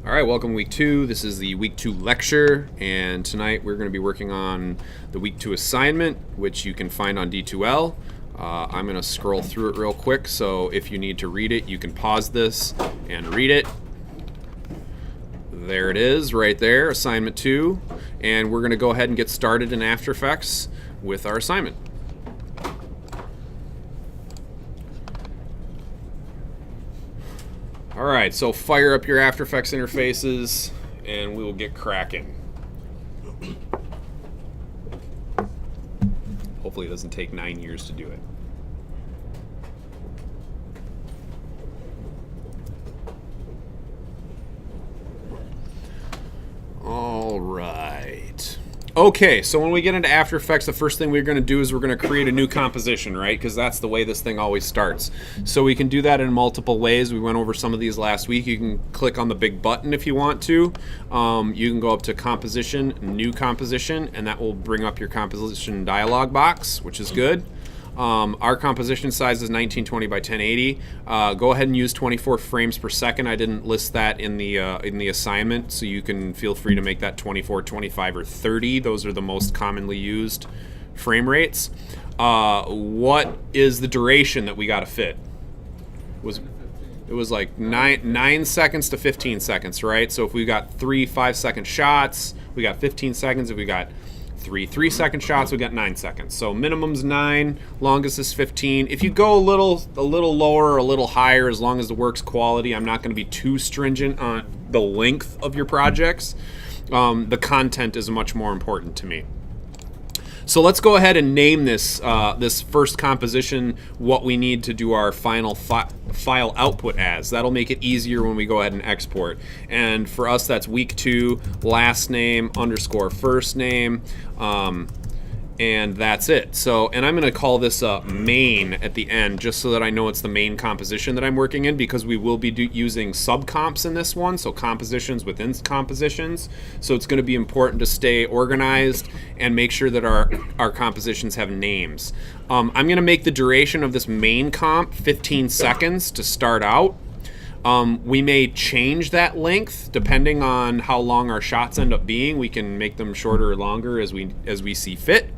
All right, welcome to week 2. This is the week 2 lecture, and tonight we're going to be working on the week 2 assignment, which you can find on D2L. I'm going to scroll through it real quick, so if you need to read it, you can pause this and read it. There it is, right there, assignment 2, and we're going to go ahead and get started in After Effects with our assignment. All right, so fire up your After Effects interfaces, and we will get cracking. Hopefully it doesn't take 9 years to do it. All right. Okay, so when we get into After Effects, the first thing we're going to do is we're going to create a new composition, right? Because that's the way this thing always starts. So we can do that in multiple ways. We went over some of these last week. You can click on the big button if you want to. You can go up to Composition, New Composition, and that will bring up your composition dialog box, which is good. Our composition size is 1920 by 1080. Go ahead and use 24 frames per second. I didn't list that in the assignment, so you can feel free to make that 24, 25, or 30. Those are the most commonly used frame rates. What is the duration that we got to fit? It was like 9 seconds to 15 seconds, right? So if we got 3 5-second shots, we got 15 seconds. If we got 3 3-second shots, we got 9 seconds. So minimum's 9, longest is 15. If you go a little lower or a little higher, as long as the work's quality, I'm not going to be too stringent on the length of your projects. The content is much more important to me. So let's go ahead and name this this first composition what we need to do our final file output as. That'll make it easier when we go ahead and export. And for us, that's week 2, last name _ first name, and that's it. So, and I'm going to call this main at the end, just so that I know it's the main composition that I'm working in, because we will be using subcomps in this one, so compositions within compositions. So it's going to be important to stay organized and make sure that our compositions have names. I'm going to make the duration of this main comp 15 seconds to start out. We may change that length depending on how long our shots end up being. We can make them shorter or longer as we see fit.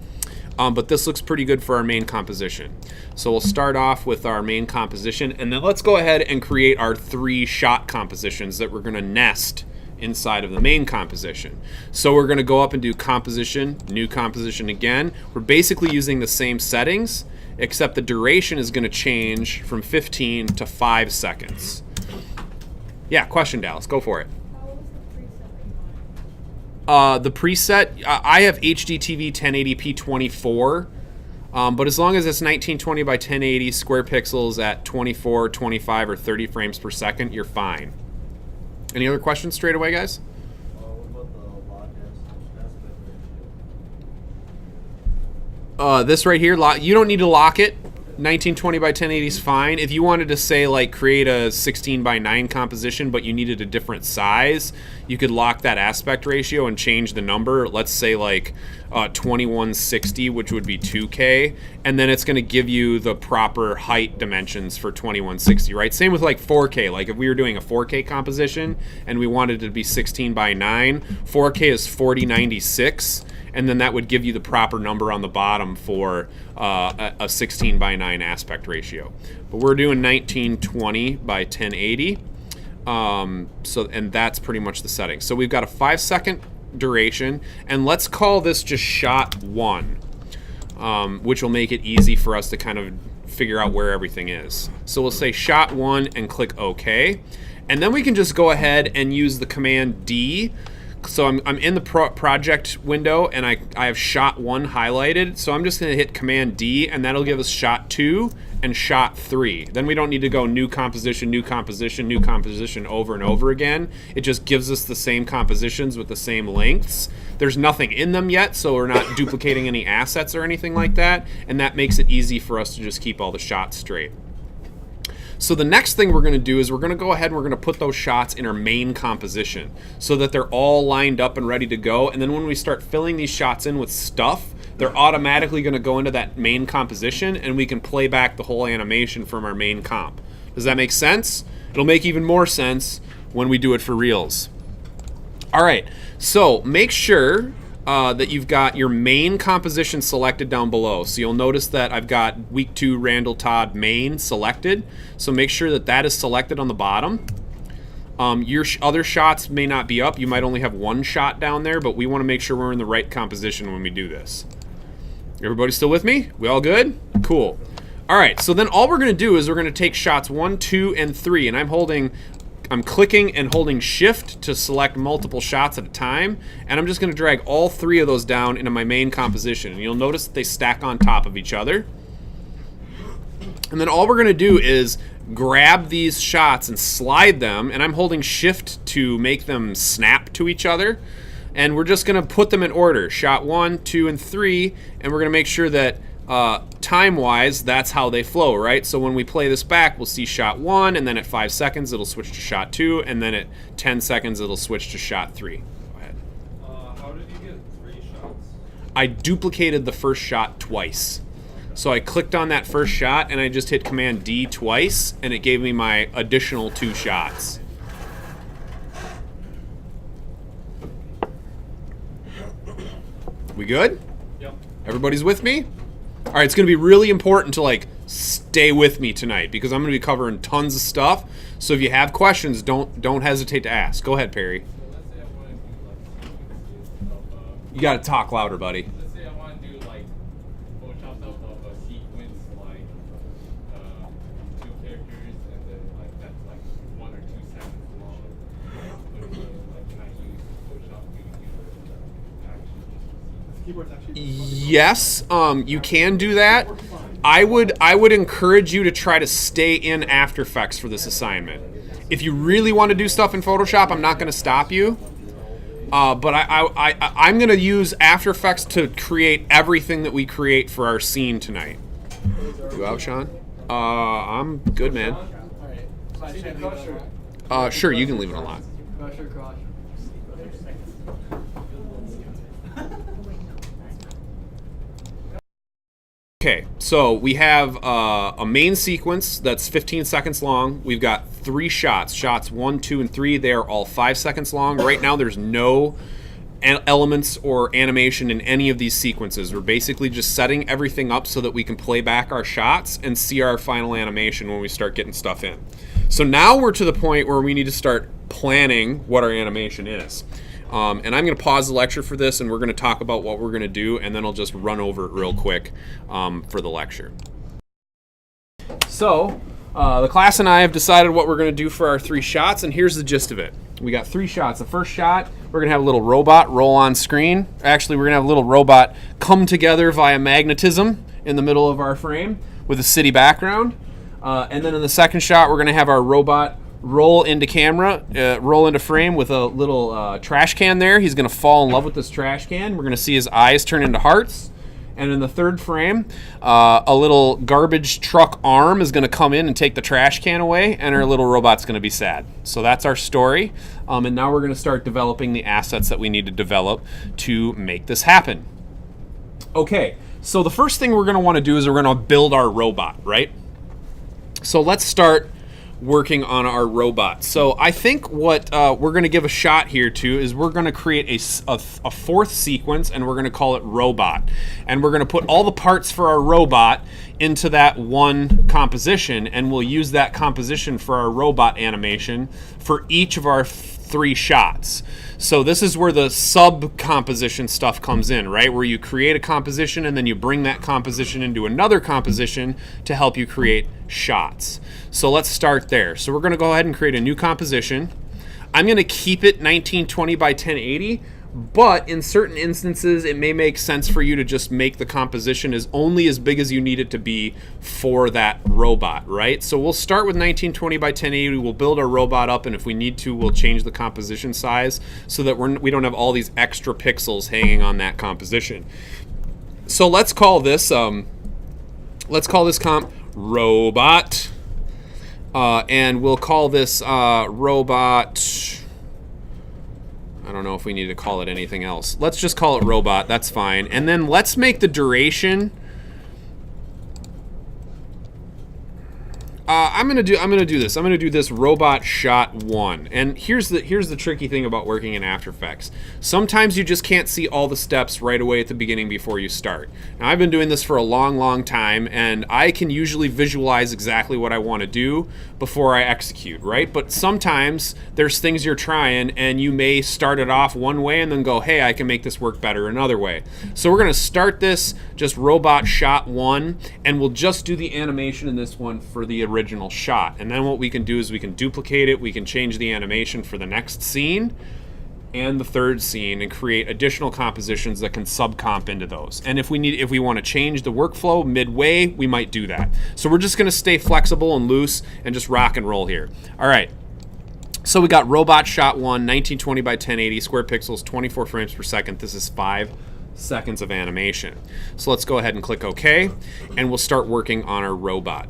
But this looks pretty good for our main composition. So we'll start off with our main composition, and then let's go ahead and create our 3 shot compositions that we're going to nest inside of the main composition. So we're going to go up and do composition, new composition again. We're basically using the same settings, except the duration is going to change from 15 to 5 seconds. Yeah, question, Dallas. Go for it. The preset, I have HDTV 1080p 24, but as long as it's 1920 by 1080 square pixels at 24, 25, or 30 frames per second, you're fine. Any other questions straight away, guys? What about the lock aspect ratio? This right here, you don't need to lock it. 1920 by 1080 is fine. If you wanted to say like create a 16 by 9 composition, but you needed a different size, you could lock that aspect ratio and change the number. Let's say like 2160, which would be 2K, and then it's going to give you the proper height dimensions for 2160, right? Same with like 4K. Like if we were doing a 4K composition and we wanted it to be 16 by 9, 4K is 4096. And then that would give you the proper number on the bottom for a 16 by 9 aspect ratio. But we're doing 1920 by 1080. And that's pretty much the setting. So we've got a 5-second duration, and let's call this just shot 1, which will make it easy for us to kind of figure out where everything is. So we'll say shot 1 and click OK. And then we can just go ahead and use the command D. So I'm in the project window, and I have shot 1 highlighted. So I'm just going to hit Command D, and that'll give us shot 2 and shot 3. Then we don't need to go new composition, new composition, new composition over and over again. It just gives us the same compositions with the same lengths. There's nothing in them yet, so we're not duplicating any assets or anything like that, and that makes it easy for us to just keep all the shots straight. So the next thing we're going to do is we're going to go ahead and we're going to put those shots in our main composition so that they're all lined up and ready to go. And then when we start filling these shots in with stuff, they're automatically going to go into that main composition, and we can play back the whole animation from our main comp. Does that make sense? It'll make even more sense when we do it for reels. All right, so make sure that you've got your main composition selected down below. So you'll notice that I've got week 2 Randall Todd main selected. So make sure that that is selected on the bottom. Your other shots may not be up. You might only have one shot down there, but we want to make sure we're in the right composition when we do this. Everybody still with me? We all good? Cool. All right, so then all we're going to do is we're going to take shots 1, 2, and 3, and I'm clicking and holding shift to select multiple shots at a time, and I'm just going to drag all 3 of those down into my main composition. And you'll notice that they stack on top of each other. And then all we're going to do is grab these shots and slide them, and I'm holding shift to make them snap to each other. And we're just going to put them in order, shot 1, 2, and 3, and we're going to make sure that time-wise, that's how they flow, right? So when we play this back, we'll see shot 1, and then at 5 seconds, it'll switch to shot 2, and then at 10 seconds, it'll switch to shot 3. Go ahead. How did you get 3 shots? I duplicated the first shot twice. So I clicked on that first shot, and I just hit Command D twice, and it gave me my additional 2 shots. We good? Yep. Everybody's with me? All right, it's going to be really important to like stay with me tonight because I'm going to be covering tons of stuff. So if you have questions, don't hesitate to ask. Go ahead, Perry. So let's say I want to do like sequences You got to talk louder, buddy. let's say I want to do like Photoshop of a sequence like 2 characters and then like that's like 1 or 2 seconds long. Like can I use Photoshop to do Yes, you can do that. I would encourage you to try to stay in After Effects for this assignment. If you really want to do stuff in Photoshop, I'm not going to stop you. But I'm going to use After Effects to create everything that we create for our scene tonight. You out, Sean? I'm good, man. Sure, you can leave it unlocked. Okay, so we have a main sequence that's 15 seconds long. We've got 3 shots. Shots 1, 2, and 3. They are all 5 seconds long. Right now, there's no elements or animation in any of these sequences. We're basically just setting everything up so that we can play back our shots and see our final animation when we start getting stuff in. So now we're to the point where we need to start planning what our animation is. And I'm going to pause the lecture for this, and we're going to talk about what we're going to do, and then I'll just run over it real quick for the lecture. So the class and I have decided what we're going to do for our 3 shots, and here's the gist of it. We got 3 shots. The first shot, we're going to have a little robot roll on screen. Actually, we're going to have a little robot come together via magnetism in the middle of our frame with a city background. And then in the second shot, we're going to have our robot roll into camera, roll into frame with a little trash can there. He's going to fall in love with this trash can. We're going to see his eyes turn into hearts. And in the third frame, a little garbage truck arm is going to come in and take the trash can away, and our little robot's going to be sad. So that's our story. And now we're going to start developing the assets that we need to develop to make this happen. Okay, so the first thing we're going to want to do is we're going to build our robot, right? So let's start working on our robot. So I think what we're going to give a shot here to is we're going to create a 4th sequence, and we're going to call it robot. And we're going to put all the parts for our robot into that one composition, and we'll use that composition for our robot animation for each of our 3 shots. So this is where the sub-composition stuff comes in, right? Where you create a composition and then you bring that composition into another composition to help you create shots. So let's start there. So we're going to go ahead and create a new composition. I'm going to keep it 1920 by 1080, but in certain instances it may make sense for you to just make the composition only as big as you need it to be for that robot, right? So we'll start with 1920 by 1080. We'll build our robot up, and if we need to, we'll change the composition size so that we don't have all these extra pixels hanging on that composition. So let's call this comp robot, and we'll call this robot. I don't know if we need to call it anything else. Let's just call it robot. That's fine. And then let's make the duration. I'm gonna do this. I'm gonna do this robot shot 1. And here's the tricky thing about working in After Effects. Sometimes you just can't see all the steps right away at the beginning before you start. Now I've been doing this for a long time, and I can usually visualize exactly what I want to do before I execute, right? But sometimes there's things you're trying, and you may start it off one way and then go, hey, I can make this work better another way. So we're gonna start this just robot shot 1, and we'll just do the animation in this one for the original shot. And then what we can do is we can duplicate it, we can change the animation for the next scene and the third scene and create additional compositions that can subcomp into those. And if we want to change the workflow midway, we might do that. So we're just going to stay flexible and loose and just rock and roll here. All right. So we got robot shot 1, 1920 by 1080, square pixels, 24 frames per second. This is 5 seconds of animation. So let's go ahead and click OK, and we'll start working on our robot.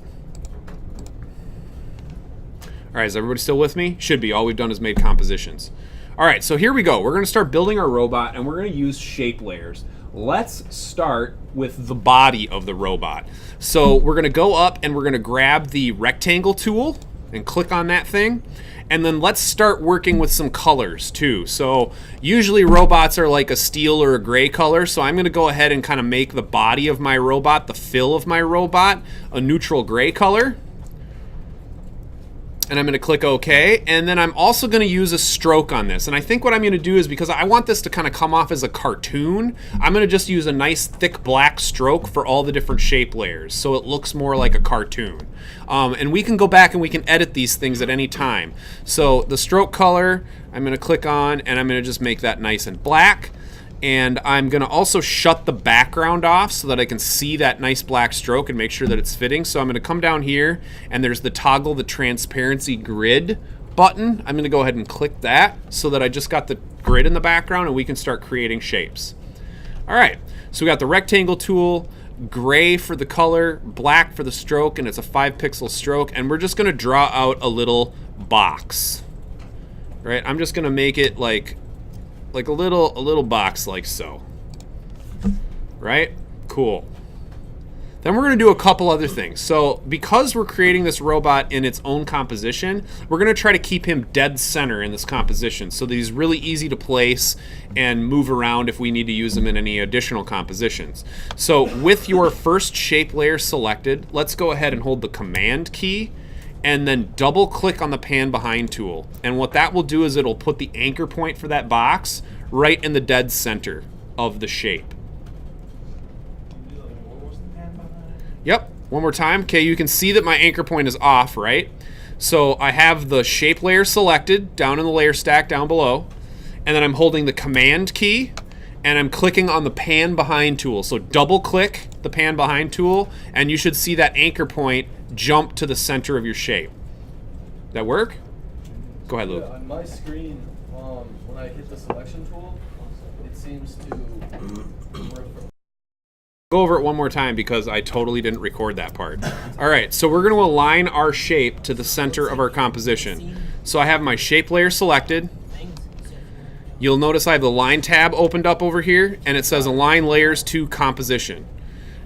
All right, is everybody still with me? Should be. All we've done is made compositions. All right, so here we go. We're going to start building our robot, and we're going to use shape layers. Let's start with the body of the robot. So we're going to go up, and we're going to grab the rectangle tool and click on that thing. And then let's start working with some colors too. So usually robots are like a steel or a gray color. So I'm going to go ahead and kind of make the body of my robot, the fill of my robot, a neutral gray color. And I'm going to click OK. And then I'm also going to use a stroke on this. And I think what I'm going to do is, because I want this to kind of come off as a cartoon, I'm going to just use a nice thick black stroke for all the different shape layers, so it looks more like a cartoon. And we can go back and we can edit these things at any time. So the stroke color, I'm going to click on, and I'm going to just make that nice and black. And I'm going to also shut the background off so that I can see that nice black stroke and make sure that it's fitting. So I'm going to come down here, and there's the toggle the transparency grid button. I'm going to go ahead and click that so that I just got the grid in the background, and we can start creating shapes. All right, so we got the rectangle tool, gray for the color, black for the stroke, and it's a 5-pixel stroke. And we're just going to draw out a little box. Right? I'm just going to make it like a little box like so. Right? Cool. Then we're going to do a couple other things. So because we're creating this robot in its own composition, we're going to try to keep him dead center in this composition so that he's really easy to place and move around if we need to use him in any additional compositions. So with your first shape layer selected, let's go ahead and hold the Command key and then double click on the pan behind tool. And what that will do is it'll put the anchor point for that box right in the dead center of the shape. Yep, one more time. Okay, you can see that my anchor point is off, right? So I have the shape layer selected down in the layer stack down below, and then I'm holding the Command key and I'm clicking on the pan behind tool. So double click the pan behind tool and you should see that anchor point jump to the center of your shape. That work? Go ahead, Luke. Yeah, on my screen, when I hit the selection tool, it seems to Go over it one more time because I totally didn't record that part. All right, so we're going to align our shape to the center of our composition. So I have my shape layer selected. You'll notice I have the line tab opened up over here, and it says align layers to composition.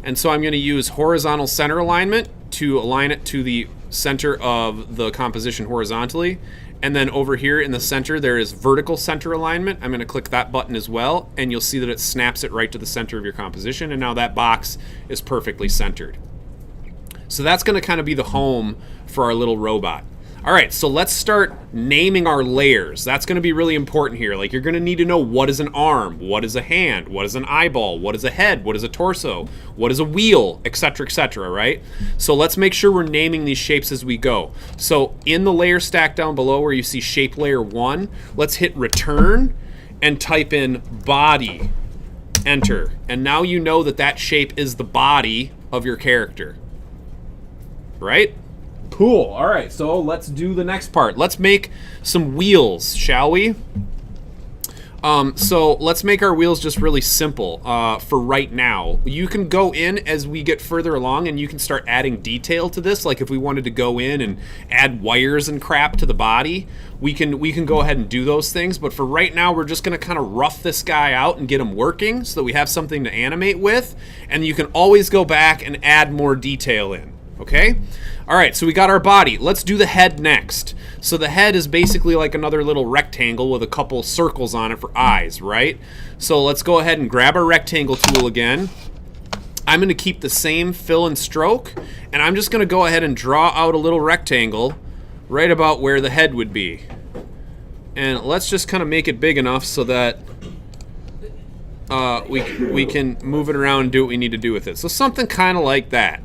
And so I'm going to use horizontal center alignment to align it to the center of the composition horizontally. And then over here in the center, there is vertical center alignment. I'm going to click that button as well, and you'll see that it snaps it right to the center of your composition. And now that box is perfectly centered. So that's going to kind of be the home for our little robot. All right, so let's start naming our layers. That's going to be really important here. Like, you're going to need to know what is an arm, what is a hand, what is an eyeball, what is a head, what is a torso, what is a wheel, etc., right? So let's make sure we're naming these shapes as we go. So in the layer stack down below where you see shape layer 1, let's hit return and type in body, enter. And now you know that that shape is the body of your character, right? Cool. All right, so let's do the next part. Let's make some wheels, shall we? So let's make our wheels just really simple for right now. You can go in as we get further along and you can start adding detail to this. Like if we wanted to go in and add wires and crap to the body, we can go ahead and do those things. But for right now, we're just going to kind of rough this guy out and get him working so that we have something to animate with. And you can always go back and add more detail in. Okay? All right, so we got our body. Let's do the head next. So the head is basically like another little rectangle with a couple circles on it for eyes, right? So let's go ahead and grab our rectangle tool again. I'm going to keep the same fill and stroke, and I'm just going to go ahead and draw out a little rectangle right about where the head would be. And let's just kind of make it big enough so that we can move it around and do what we need to do with it. So something kind of like that.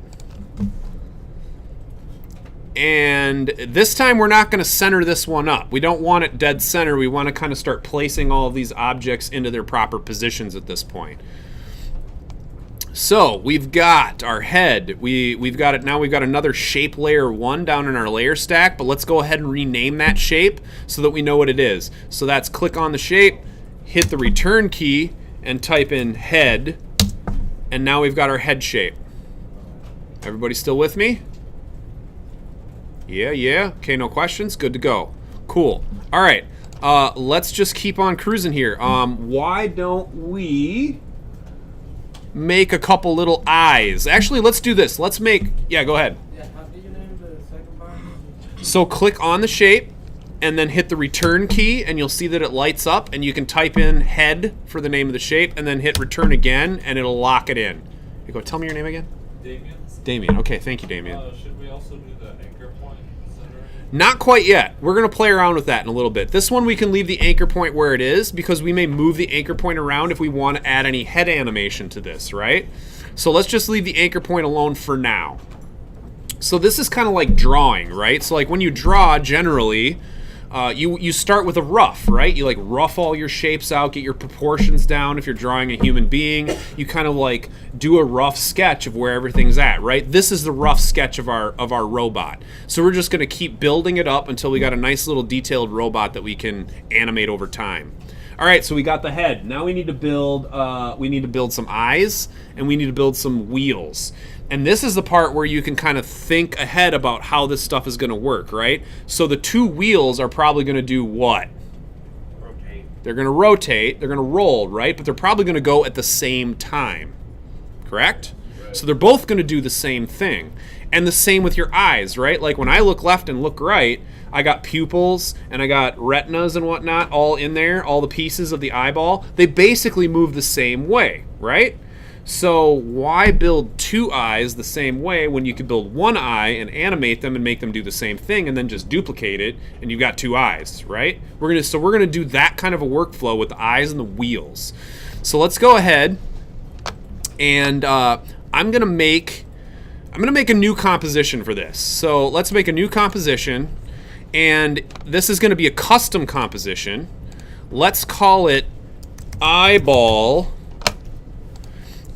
And this time we're not going to center this one up. We don't want it dead center. We want to kind of start placing all of these objects into their proper positions at this point. So we've got our head. We've got it now. We've got another shape layer 1 down in our layer stack, but let's go ahead and rename that shape so that we know what it is. So that's click on the shape, hit the return key, and type in head, and now we've got our head shape. Everybody still with me? Yeah. Okay, no questions. Good to go. Cool. All right. Let's just keep on cruising here. Why don't we make a couple little eyes? Actually, let's do this. Let's make... Yeah, go ahead. Yeah, how did you name the second bar? So click on the shape and then hit the return key, and you'll see that it lights up, and you can type in head for the name of the shape and then hit return again, and it'll lock it in. You go, tell me your name again. Damien. Okay, thank you, Damien. Should we also do the anchor point center? Not quite yet. We're going to play around with that in a little bit. This one we can leave the anchor point where it is because we may move the anchor point around if we want to add any head animation to this, right? So let's just leave the anchor point alone for now. So this is kind of like drawing, right? So like when you draw, generally, you start with a rough, right? You like rough all your shapes out, get your proportions down. If you're drawing a human being, you kind of like do a rough sketch of where everything's at, right? This is the rough sketch of our robot. So we're just going to keep building it up until we got a nice little detailed robot that we can animate over time. All right, so we got the head. Now we need to build some eyes, and we need to build some wheels. And this is the part where you can kind of think ahead about how this stuff is going to work, right? So the two wheels are probably going to do what? Rotate. They're going to rotate, they're going to roll, right? But they're probably going to go at the same time, correct? Right. So they're both going to do the same thing. And the same with your eyes, right? Like when I look left and look right, I got pupils and I got retinas and whatnot all in there, all the pieces of the eyeball. They basically move the same way, right? So why build two eyes the same way when you could build one eye and animate them and make them do the same thing and then just duplicate it and you've got two eyes, right? We're gonna do that kind of a workflow with the eyes and the wheels. So let's go ahead and I'm gonna make a new composition for this. So let's make a new composition, and this is gonna be a custom composition. Let's call it eyeball.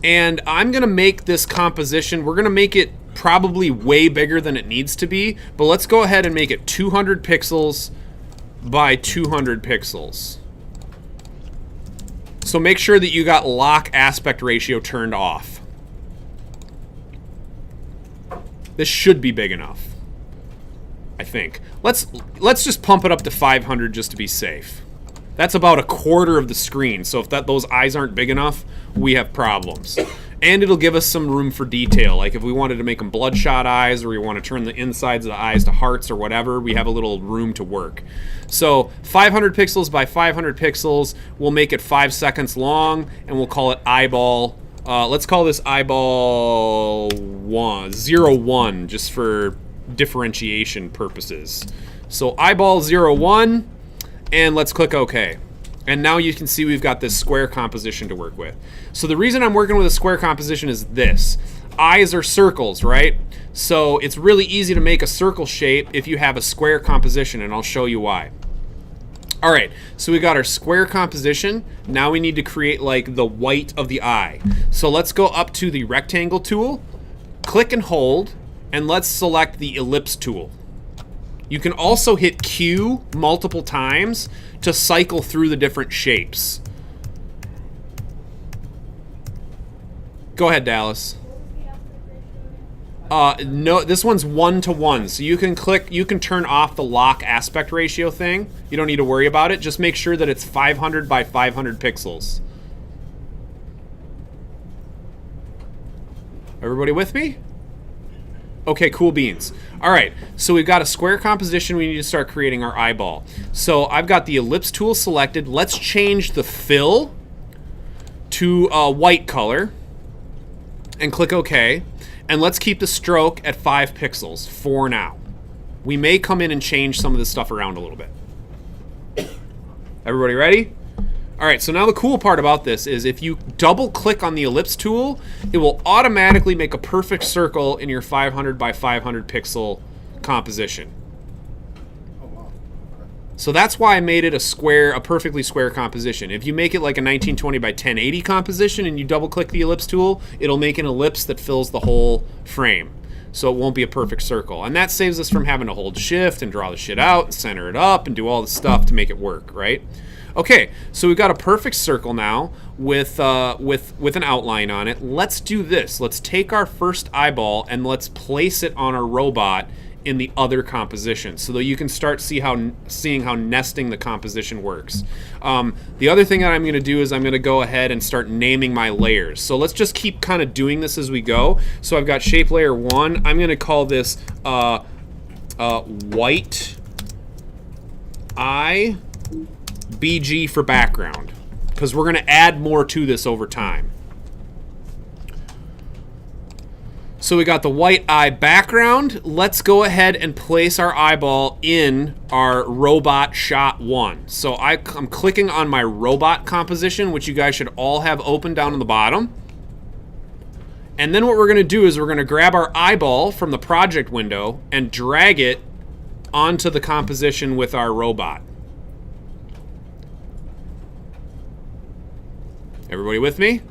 And I'm going to make this composition, we're going to make it probably way bigger than it needs to be, but let's go ahead and make it 200 pixels by 200 pixels. So make sure that you got lock aspect ratio turned off. This should be big enough, I think. Let's just pump it up to 500 just to be safe. That's about a quarter of the screen, so if those eyes aren't big enough, we have problems. And it'll give us some room for detail, like if we wanted to make them bloodshot eyes or we want to turn the insides of the eyes to hearts or whatever, we have a little room to work. So 500 pixels by 500 pixels, we'll make it 5 seconds long, and we'll call it eyeball. Let's call this eyeball 01, just for differentiation purposes. So eyeball 01. And let's click OK. And now you can see we've got this square composition to work with. So the reason I'm working with a square composition is this. Eyes are circles, right? So it's really easy to make a circle shape if you have a square composition, and I'll show you why. All right, so we got our square composition. Now we need to create like the white of the eye. So let's go up to the rectangle tool, click and hold, and let's select the ellipse tool. You can also hit Q multiple times to cycle through the different shapes. Go ahead, Dallas. No, this one's 1:1, so you can turn off the lock aspect ratio thing. You don't need to worry about it. Just make sure that it's 500 by 500 pixels. Everybody with me? Okay, cool beans. All right, so we've got a square composition. We need to start creating our eyeball. So I've got the ellipse tool selected. Let's change the fill to a white color and click OK. And let's keep the stroke at 5 pixels for now. We may come in and change some of this stuff around a little bit. Everybody ready? All right, so now the cool part about this is if you double click on the ellipse tool, it will automatically make a perfect circle in your 500 by 500 pixel composition. Oh, wow. Okay. So that's why I made it a perfectly square composition. If you make it like a 1920 by 1080 composition and you double click the ellipse tool, it'll make an ellipse that fills the whole frame. So it won't be a perfect circle. And that saves us from having to hold shift and draw the shit out and center it up and do all the stuff to make it work, right? Okay, so we've got a perfect circle now with an outline on it. Let's do this. Let's take our first eyeball and let's place it on our robot in the other composition so that you can start seeing how nesting the composition works. The other thing that I'm going to do is I'm going to go ahead and start naming my layers. So let's just keep kind of doing this as we go. So I've got shape layer 1. I'm going to call this white eye BG for background, because we're going to add more to this over time. So we got the white eye background. Let's go ahead and place our eyeball in our robot shot 1. So I'm clicking on my robot composition, which you guys should all have open down on the bottom. And then what we're going to do is we're going to grab our eyeball from the project window and drag it onto the composition with our robot. Everybody with me?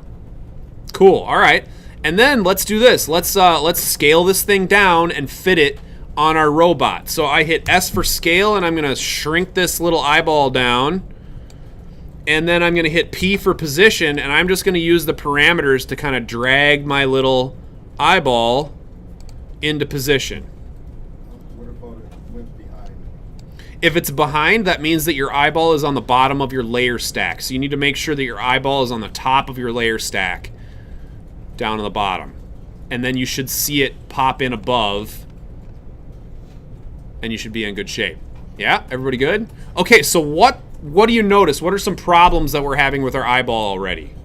Cool. All right. And then let's do this. Let's scale this thing down and fit it on our robot. So I hit S for scale, and I'm going to shrink this little eyeball down. And then I'm going to hit P for position, and I'm just going to use the parameters to kind of drag my little eyeball into position. What about it went behind? If it's behind, that means that your eyeball is on the bottom of your layer stack. So you need to make sure that your eyeball is on the top of your layer stack, down on the bottom. And then you should see it pop in above, and you should be in good shape. Yeah, everybody good? Okay, so what do you notice? What are some problems that we're having with our eyeball already?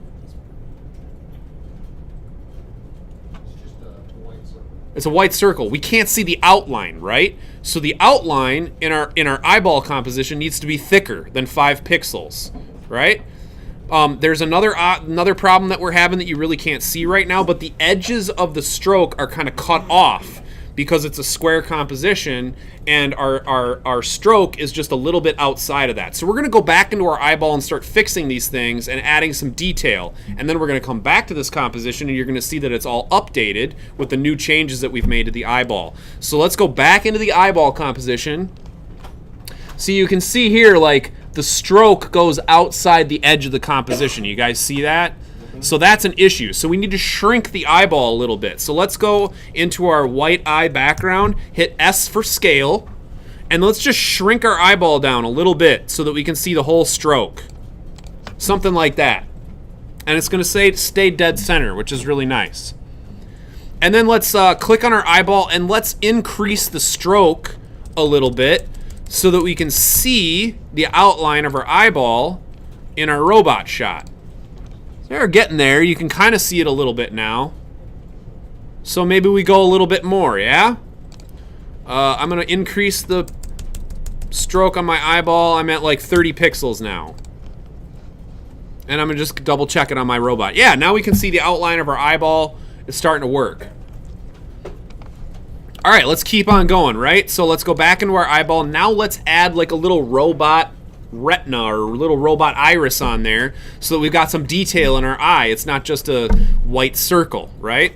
It's just a white circle. It's a white circle. We can't see the outline, right? So the outline in our eyeball composition needs to be thicker than 5 pixels, right? There's another problem that we're having that you really can't see right now, but the edges of the stroke are kind of cut off because it's a square composition, and our stroke is just a little bit outside of that. So we're going to go back into our eyeball and start fixing these things and adding some detail. And then we're going to come back to this composition, and you're going to see that it's all updated with the new changes that we've made to the eyeball. So let's go back into the eyeball composition. So you can see here, like, the stroke goes outside the edge of the composition. You guys see that? So that's an issue. So we need to shrink the eyeball a little bit. So let's go into our white eye background, hit S for scale, and let's just shrink our eyeball down a little bit so that we can see the whole stroke. Something like that. And it's going to say stay dead center, which is really nice. And then let's click on our eyeball and let's increase the stroke a little bit so that we can see the outline of our eyeball in our robot shot. So we're getting there. You can kind of see it a little bit now. So maybe we go a little bit more, yeah? I'm going to increase the stroke on my eyeball. I'm at like 30 pixels now. And I'm going to just double check it on my robot. Yeah, now we can see the outline of our eyeball is starting to work. All right, let's keep on going, right? So let's go back into our eyeball. Now let's add like a little robot retina or a little robot iris on there so that we've got some detail in our eye. It's not just a white circle, right?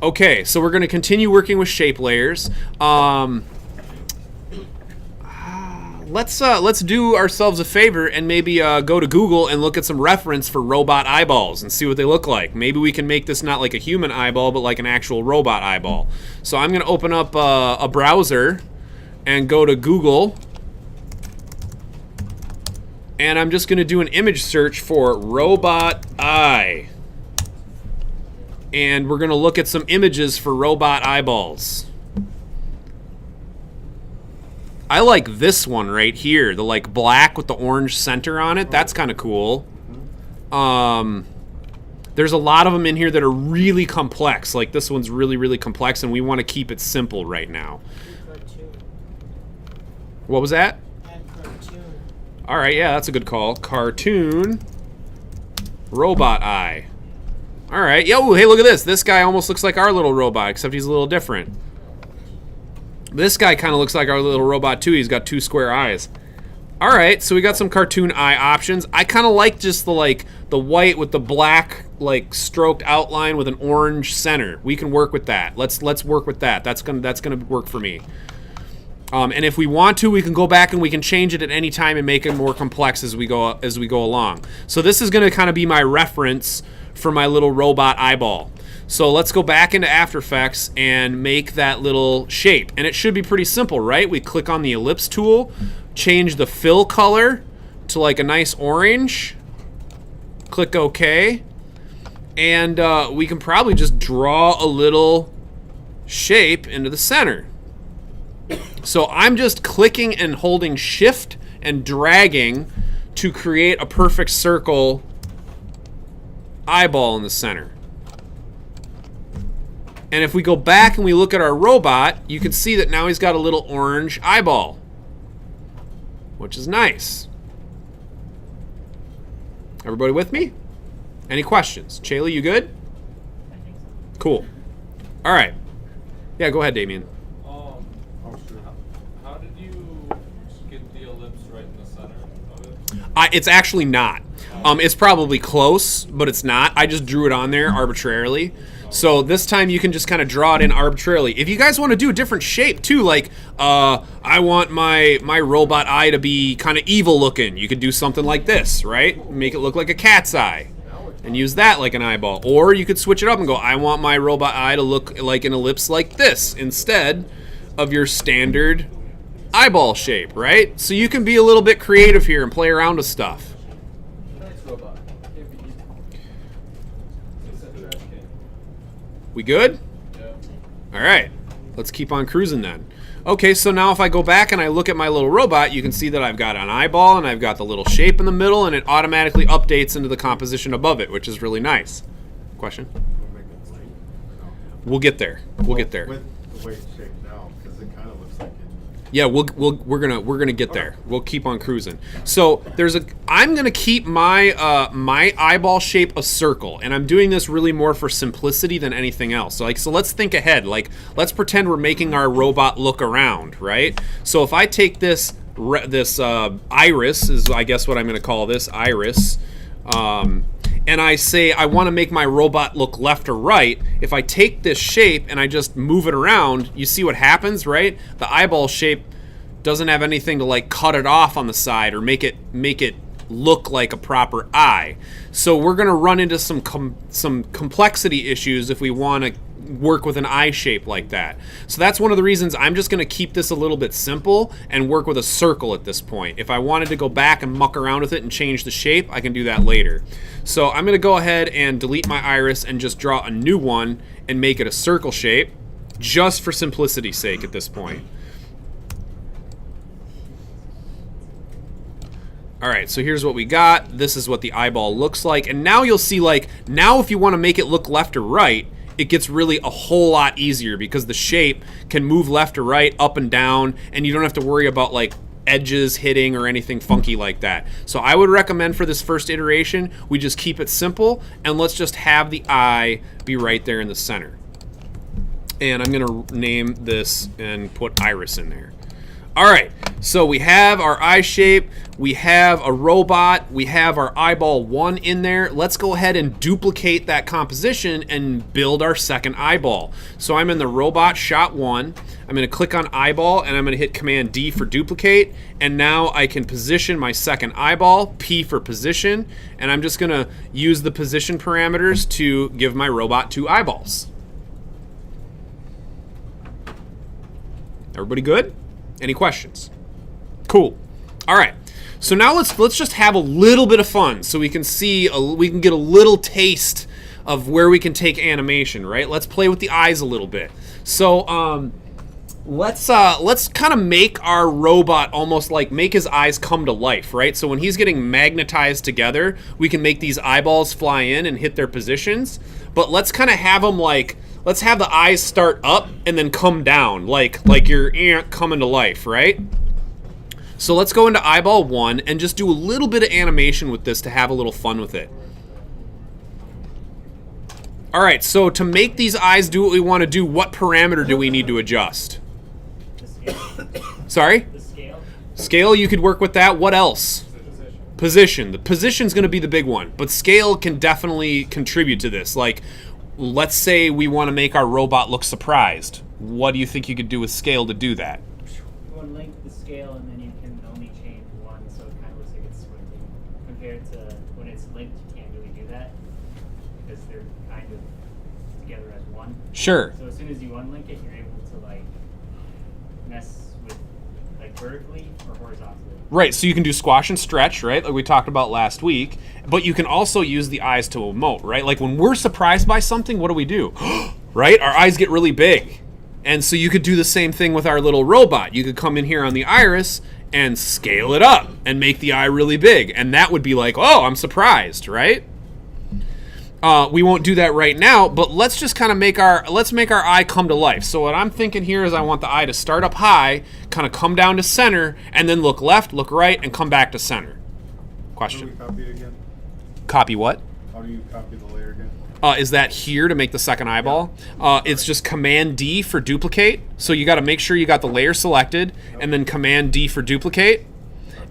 Okay, so we're going to continue working with shape layers. Let's do ourselves a favor and maybe go to Google and look at some reference for robot eyeballs and see what they look like. Maybe we can make this not like a human eyeball, but like an actual robot eyeball. So I'm going to open up a browser and go to Google. And I'm just going to do an image search for robot eye. And we're going to look at some images for robot eyeballs. I like this one right here, the like black with the orange center on it. That's kind of cool. There's a lot of them in here that are really complex. Like this one's really, really complex, and we want to keep it simple right now. What was that? All right, yeah, that's a good call. Cartoon robot eye. All right, yo, hey, look at this. This guy almost looks like our little robot, except he's a little different. This guy kind of looks like our little robot too. He's got 2 square eyes. All right, so we got some cartoon eye options. I kind of like just the white with the black like stroked outline with an orange center. We can work with that. Let's work with that. That's gonna work for me. And if we want to, we can go back and we can change it at any time and make it more complex as we go along. So this is gonna kind of be my reference for my little robot eyeball. So let's go back into After Effects and make that little shape. And it should be pretty simple, right? We click on the ellipse tool, change the fill color to like a nice orange, click OK, and we can probably just draw a little shape into the center. So I'm just clicking and holding Shift and dragging to create a perfect circle eyeball in the center. And if we go back and we look at our robot, you can see that now he's got a little orange eyeball, which is nice. Everybody with me? Any questions? Chayla, you good? I think so. Cool. All right. Yeah, go ahead, Damien. How did you get the ellipse right in the center of it? It's actually not. It's probably close, but it's not. I just drew it on there arbitrarily. So this time you can just kind of draw it in arbitrarily. If you guys want to do a different shape too, like I want my robot eye to be kind of evil looking, you could do something like this, right? Make it look like a cat's eye and use that like an eyeball. Or you could switch it up and go, I want my robot eye to look like an ellipse like this instead of your standard eyeball shape, right? So you can be a little bit creative here and play around with stuff. Nice robot. Can't be easy. It's a trash can. We good? Yeah. All right, let's keep on cruising then. Okay, so now if I go back and I look at my little robot, you can see that I've got an eyeball and I've got the little shape in the middle, and it automatically updates into the composition above it, which is really nice. Question? We'll get there. We'll get there. With the way it's shaped now, because it kind of looks like it. Yeah, we're gonna get there. We'll keep on cruising. So I'm gonna keep my my eyeball shape a circle, and I'm doing this really more for simplicity than anything else. So let's think ahead. Like let's pretend we're making our robot look around, right? So if I take this iris is I guess what I'm gonna call this iris. And I say I want to make my robot look left or right. If I take this shape and I just move it around, you see what happens, right? The eyeball shape doesn't have anything to like cut it off on the side or make it look like a proper eye. So we're gonna run into some complexity issues if we want to work with an eye shape like that. So that's one of the reasons I'm just going to keep this a little bit simple and work with a circle at this point. If I wanted to go back and muck around with it and change the shape, I can do that later. So I'm going to go ahead and delete my iris and just draw a new one and make it a circle shape just for simplicity's sake at this point. All right, so here's what we got. This is what the eyeball looks like. And now you'll see, like, now if you want to make it look left or right, it gets really a whole lot easier because the shape can move left or right, up and down, and you don't have to worry about like edges hitting or anything funky like that. So I would recommend for this first iteration, we just keep it simple and let's just have the eye be right there in the center. And I'm gonna name this and put iris in there. All right, so we have our eye shape, we have a robot, we have our eyeball 1 in there. Let's go ahead and duplicate that composition and build our second eyeball. So I'm in the robot shot 1. I'm gonna click on eyeball and I'm gonna hit Command D for duplicate. And now I can position my second eyeball, P for position. And I'm just gonna use the position parameters to give my robot 2 eyeballs. Everybody good? Any questions? Cool. All right. So now let's just have a little bit of fun, so we can see we can get a little taste of where we can take animation, right? Let's play with the eyes a little bit. So let's kind of make our robot almost like make his eyes come to life, right? So when he's getting magnetized together, we can make these eyeballs fly in and hit their positions. But let's kind of have them like, let's have the eyes start up and then come down, like you're coming to life, right? So let's go into eyeball 1 and just do a little bit of animation with this to have a little fun with it. All right, so to make these eyes do what we want to do, what parameter do we need to adjust? The scale. Sorry? The scale. Scale, you could work with that. What else? Position. The position's going to be the big one, but scale can definitely contribute to this. Like, let's say we want to make our robot look surprised. What do you think you could do with scale to do that? You want to link the scale, and then you can only change one, so it kind of looks like it's squinting. Compared to when it's linked, you can't really do that because they're kind of together as one. Sure. So as soon as you unlink it, you're able to like mess with like vertically or horizontally. Right, so you can do squash and stretch, right, like we talked about last week, but you can also use the eyes to emote, right? Like when we're surprised by something, what do? Right? Our eyes get really big. And so you could do the same thing with our little robot. You could come in here on the iris and scale it up and make the eye really big. And that would be like, oh, I'm surprised, right? We won't do that right now, but let's just kind of make our eye come to life. So what I'm thinking here is I want the eye to start up high, kind of come down to center, and then look left, look right, and come back to center. How do we Question. copy it again? Copy what? How do you copy the layer again? Is that here to make the second eyeball? It's just Command D for duplicate. So you got to make sure you got the layer selected, and then Command D for duplicate.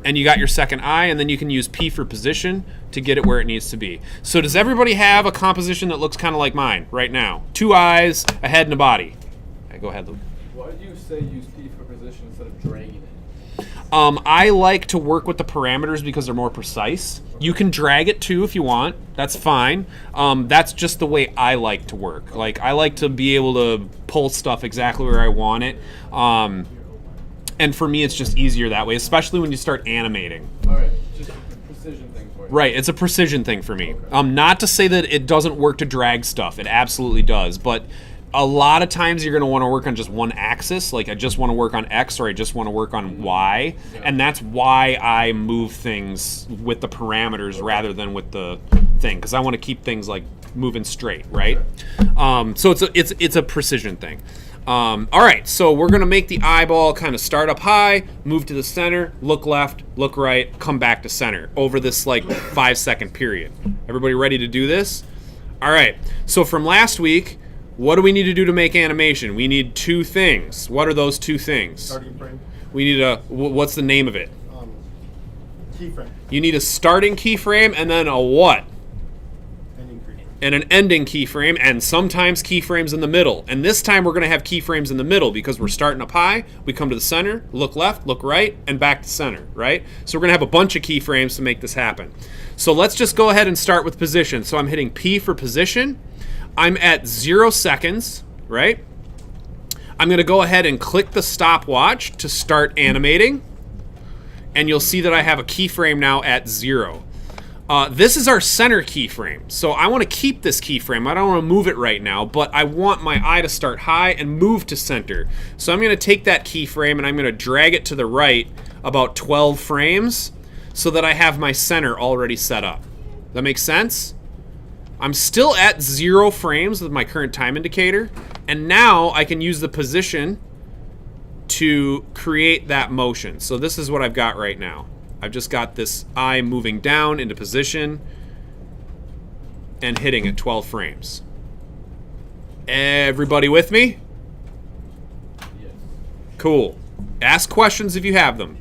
And you got your second eye, and then you can use P for position to get it where it needs to be. So does everybody have a composition that looks kind of like mine right now? 2 eyes, a head, and a body. Okay, go ahead, Luke. Why do you say use P for position instead of dragging it? I like to work with the parameters because they're more precise. You can drag it too if you want. That's fine. That's just the way I like to work. Like I like to be able to pull stuff exactly where I want it. And for me, it's just easier that way, especially when you start animating. All right, just a precision thing for you. Right, it's a precision thing for me. Okay. Not to say that it doesn't work to drag stuff. It absolutely does. But a lot of times you're going to want to work on just one axis. Like I just want to work on X or I just want to work on Y. And that's why I move things with the parameters rather than with the thing. Because I want to keep things like moving straight, right? So it's a precision thing. All right, so we're gonna make the eyeball kind of start up high, move to the center, look left, look right, come back to center over this like 5-second period. Everybody ready to do this? All right, so from last week, what do we need to do to make animation? We need 2 things. What are those 2 things? Starting frame. We need what's the name of it? Keyframe. You need a starting keyframe and then a what? Ending frame. And an ending keyframe, and sometimes keyframes in the middle. And this time we're going to have keyframes in the middle because we're starting up high, we come to the center, look left, look right, and back to center, right? So we're going to have a bunch of keyframes to make this happen. So let's just go ahead and start with position. So I'm hitting P for position. I'm at 0 seconds, right? I'm going to go ahead and click the stopwatch to start animating. And you'll see that I have a keyframe now at 0. This is our center keyframe. So I want to keep this keyframe. I don't want to move it right now, but I want my eye to start high and move to center. So I'm going to take that keyframe and I'm going to drag it to the right about 12 frames so that I have my center already set up. That makes sense? I'm still at 0 frames with my current time indicator, and now I can use the position to create that motion. So this is what I've got right now. I've just got this eye moving down into position and hitting at 12 frames. Everybody with me? Yes. Cool. Ask questions if you have them.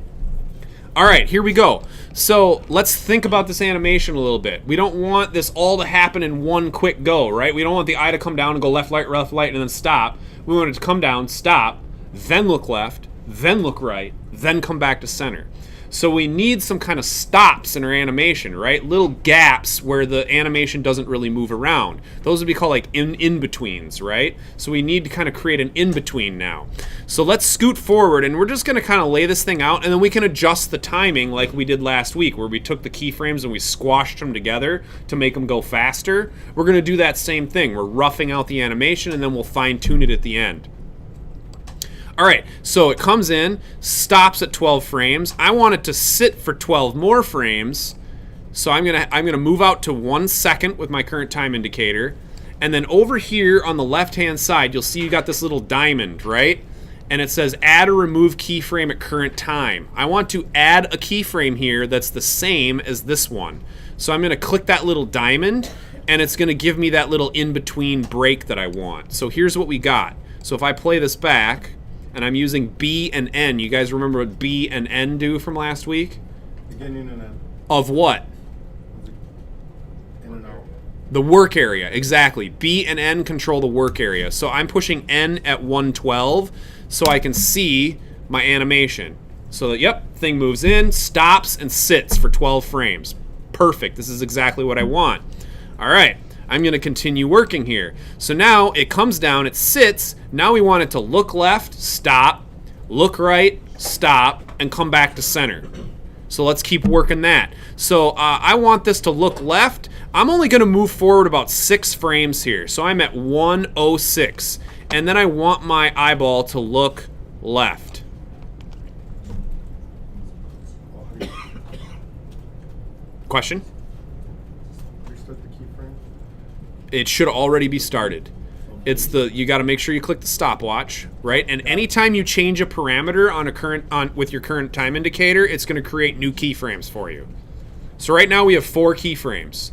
All right, here we go. So let's think about this animation a little bit. We don't want this all to happen in one quick go, right? We don't want the eye to come down and go left, light, and then stop. We want it to come down, stop, then look left, then look right, then come back to center. So we need some kind of stops in our animation, right? Little gaps where the animation doesn't really move around. Those would be called like in-betweens, right? So we need to kind of create an in-between now. So let's scoot forward, and we're just going to kind of lay this thing out, and then we can adjust the timing like we did last week, where we took the keyframes and we squashed them together to make them go faster. We're going to do that same thing. We're roughing out the animation, and then we'll fine-tune it at the end. All right, so it comes in, stops at 12 frames. I want it to sit for 12 more frames. So I'm gonna move out to 1 second with my current time indicator. And then over here on the left-hand side, you'll see you got this little diamond, right? And it says add or remove keyframe at current time. I want to add a keyframe here that's the same as this one. So I'm gonna click that little diamond, and it's gonna give me that little in-between break that I want. So here's what we got. So if I play this back, and I'm using B and N, you guys remember what B and N do from last week? Beginning and end. Of what? In and out. The work area, exactly. B and N control the work area. So I'm pushing N at 112 so I can see my animation. So that, yep, thing moves in, stops, and sits for 12 frames. Perfect. This is exactly what I want. All right, I'm going to continue working here. So now it comes down, it sits. Now we want it to look left, stop, look right, stop, and come back to center. So let's keep working that. So I want this to look left. I'm only going to move forward about 6 frames here. So I'm at 106. And then I want my eyeball to look left. Question? Restart the keyframe. It should already be started. It's you got to make sure you click the stopwatch, right? And anytime you change a parameter with your current time indicator, it's going to create new keyframes for you. So right now we have 4 keyframes.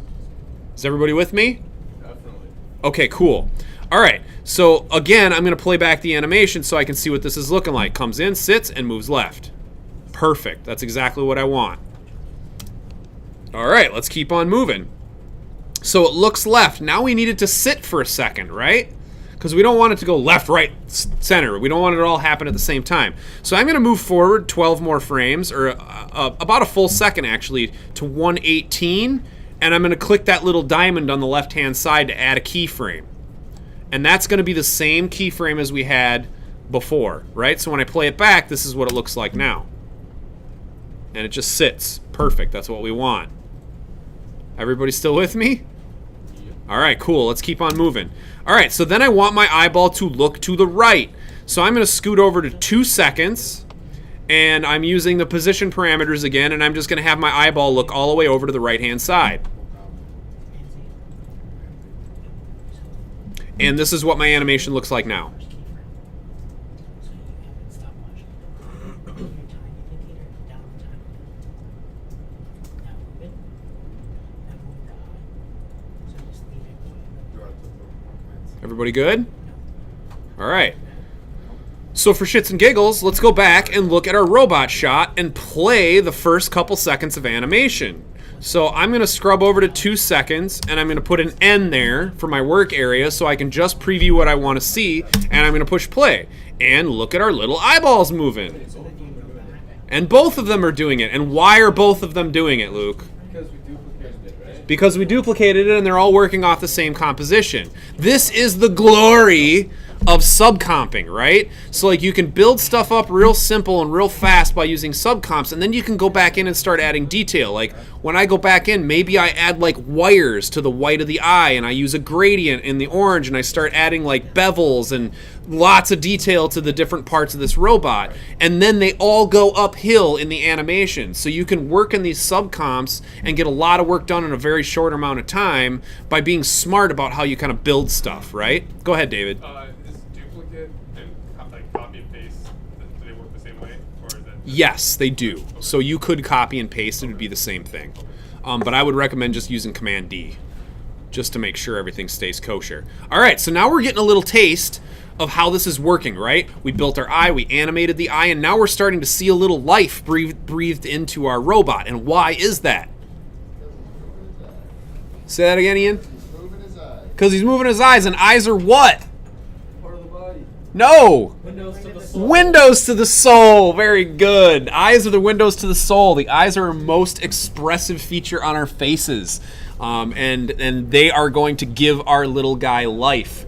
Is everybody with me? Definitely. Okay, cool. All right. So again, I'm going to play back the animation so I can see what this is looking like. Comes in, sits, and moves left. Perfect. That's exactly what I want. All right, let's keep on moving. So it looks left. Now we need it to sit for a second, right? Because we don't want it to go left, right, center. We don't want it to all happen at the same time. So I'm going to move forward 12 more frames, or about a full second actually, to 118. And I'm going to click that little diamond on the left-hand side to add a keyframe. And that's going to be the same keyframe as we had before, right? So when I play it back, this is what it looks like now. And it just sits. Perfect. That's what we want. Everybody still with me? All right, cool. Let's keep on moving. All right, so then I want my eyeball to look to the right. So I'm going to scoot over to 2 seconds, and I'm using the position parameters again, and I'm just going to have my eyeball look all the way over to the right-hand side. And this is what my animation looks like now. Everybody good? All right. So for shits and giggles, let's go back and look at our robot shot and play the first couple seconds of animation. So I'm going to scrub over to 2 seconds, and I'm going to put an N there for my work area so I can just preview what I want to see, and I'm going to push play. And look at our little eyeballs moving. And both of them are doing it. And why are both of them doing it, Luke? Because we duplicated it, right? Because we duplicated it and they're all working off the same composition. This is the glory of subcomping, right? So like you can build stuff up real simple and real fast by using subcomps, and then you can go back in and start adding detail. Like when I go back in, maybe I add like wires to the white of the eye, and I use a gradient in the orange, and I start adding like bevels and lots of detail to the different parts of this robot, and then they all go uphill in the animation. So you can work in these subcomps and get a lot of work done in a very short amount of time by being smart about how you kind of build stuff, right? Go ahead, David. Is duplicate and like copy and paste, do they work the same way? Or is it Yes, they do. So you could copy and paste, it would be the same thing. But I would recommend just using Command D, just to make sure everything stays kosher. All right, so now we're getting a little taste of how this is working, right? We built our eye, we animated the eye, and now we're starting to see a little life breathed into our robot. And why is that? Say that again, Ian? Because he's moving his eyes, and eyes are what? Part of the body. No! Windows to the soul. Windows to the soul. Very good. Eyes are the windows to the soul. The eyes are our most expressive feature on our faces, and they are going to give our little guy life.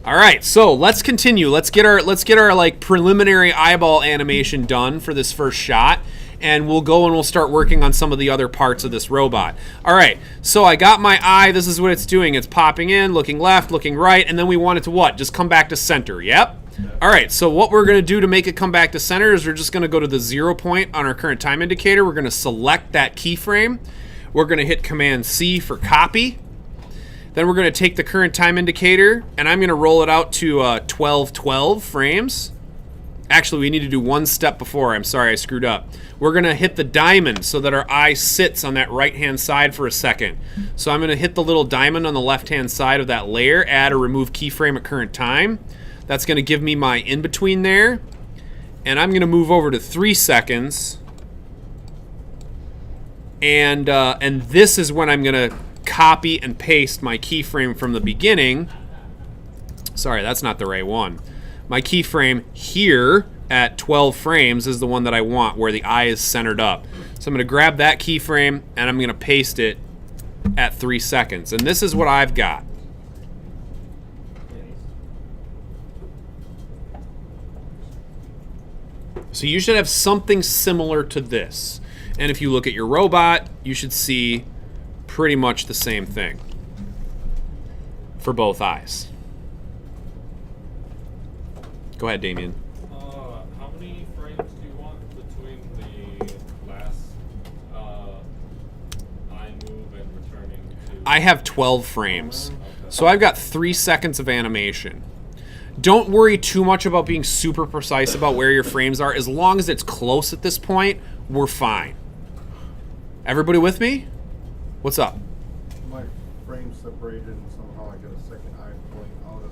All right, so let's continue. Let's get our like preliminary eyeball animation done for this first shot, and we'll go and we'll start working on some of the other parts of this robot. All right, so I got my eye. This is what it's doing. It's popping in, looking left, looking right, and then we want it to what? Just come back to center. Yep. All right, so what we're going to do to make it come back to center is we're just going to go to the 0 point on our current time indicator. We're going to select that keyframe. We're going to hit Command C for copy. Then we're going to take the current time indicator, and I'm going to roll it out to 1212 frames. Actually, we need to do one step before. I'm sorry, I screwed up. We're going to hit the diamond so that our eye sits on that right-hand side for a second. So I'm going to hit the little diamond on the left-hand side of that layer, add or remove keyframe at current time. That's going to give me my in-between there. And I'm going to move over to 3 seconds. And this is when I'm going to copy and paste my keyframe from the beginning. Sorry, that's not the right one. My keyframe here at 12 frames is the one that I want, where the eye is centered up. So I'm going to grab that keyframe and I'm going to paste it at 3 seconds. And this is what I've got. So you should have something similar to this. And if you look at your robot, you should see pretty much the same thing for both eyes. Go ahead, Damien. How many frames do you want between the last eye move and returning to? I have 12 frames. So I've got 3 seconds of animation. Don't worry too much about being super precise about where your frames are. As long as it's close at this point, we're fine. Everybody with me? What's up? My frame separated and somehow I get a second eye going out of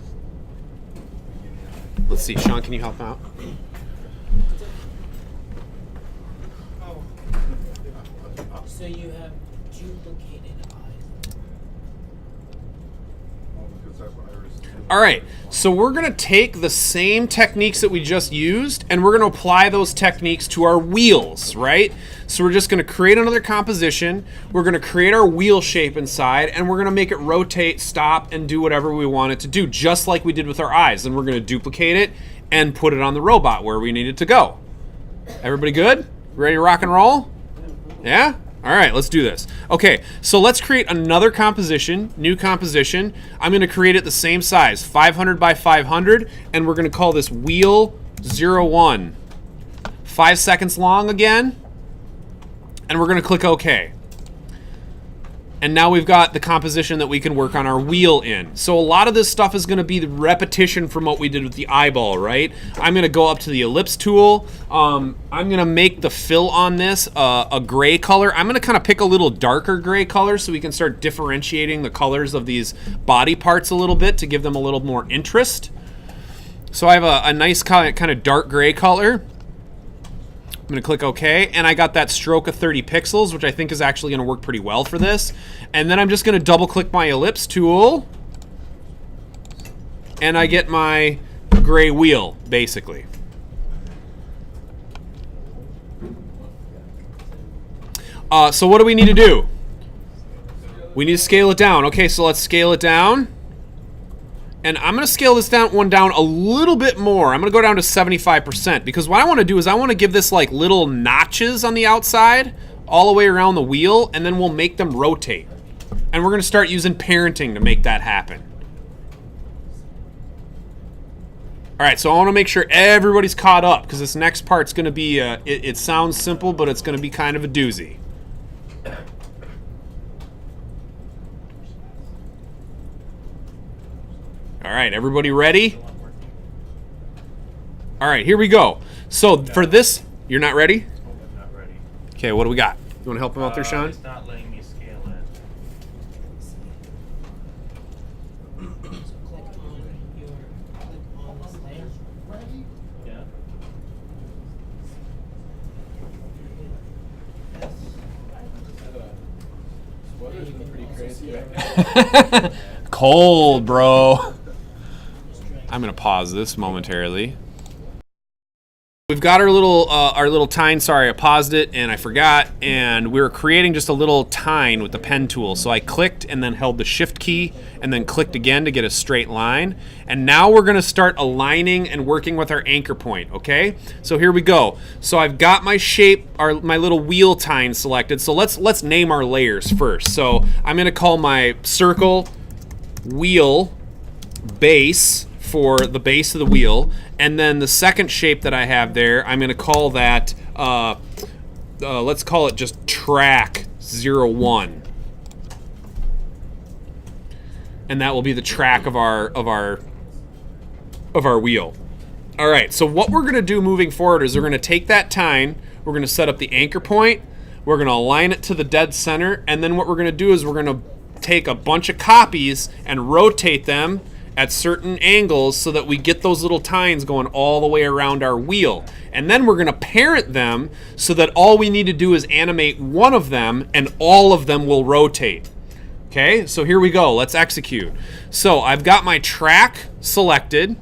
the beginning. Let's see. Sean, can you help out? So you have duplicated eyes. Oh, because that's what I received. All right, so we're going to take the same techniques that we just used, and we're going to apply those techniques to our wheels, right? So we're just going to create another composition. We're going to create our wheel shape inside, and we're going to make it rotate, stop, and do whatever we want it to do, just like we did with our eyes. And we're going to duplicate it and put it on the robot where we need it to go. Everybody good? Ready to rock and roll? Yeah? All right, let's do this. Okay, so let's create another composition, new composition. I'm going to create it the same size, 500 by 500, and we're going to call this wheel 01. 5 seconds long again, and we're going to click OK. And now we've got the composition that we can work on our wheel in. So a lot of this stuff is going to be the repetition from what we did with the eyeball, right? I'm going to go up to the ellipse tool. I'm going to make the fill on this a gray color. I'm going to kind of pick a little darker gray color so we can start differentiating the colors of these body parts a little bit to give them a little more interest. So I have a nice kind of dark gray color. I'm going to click OK, and I got that stroke of 30 pixels, which I think is actually going to work pretty well for this. And then I'm just going to double-click my ellipse tool, and I get my gray wheel, basically. So what do we need to do? We need to scale it down. Okay, so let's scale it down. And I'm going to scale this one down a little bit more. I'm going to go down to 75% because what I want to do is I want to give this like little notches on the outside all the way around the wheel, and then we'll make them rotate. And we're going to start using parenting to make that happen. All right, so I want to make sure everybody's caught up because this next part's going to be, it sounds simple, but it's going to be kind of a doozy. All right, everybody ready? All right, here we go. So for this, you're not ready? I'm not ready. Okay, what do we got? You want to help him out there, Sean? It's not letting me scale it. Click on this layer. Yeah. Sweater's been pretty crazy right now. Cold, bro. I'm gonna pause this momentarily. We've got our little tine. Sorry, I paused it and I forgot. And we were creating just a little tine with the pen tool. So I clicked and then held the shift key and then clicked again to get a straight line. And now we're gonna start aligning and working with our anchor point. Okay. So here we go. So I've got my shape, my little wheel tine selected. So let's name our layers first. So I'm gonna call my circle wheel base for the base of the wheel. And then the second shape that I have there, I'm going to call that, let's call it just track 01. And that will be the track of our wheel. All right, so what we're going to do moving forward is we're going to take that tine, we're going to set up the anchor point, we're going to align it to the dead center, and then what we're going to do is we're going to take a bunch of copies and rotate them at certain angles so that we get those little tines going all the way around our wheel. And then we're going to parent them so that all we need to do is animate one of them and all of them will rotate. Okay, so here we go. Let's execute. So I've got my track selected.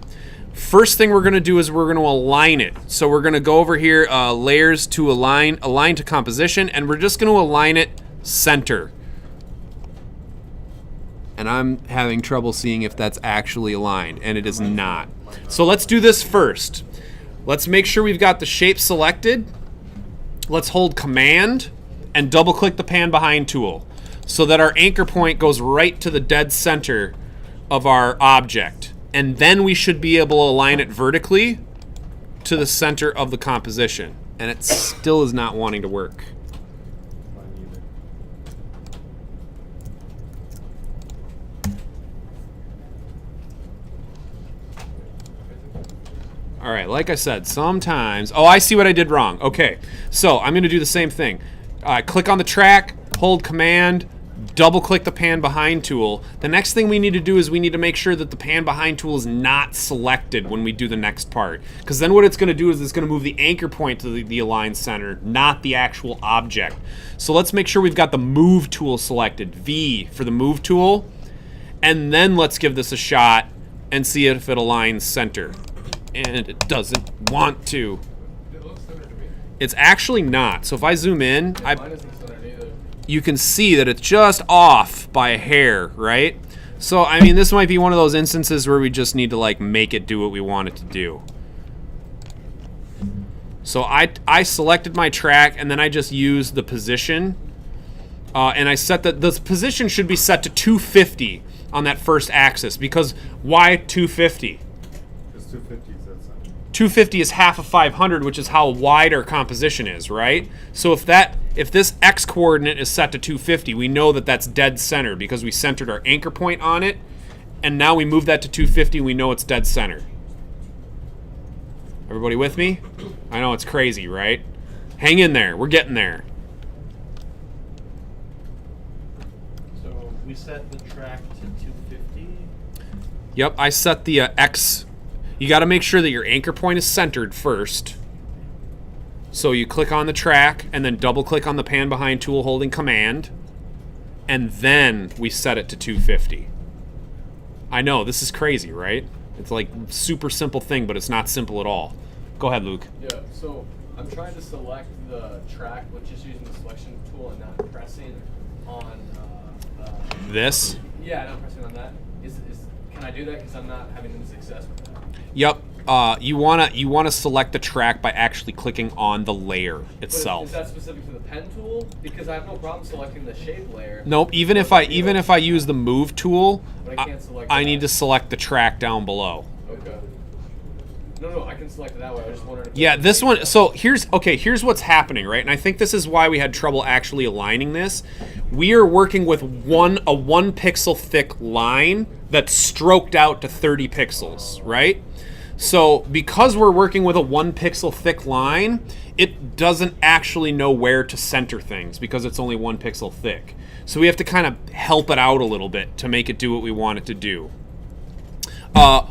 First thing we're going to do is we're going to align it. So we're going to go over here, layers to align to composition, and we're just going to align it center. And I'm having trouble seeing if that's actually aligned, and it is not. So let's do this first. Let's make sure we've got the shape selected. Let's hold Command and double click the pan behind tool so that our anchor point goes right to the dead center of our object. And then we should be able to align it vertically to the center of the composition. And it still is not wanting to work. All right, like I said, sometimes... Oh, I see what I did wrong. Okay, so I'm going to do the same thing. Click on the track, hold Command, double-click the pan behind tool. The next thing we need to do is we need to make sure that the pan behind tool is not selected when we do the next part. Because then what it's going to do is it's going to move the anchor point to the aligned center, not the actual object. So let's make sure we've got the Move tool selected, V for the Move tool. And then let's give this a shot and see if it aligns center. And it doesn't want to. It looks similar to me. It's actually not. So if I zoom in, Mine isn't centered either. you can see that it's just off by a hair, right? So, I mean, this might be one of those instances where we just need to, like, make it do what we want it to do. So I selected my track, and then I just used the position. And I set the position should be set to 250 on that first axis. Because why 250? Because 250 is that center. 250 is half of 500, which is how wide our composition is, right? So if this x coordinate is set to 250, we know that that's dead center because we centered our anchor point on it, and now we move that to 250, we know it's dead center. Everybody with me? I know it's crazy, right? Hang in there, we're getting there. So we set the track to 250. Yep, I set the x. You got to make sure that your anchor point is centered first. So you click on the track and then double click on the pan behind tool holding Command, and then we set it to 250. I know, this is crazy, right? It's like super simple thing, but it's not simple at all. Go ahead, Luke. Yeah, so I'm trying to select the track, but just using the selection tool and not pressing on This? yeah, not pressing on that. Can I do that? Because I'm not having any success with that. Yep. You wanna select the track by actually clicking on the layer itself. But is that specific to the pen tool? Because I have no problem selecting the shape layer. Nope. Even if I use the Move tool, But I can't select I that. need to select the track down below. Okay. No, I can select it that way. I just wondering. Yeah, this one. So here's what's happening, right? And I think this is why we had trouble actually aligning this. We are working with a 1 pixel thick line that's stroked out to 30 pixels, right? So because we're working with a 1 pixel thick line, it doesn't actually know where to center things because it's only 1 pixel thick. So we have to kind of help it out a little bit to make it do what we want it to do.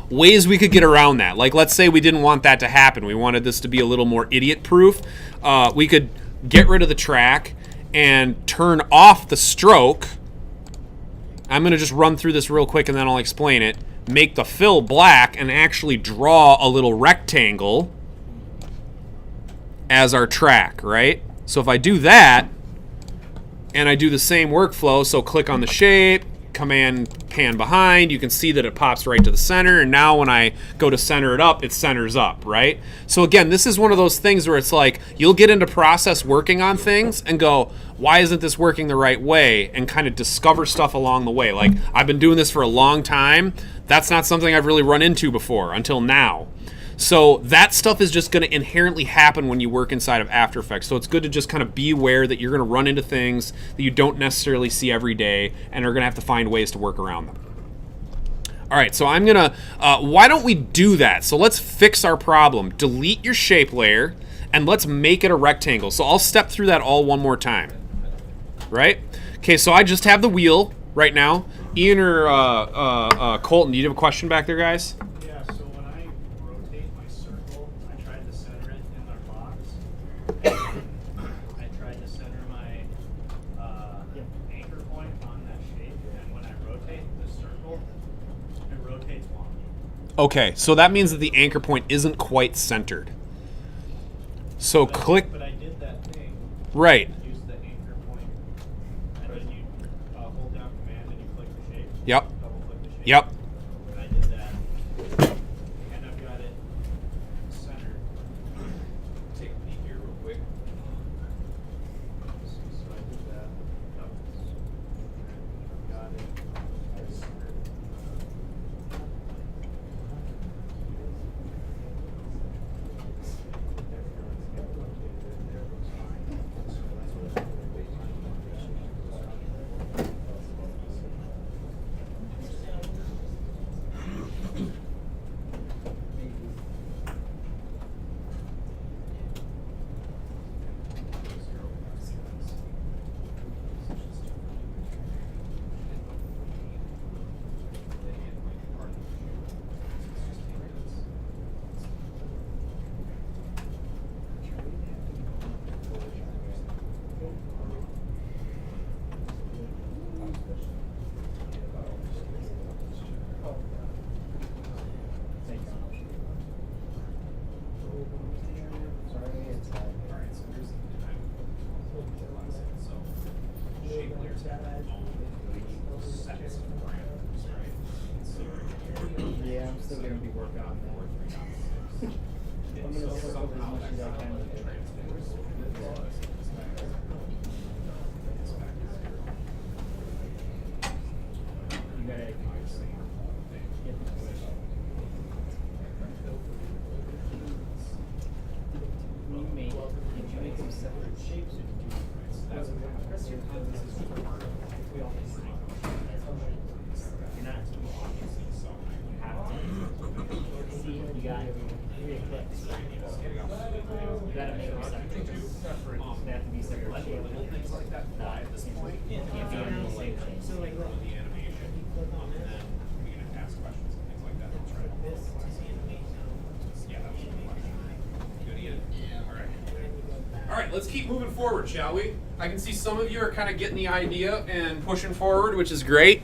Ways we could get around that. Like, let's say we didn't want that to happen. We wanted this to be a little more idiot-proof. We could get rid of the track and turn off the stroke. I'm going to just run through this real quick and then I'll explain it. Make the fill black and actually draw a little rectangle as our track, right? So if I do that, and I do the same workflow, so click on the shape, Command pan behind, you can see that it pops right to the center, and now when I go to center it up, it centers up, right? So again, this is one of those things where it's like, you'll get into process working on things and go, why isn't this working the right way? And kind of discover stuff along the way. Like, I've been doing this for a long time. That's not something I've really run into before until now. So that stuff is just going to inherently happen when you work inside of After Effects. So it's good to just kind of be aware that you're going to run into things that you don't necessarily see every day and are going to have to find ways to work around them. All right, so I'm going to, why don't we do that? So let's fix our problem. Delete your shape layer and let's make it a rectangle. So I'll step through that all one more time, right? Okay, so I just have the wheel right now. Ian or Colton, do you have a question back there, guys? Yeah, so when I rotate my circle, I tried to center it in our box. I tried to center my anchor point on that shape, and when I rotate the circle, it rotates wonky. Okay, so that means that the anchor point isn't quite centered. So click, But I did that thing. right, Use the anchor point, and then you hold down command and you click the shape. yep, Double click the shape. yep. And I did that, and I've got it centered. Take a peek here real quick. So I did that. Got it. Centered. Yeah, I'm still gonna be working on that. I'm gonna work over as much as I can with it. You gotta get the position. Did you make them separate shapes or did you? That's what press your this is super hard. We all just you're not too obvious. You have to see you got 3 clicks. You gotta make them separate. They have to be separate shapes. Things like that at this point. Can't be on the same shape. So like the animation, and then we can ask questions and things like that. We'll try to. Yeah, that was a question. Good, Ian. All right. All right, let's keep moving forward, shall we? I can see some of you are kind of getting the idea and pushing forward, which is great.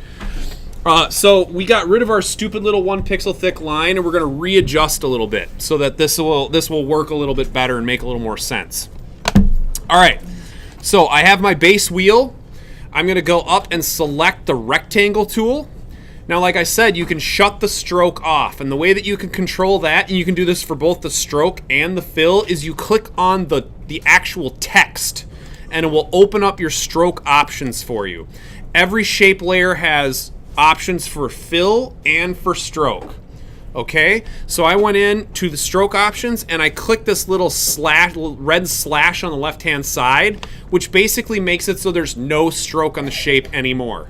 So we got rid of our stupid little 1 pixel thick line, and we're going to readjust a little bit so that this will work a little bit better and make a little more sense. All right, so I have my base wheel. I'm going to go up and select the rectangle tool. Now, like I said, you can shut the stroke off, and the way that you can control that, and you can do this for both the stroke and the fill, is you click on the actual text, and it will open up your stroke options for you. Every shape layer has options for fill and for stroke. Okay, so I went in to the stroke options and I clicked this little red slash on the left hand side, which basically makes it so there's no stroke on the shape anymore.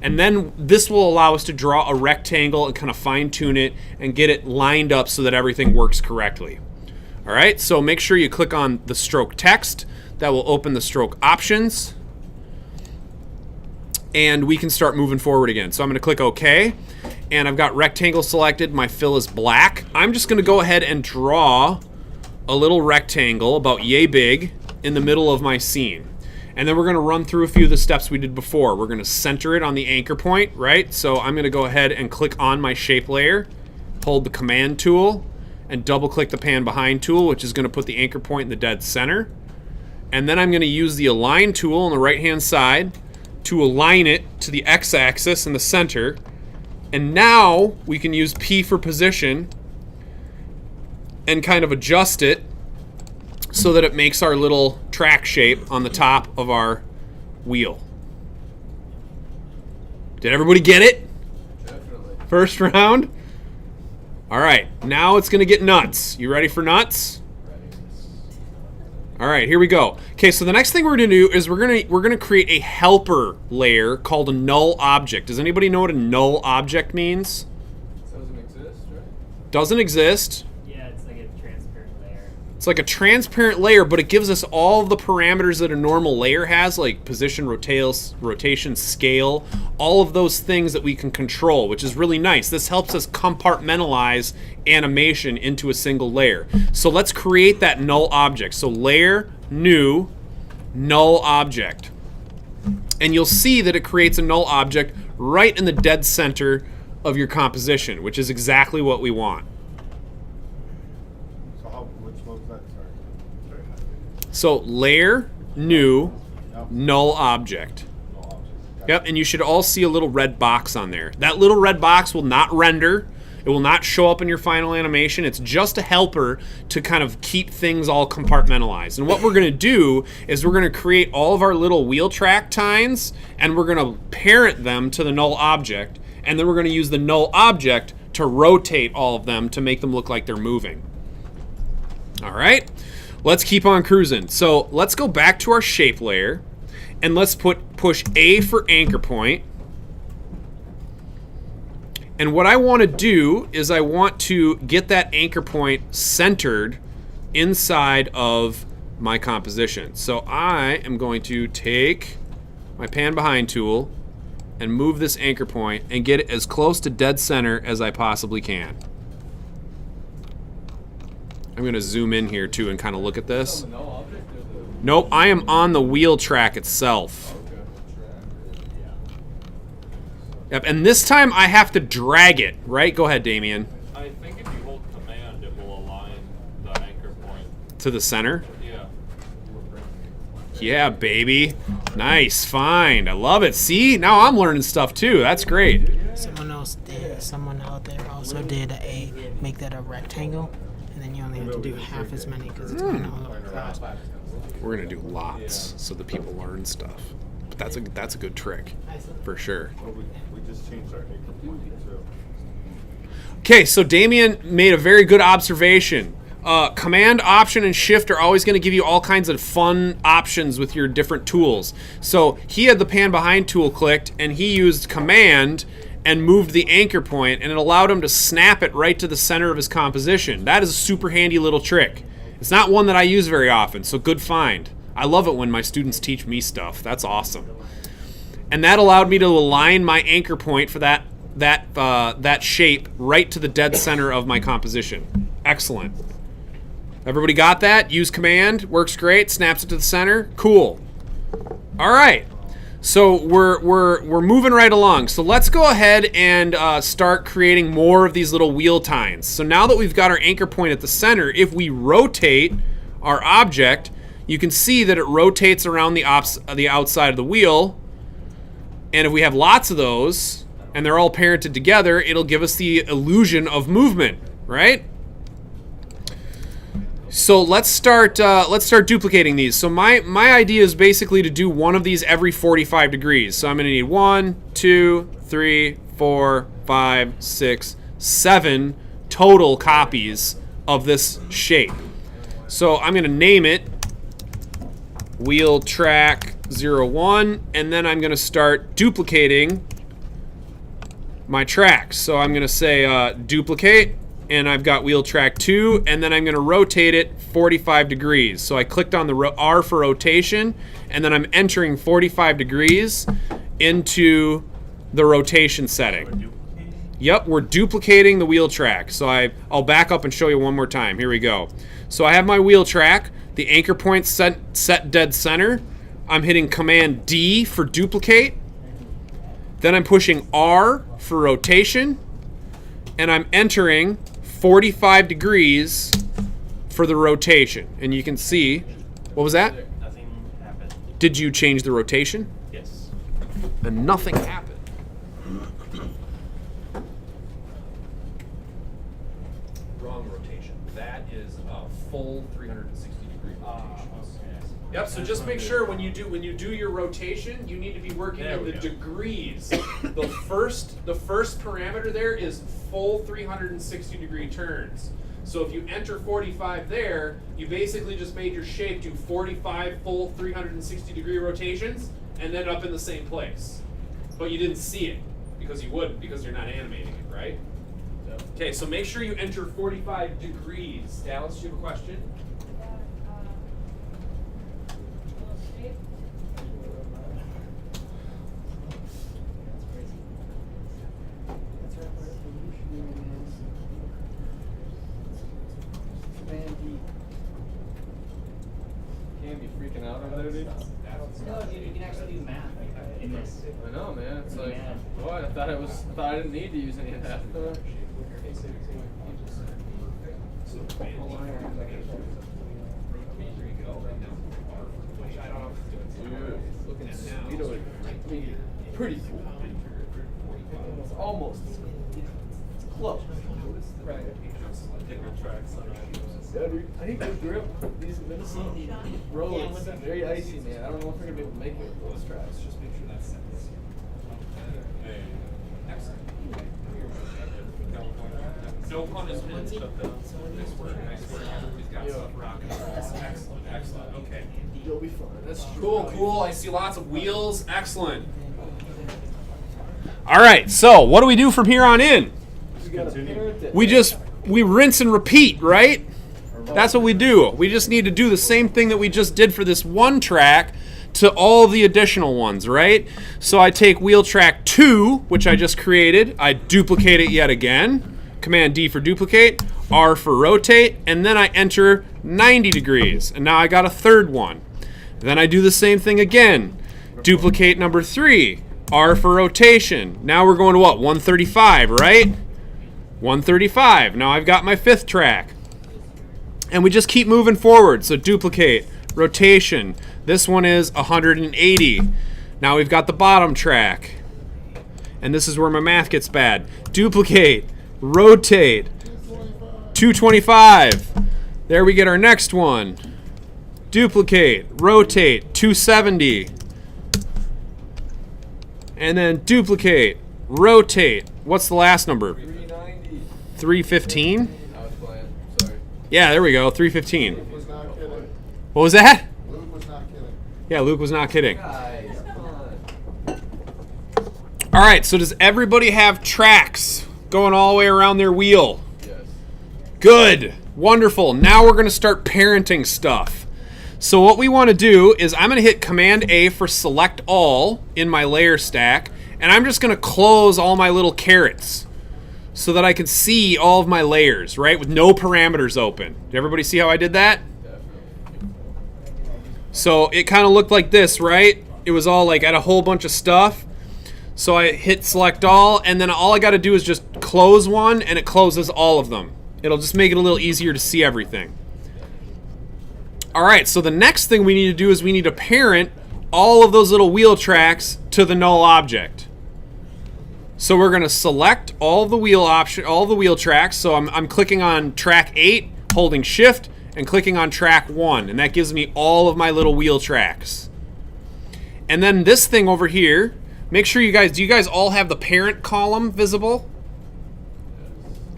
And then this will allow us to draw a rectangle and kind of fine tune it and get it lined up so that everything works correctly. All right, so make sure you click on the stroke text. That will open the stroke options. And we can start moving forward again. So I'm going to click OK, and I've got rectangle selected. My fill is black. I'm just going to go ahead and draw a little rectangle about yay big in the middle of my scene. And then we're going to run through a few of the steps we did before. We're going to center it on the anchor point, right? So I'm going to go ahead and click on my shape layer, hold the command tool, and double click the pan behind tool, which is going to put the anchor point in the dead center. And then I'm going to use the align tool on the right hand side to align it to the x-axis in the center. And now we can use P for position and kind of adjust it so that it makes our little track shape on the top of our wheel. Did everybody get it? Definitely. First round? All right, now it's gonna get nuts. You ready for nuts? All right, here we go. Okay, so the next thing we're gonna do is we're gonna create a helper layer called a null object. Does anybody know what a null object means? Doesn't exist, right? Doesn't exist. Yeah, it's like a transparent layer. It's like a transparent layer, but it gives us all the parameters that a normal layer has, like position, rotation, scale, all of those things that we can control, which is really nice. This helps us compartmentalize animation into a single layer. So let's create that null object. So layer, new, null object. And you'll see that it creates a null object right in the dead center of your composition, which is exactly what we want. So which one's that? Sorry. So layer, new, null object. No object. Yep, and you should all see a little red box on there. That little red box will not render. It will not show up in your final animation. It's just a helper to kind of keep things all compartmentalized. And what we're gonna do is we're gonna create all of our little wheel track tines, and we're gonna parent them to the null object, and then we're gonna use the null object to rotate all of them to make them look like they're moving. All right, let's keep on cruising. So let's go back to our shape layer, and let's push A for anchor point. And what I want to do is I want to get that anchor point centered inside of my composition. So I am going to take my pan behind tool and move this anchor point and get it as close to dead center as I possibly can. I'm going to zoom in here too and kind of look at this. On the null object or the Nope, I am on the wheel track itself. Yep, and this time I have to drag it, right? Go ahead, Damien. I think if you hold command, it will align the anchor point. To the center. Yeah. Yeah, baby. Nice, find. I love it. See, now I'm learning stuff too. That's great. Someone out there also did make that a rectangle, and then you only have to do half as many because it's going all over across. We're gonna do lots so that people learn stuff. But that's a good trick, for sure. Well, we just changed our anchor point too. Okay, so Damien made a very good observation. Command, Option, and Shift are always going to give you all kinds of fun options with your different tools. So he had the pan behind tool clicked, and he used Command and moved the anchor point, and it allowed him to snap it right to the center of his composition. That is a super handy little trick. It's not one that I use very often, so good find. I love it when my students teach me stuff. That's awesome. And that allowed me to align my anchor point for that shape right to the dead center of my composition. Excellent. Everybody got that? Use Command, works great, snaps it to the center. Cool. All right. So we're moving right along. So let's go ahead and start creating more of these little wheel tines. So now that we've got our anchor point at the center, if we rotate our object, you can see that it rotates around the outside of the wheel. And if we have lots of those, and they're all parented together, it'll give us the illusion of movement, right? So let's start duplicating these. So my idea is basically to do one of these every 45 degrees. So I'm gonna need 1, 2, 3, 4, 5, 6, 7 total copies of this shape. So I'm gonna name it wheel track 01, and then I'm gonna start duplicating my tracks. So I'm gonna say duplicate, and I've got wheel track 2, and then I'm gonna rotate it 45 degrees. So I clicked on the R for rotation, and then I'm entering 45 degrees into the rotation setting. Yep, we're duplicating the wheel track. So I'll back up and show you one more time. Here we go. So I have my wheel track, the anchor point set dead center. I'm hitting Command D for duplicate. Then I'm pushing R for rotation, and I'm entering 45 degrees for the rotation. And you can see, what was that? Nothing happened. Did you change the rotation? Yes. and nothing happened. Wrong rotation. That is a full 360-degree rotation. Yep. So just make sure when you do your rotation, you need to be working in the degrees. The first parameter there is full 360-degree turns. So if you enter 45 there, you basically just made your shape do 45 full 360-degree rotations and then up in the same place. But you didn't see it because you wouldn't, because you're not animating it, right? Okay, so make sure you enter 45 degrees. Dallas, do you have a question? Can't be freaking out over there, dude. No, dude, you can actually do math in this. I know, man. It's like, Yeah. what? I thought I didn't need to use any of that. Looking sweet over there. Pretty cool. It's almost. It's close. Right. Yeah, dude, I need to grip these Minnesota roads. Very icy, man. I don't know if we're gonna be able to make it with those tracks. Just make sure that's set. No pun intended. Nice work. He's got stuff rocking. Excellent. Okay. You'll be fine. That's Cool. I see lots of wheels. Excellent. All right. So what do we do from here on in? You gotta parent it. We rinse and repeat, right? That's what we do. We just need to do the same thing that we just did for this one track to all the additional ones, right? So I take wheel track 2, which I just created. I duplicate it yet again. Command D for duplicate, R for rotate, and then I enter 90 degrees. And now I got a third one. Then I do the same thing again. Duplicate number 3, R for rotation. Now we're going to what? 135, right? 135. Now I've got my 5th track. And we just keep moving forward. So duplicate, rotation. This one is 180. Now we've got the bottom track. And this is where my math gets bad. Duplicate, rotate, 225. There we get our next one. Duplicate, rotate, 270. And then duplicate, rotate. What's the last number? 390. 315? I was playing. Sorry. Yeah, there we go, 315. Luke was not kidding. What was that? Luke was not kidding. Yeah, Luke was not kidding. Guys, come on. All right, so does everybody have tracks going all the way around their wheel? Yes. Good. Wonderful. Now we're going to start parenting stuff. So what we want to do is I'm going to hit Command A for select all in my layer stack, and I'm just going to close all my little carrots so that I can see all of my layers, right, with no parameters open. Did everybody see how I did that? So it kind of looked like this, right? It was all like at a whole bunch of stuff. So I hit select all, and then all I got to do is just close one, and it closes all of them. It'll just make it a little easier to see everything. All right, so the next thing we need to do is we need to parent all of those little wheel tracks to the null object. So we're going to select all the wheel tracks. So I'm clicking on track 8, holding shift, and clicking on track 1, and that gives me all of my little wheel tracks. And then this thing over here, make sure do you guys all have the parent column visible?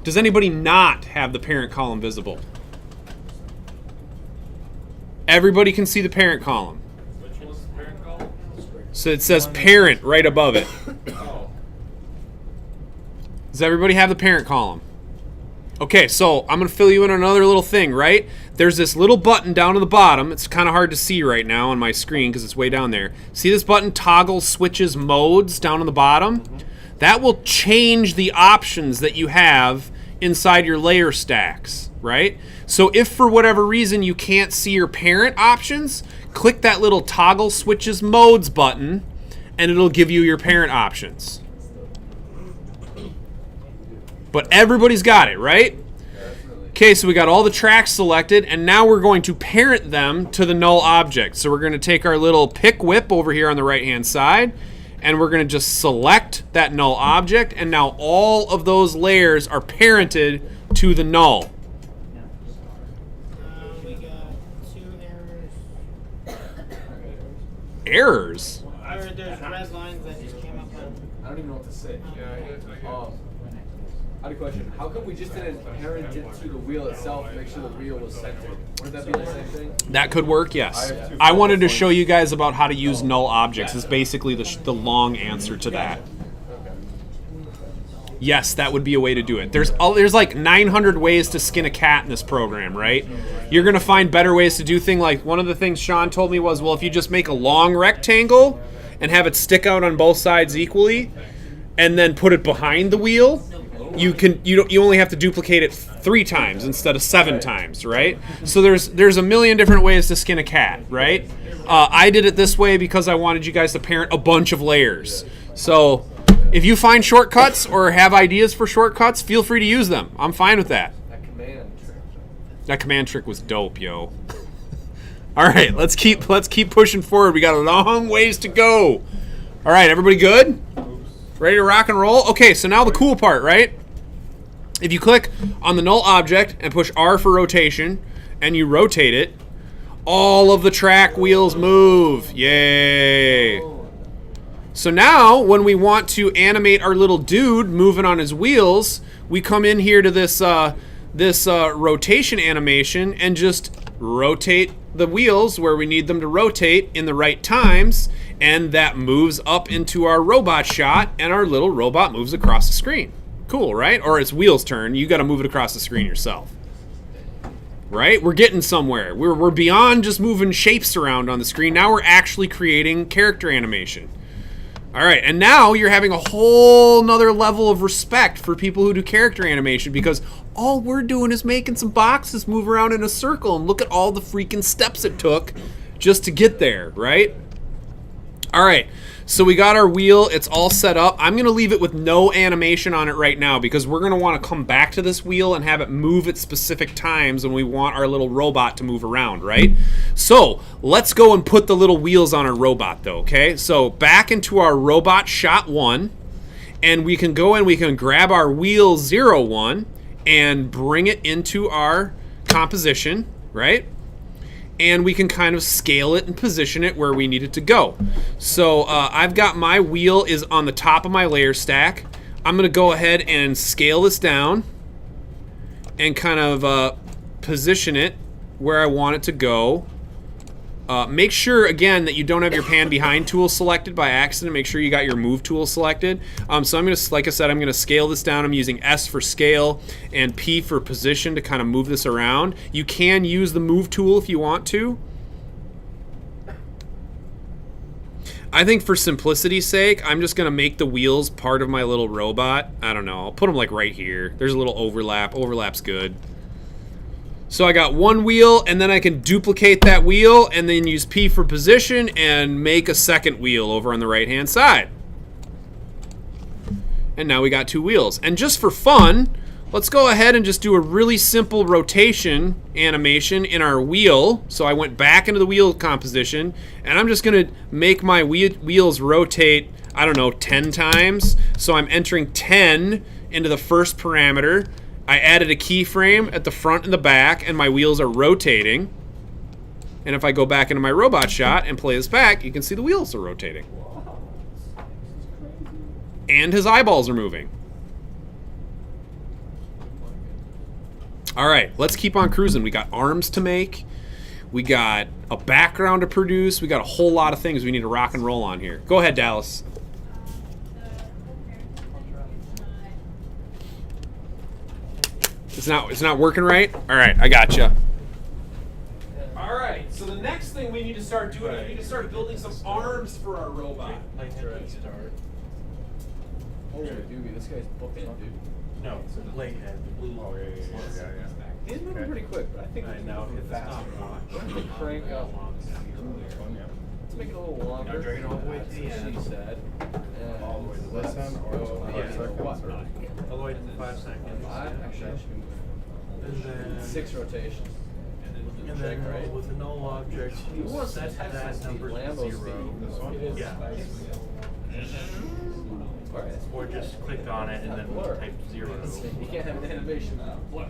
Does anybody not have the parent column visible? Everybody can see the parent column. Which one's the parent column? So it says parent right above it. Oh. Does everybody have the parent column? Okay, so I'm going to fill you in on another little thing, right? There's this little button down at the bottom. It's kind of hard to see right now on my screen because it's way down there. See this button, toggle switches modes down on the bottom? That will change the options that you have inside your layer stacks, right? So if for whatever reason you can't see your parent options, click that little toggle switches modes button and it'll give you your parent options. But everybody's got it, right? Okay, so we got all the tracks selected, and now we're going to parent them to the null object. So we're going to take our little pick whip over here on the right-hand side, and we're going to just select that null object, and now all of those layers are parented to the null. We got 2 errors. Errors? Or there's red lines that just came up on. I don't even know what to say. I had a question. How come we just didn't parent it to the wheel itself to make sure the wheel was centered? Wouldn't that be the same thing? That could work, yes. I wanted to show you guys about how to use null objects. Is basically the long answer to that. Yes, that would be a way to do it. There's like 900 ways to skin a cat in this program, right? You're going to find better ways to do things. Like one of the things Sean told me was, well, if you just make a long rectangle and have it stick out on both sides equally and then put it behind the wheel, you only have to duplicate it 3 times instead of 7 times, right? So there's a million different ways to skin a cat, right? I did it this way because I wanted you guys to parent a bunch of layers. So if you find shortcuts or have ideas for shortcuts, feel free to use them. I'm fine with that. That command trick was dope, yo. All right, let's keep pushing forward. We got a long ways to go. All right, everybody good? Ready to rock and roll? Okay, so now the cool part, right? If you click on the null object and push R for rotation, and you rotate it, all of the track wheels move. Yay! So now, when we want to animate our little dude moving on his wheels, we come in here to this rotation animation and just rotate the wheels where we need them to rotate in the right times, and that moves up into our robot shot, and our little robot moves across the screen. Cool, right? Or it's wheels' turn. You got to move it across the screen yourself. Right? We're getting somewhere. We're beyond just moving shapes around on the screen. Now we're actually creating character animation. All right, and now you're having a whole nother level of respect for people who do character animation, because all we're doing is making some boxes move around in a circle, and look at all the freaking steps it took just to get there, right? All right, so we got our wheel. It's all set up. I'm going to leave it with no animation on it right now because we're going to want to come back to this wheel and have it move at specific times when we want our little robot to move around, right? So let's go and put the little wheels on our robot, though, okay? So back into our robot shot 1, and we can go and we can grab our wheel 01 and bring it into our composition, right? And we can kind of scale it and position it where we need it to go. So I've got my wheel is on the top of my layer stack. I'm going to go ahead and scale this down and kind of position it where I want it to go. Make sure, again, that you don't have your pan behind tool selected by accident. Make sure you got your move tool selected. So I'm going to, like I said, I'm going to scale this down. I'm using S for scale and P for position to kind of move this around. You can use the move tool if you want to. I think for simplicity's sake, I'm just going to make the wheels part of my little robot. I don't know. I'll put them like right here. There's a little overlap. Overlap's good. So I got one wheel, and then I can duplicate that wheel and then use P for position and make a second wheel over on the right-hand side. And now we got 2 wheels. And just for fun, let's go ahead and just do a really simple rotation animation in our wheel. So I went back into the wheel composition, and I'm just going to make my wheels rotate, I don't know, 10 times. So I'm entering 10 into the first parameter. I added a keyframe at the front and the back, and my wheels are rotating. And if I go back into my robot shot and play this back, you can see the wheels are rotating. And his eyeballs are moving. All right, let's keep on cruising. We got arms to make. We got a background to produce. We got a whole lot of things we need to rock and roll on here. Go ahead, Dallas. It's not working right? All right, I gotcha. All right, so the next thing we need to start doing is we need to start building some arms for our robot. Holy doobie, this guy's booked up, dude. No, it's the late head, the blue. Oh, yeah. He's moving pretty quick, but I think we know can it's fast. Let's crank up. Let's make it a little longer. Now drag it all the way to the That's end. what she said. And All the way to this end, or go to the yeah, second, what? or- All the way to the 5 seconds. Actually, I should be And then, 6 rotations. and Check, then right? with the null object, Who wants to set test that the number to Lambo 0. speed? Yeah. or just click on it and then type 0. You can't have an animation. Blur.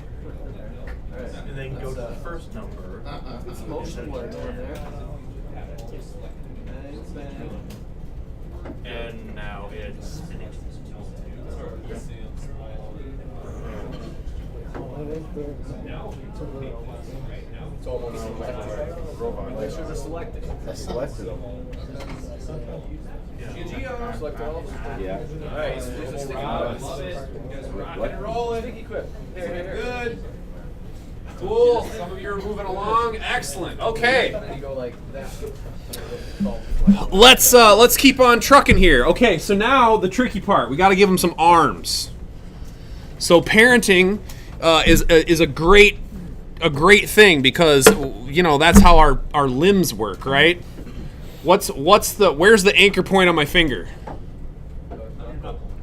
Alright. And then go to the first number. It's motion blur going there. Bang, bang. And now it's It's almost robot. Make sure they're selected. I selected them. Select all of them. Yeah. Alright, so these are sticky What? rolling. Sticky quip. Here. Good. Cool. Some of you are moving along. Excellent. Okay. And then you go like that. Let's keep on trucking here. Okay, so now the tricky part. We got to give them some arms. So parenting is a great thing because that's how our limbs work, right? Where's the anchor point on my finger?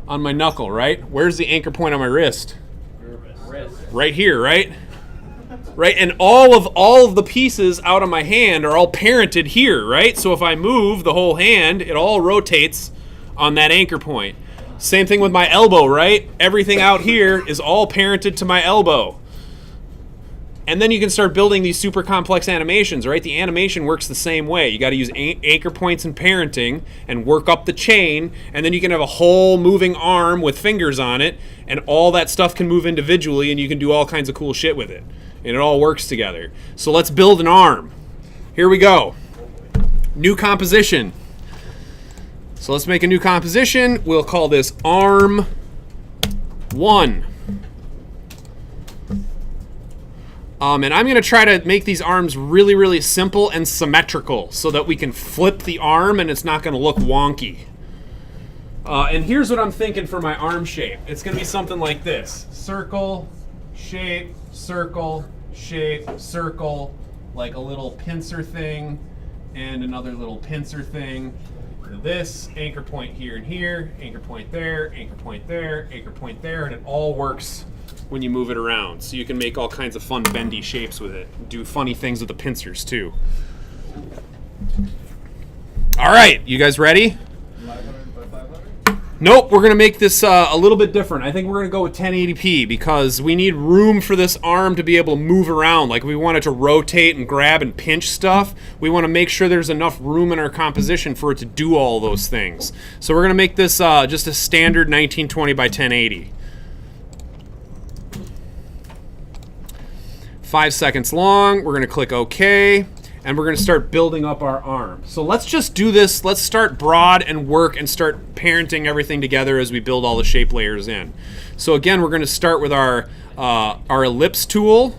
On my knuckle, right? Where's the anchor point on my wrist? Right here, right? Right, and all of the pieces out of my hand are all parented here, right? So if I move the whole hand, it all rotates on that anchor point. Same thing with my elbow, right? Everything out here is all parented to my elbow. And then you can start building these super complex animations, right? The animation works the same way. You got to use anchor points and parenting and work up the chain, and then you can have a whole moving arm with fingers on it, and all that stuff can move individually, and you can do all kinds of cool shit with it. And it all works together. So let's build an arm. Here we go. New composition. So let's make a new composition. We'll call this arm 1. And I'm going to try to make these arms really, really simple and symmetrical so that we can flip the arm and it's not going to look wonky. And here's what I'm thinking for my arm shape. It's going to be something like this. Circle, shape, circle, shape, circle, like a little pincer thing and another little pincer thing. This, anchor point here and here, anchor point there, anchor point there, anchor point there, and it all works when you move it around. So you can make all kinds of fun bendy shapes with it. Do funny things with the pincers too. All right, you guys ready? 500 by 500? Nope, we're gonna make this a little bit different. I think we're gonna go with 1080p because we need room for this arm to be able to move around. Like we want it to rotate and grab and pinch stuff. We wanna make sure there's enough room in our composition for it to do all those things. So we're gonna make this just a standard 1920 by 1080. 5 seconds long. We're gonna click OK. And we're going to start building up our arm. So let's just do this. Let's start broad and work and start parenting everything together as we build all the shape layers in. So again, we're going to start with our ellipse tool.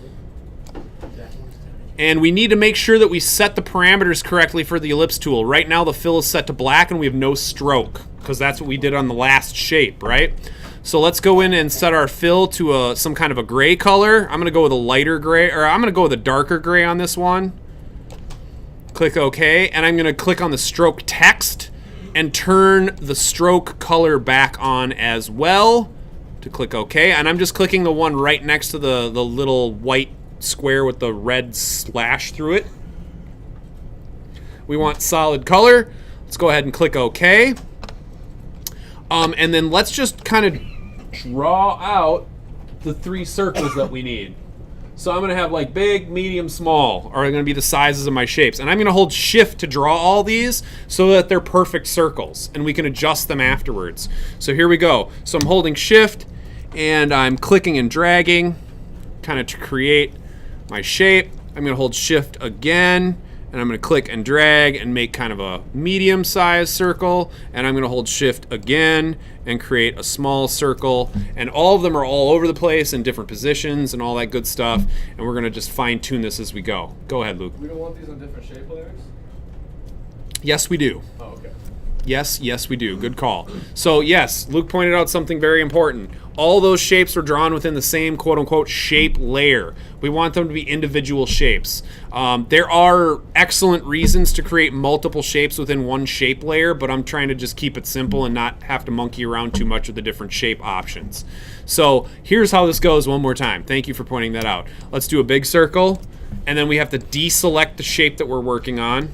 And we need to make sure that we set the parameters correctly for the ellipse tool. Right now the fill is set to black and we have no stroke because that's what we did on the last shape, right? So let's go in and set our fill to some kind of a gray color. I'm going to go with a lighter gray, or I'm going to go with a darker gray on this one. Click OK, and I'm going to click on the stroke text and turn the stroke color back on as well to click OK. And I'm just clicking the one right next to the little white square with the red slash through it. We want solid color. Let's go ahead and click OK. And then let's just kind of draw out the 3 circles that we need. So I'm going to have like big, medium, small are going to be the sizes of my shapes. And I'm going to hold shift to draw all these so that they're perfect circles and we can adjust them afterwards. So here we go. So I'm holding shift and I'm clicking and dragging kind of to create my shape. I'm going to hold shift again and I'm going to click and drag and make kind of a medium sized circle, and I'm going to hold shift again and create a small circle, and all of them are all over the place in different positions and all that good stuff, and we're going to just fine tune this as we go. Go ahead, Luke. We don't want these on different shape layers? Yes, we do. Oh, okay. Yes, we do. Good call. So yes, Luke pointed out something very important. All those shapes are drawn within the same quote-unquote shape layer. We want them to be individual shapes. There are excellent reasons to create multiple shapes within one shape layer, but I'm trying to just keep it simple and not have to monkey around too much with the different shape options. So here's how this goes one more time. Thank you for pointing that out. Let's do a big circle, and then we have to deselect the shape that we're working on.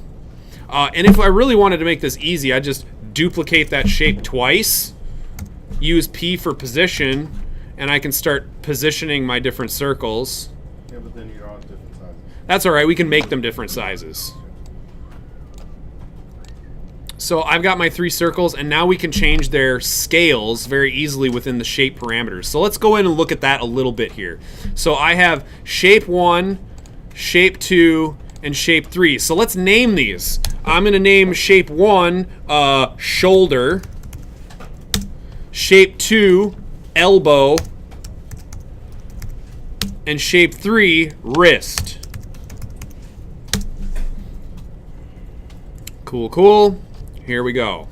And if I really wanted to make this easy, I'd just duplicate that shape twice use P for position, and I can start positioning my different circles. Yeah, but then you're all different sizes. That's all right. We can make them different sizes. So I've got my 3 circles, and now we can change their scales very easily within the shape parameters. So let's go in and look at that a little bit here. So I have shape 1, shape 2, and shape 3. So let's name these. I'm going to name shape 1 shoulder, shape 2 elbow, and shape 3 wrist. Cool, cool. Here we go.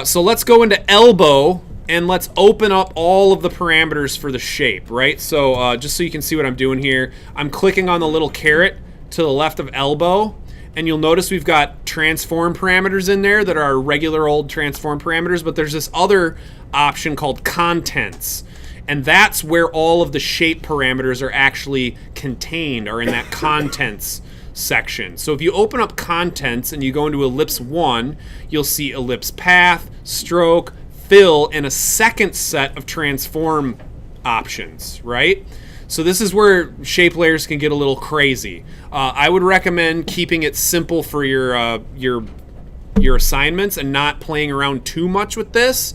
So let's go into elbow and let's open up all of the parameters for the shape, right? So just so you can see what I'm doing here, I'm clicking on the little caret to the left of elbow, and you'll notice we've got transform parameters in there that are our regular old transform parameters, but there's this other option called contents. And that's where all of the shape parameters are actually contained, are in that contents section. So if you open up contents and you go into ellipse 1, you'll see ellipse path, stroke, fill, and a second set of transform options, right? So this is where shape layers can get a little crazy. I would recommend keeping it simple for your assignments and not playing around too much with this.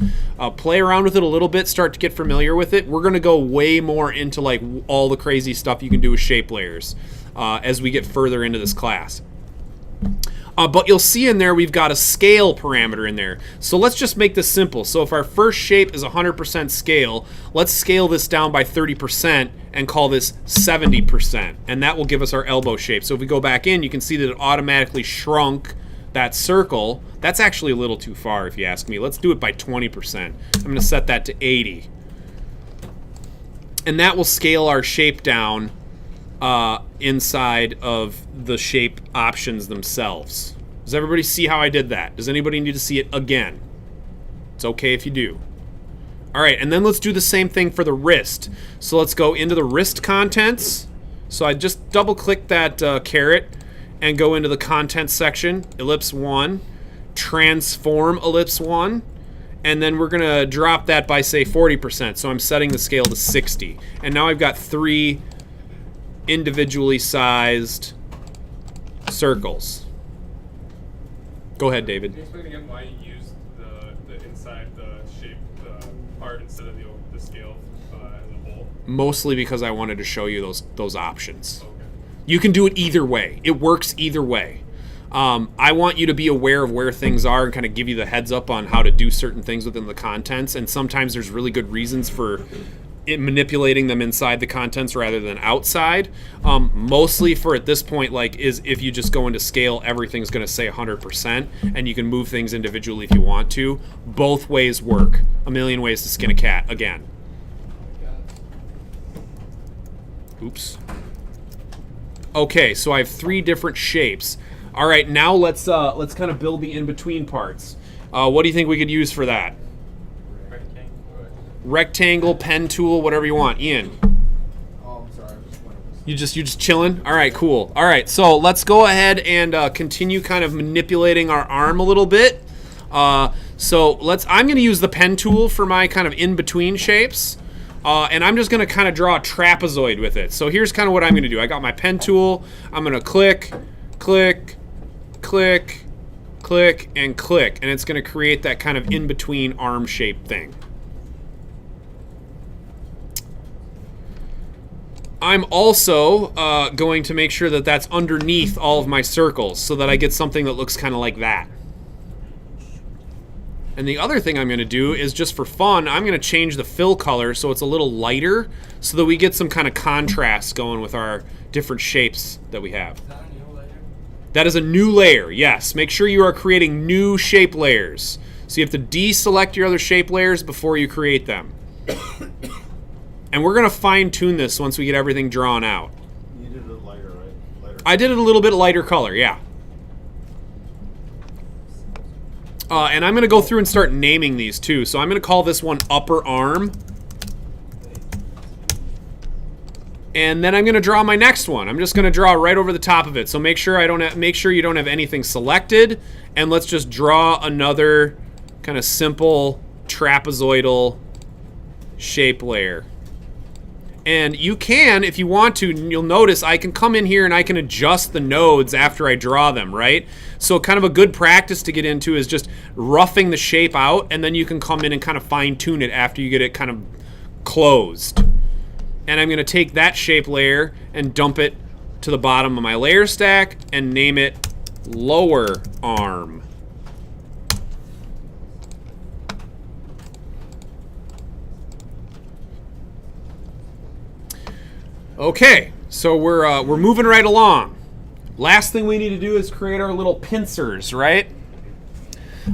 Play around with it a little bit, start to get familiar with it. We're gonna go way more into like all the crazy stuff you can do with shape layers as we get further into this class. But you'll see in there we've got a scale parameter in there. So let's just make this simple. So if our first shape is 100% scale, let's scale this down by 30% and call this 70%. And that will give us our elbow shape. So if we go back in, you can see that it automatically shrunk that circle. That's actually a little too far if you ask me. Let's do it by 20%. I'm gonna set that to 80. And that will scale our shape down inside of the shape options themselves. Does everybody see how I did that? Does anybody need to see it again? It's okay if you do. All right, and then let's do the same thing for the wrist. So let's go into the wrist contents. So I just double click that caret and go into the contents section, ellipse 1, transform ellipse 1, and then we're gonna drop that by say 40%. So I'm setting the scale to 60. And now I've got 3 individually sized circles. Go ahead, David. Can you explain again why you used the inside the shape part instead of the scale as a whole? Mostly because I wanted to show you those options. Okay. You can do it either way. It works either way. I want you to be aware of where things are and kind of give you the heads up on how to do certain things within the contents. And sometimes there's really good reasons for manipulating them inside the contents rather than outside. Mostly for at this point, like, is if you just go into scale, everything's going to say 100%, and you can move things individually if you want to. Both ways work. A million ways to skin a cat. Again. Oops. Okay, so I have 3 different shapes. All right, now let's kind of build the in-between parts. What do you think we could use for that? Rectangle, pen tool, whatever you want. Ian. Oh, I'm sorry. I just went over this. You just chilling? All right, cool. All right, so let's go ahead and continue kind of manipulating our arm a little bit. I'm going to use the pen tool for my kind of in-between shapes. And I'm just going to kind of draw a trapezoid with it. So here's kind of what I'm going to do. I got my pen tool. I'm going to click, click, click, click, and click. And it's going to create that kind of in-between arm shape thing. I'm also going to make sure that that's underneath all of my circles so that I get something that looks kind of like that. And the other thing I'm going to do is, just for fun, I'm going to change the fill color so it's a little lighter so that we get some kind of contrast going with our different shapes that we have. Is that a new layer? That is a new layer, yes. Make sure you are creating new shape layers. So you have to deselect your other shape layers before you create them. And we're going to fine-tune this once we get everything drawn out. You did it lighter, right? Lighter. I did it a little bit lighter color, yeah. And I'm going to go through and start naming these too. So I'm going to call this one upper arm. And then I'm going to draw my next one. I'm just going to draw right over the top of it. So make sure you don't have anything selected, and let's just draw another kind of simple trapezoidal shape layer. And you can, if you want to, you'll notice I can come in here and I can adjust the nodes after I draw them, right? So kind of a good practice to get into is just roughing the shape out, and then you can come in and kind of fine tune it after you get it kind of closed. And I'm going to take that shape layer and dump it to the bottom of my layer stack and name it lower arm. Okay, so we're moving right along. Last thing we need to do is create our little pincers, right?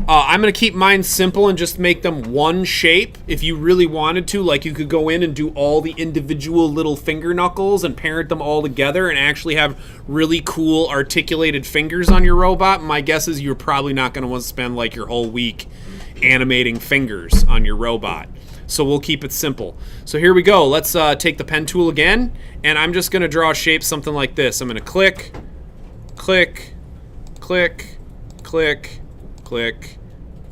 I'm going to keep mine simple and just make them one shape. If you really wanted to, like, you could go in and do all the individual little finger knuckles and parent them all together and actually have really cool articulated fingers on your robot. My guess is you're probably not going to want to spend like your whole week animating fingers on your robot. So we'll keep it simple. So here we go. Let's take the pen tool again, and I'm just going to draw a shape something like this. I'm going to click, click, click, click, click,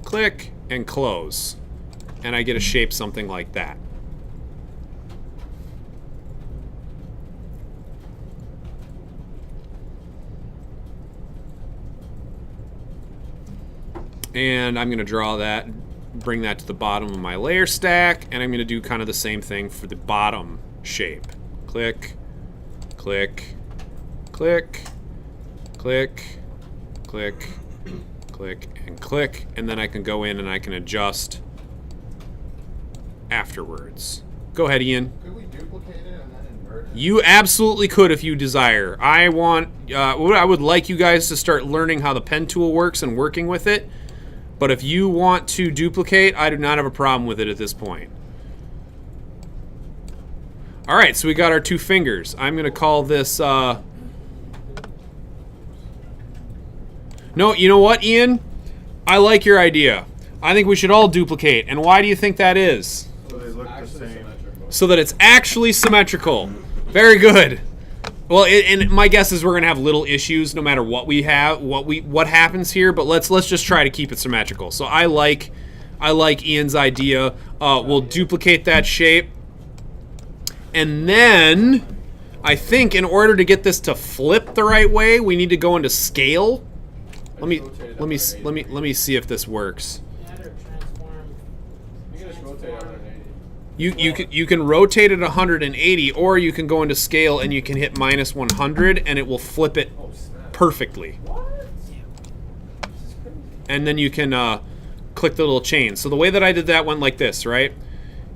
click, and close. And I get a shape something like that. And I'm going to draw that, bring that to the bottom of my layer stack, and I'm going to do kind of the same thing for the bottom shape. Click, click, click, click, click, click, and click, and then I can go in and I can adjust afterwards. Go ahead, Ian. Could we duplicate it and then invert it? You absolutely could if you desire. I would like you guys to start learning how the pen tool works and working with it. But if you want to duplicate, I do not have a problem with it at this point. All right, so we got our two fingers. I'm going to call this... No, you know what, Ian? I like your idea. I think we should all duplicate. And why do you think that is? So they look the same. So that it's actually symmetrical. Very good. Well, and my guess is we're gonna have little issues no matter what we have, what happens here. But let's just try to keep it symmetrical. So I like Ian's idea. We'll duplicate that shape, and then I think in order to get this to flip the right way, we need to go into scale. Let me see if this works. Add or transform. You can just rotate 180. You can rotate it 180, or you can go into scale and you can hit minus 100 and it will flip it perfectly. And then you can click the little chain. So the way that I did that went like this, right?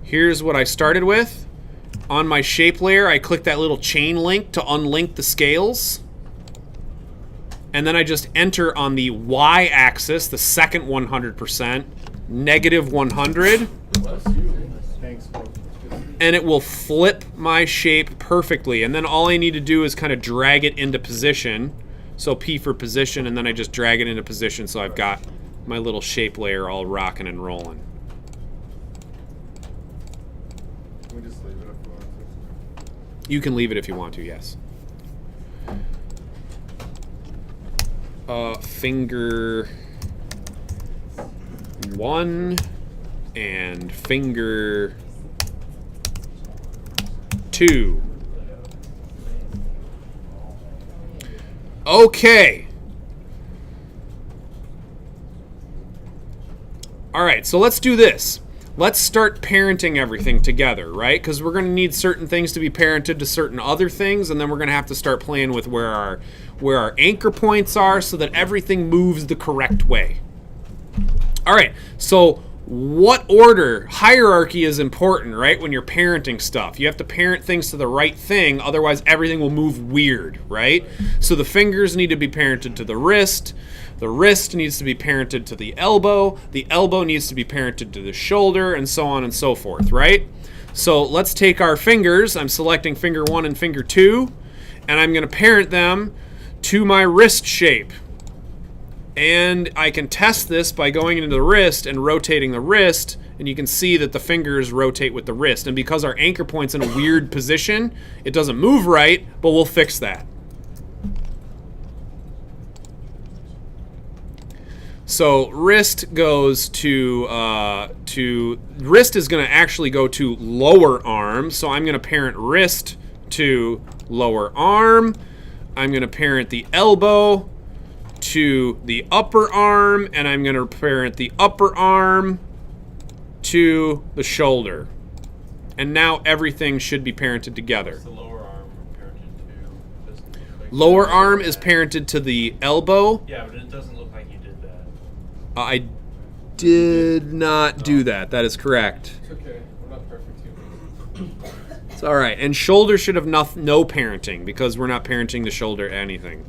Here's what I started with. On my shape layer, I click that little chain link to unlink the scales. And then I just enter on the y-axis, the second 100%, negative 100. Thanks, bro. And it will flip my shape perfectly. And then all I need to do is kind of drag it into position. So P for position, and then I just drag it into position so I've got my little shape layer all rocking and rolling. Can we just leave it if we want to? You can leave it if you want to, yes. Finger 1 and finger 2. Okay. All right, so let's do this. Let's start parenting everything together, right? Because we're going to need certain things to be parented to certain other things, and then we're going to have to start playing with where our anchor points are so that everything moves the correct way. All right, so what order? Hierarchy is important, right? When you're parenting stuff, you have to parent things to the right thing, otherwise everything will move weird, right? So the fingers need to be parented to the wrist needs to be parented to the elbow needs to be parented to the shoulder, and so on and so forth, right? So let's take our fingers. I'm selecting finger 1 and finger 2, and I'm going to parent them to my wrist shape. And I can test this by going into the wrist and rotating the wrist, and you can see that the fingers rotate with the wrist. And because our anchor point's in a weird position, it doesn't move right, but we'll fix that. So wrist goes to wrist is going to actually go to lower arm. So I'm going to parent wrist to lower arm. I'm going to parent the elbow to the upper arm, and I'm going to parent the upper arm to the shoulder. And now everything should be parented together. The lower arm parented to. Doesn't look like Lower arm is parented to the elbow. Yeah, but it doesn't look like you did that. I did not do that. That is correct. It's okay. We're not perfect humans. It's all right. And shoulder should have no parenting because we're not parenting the shoulder anything.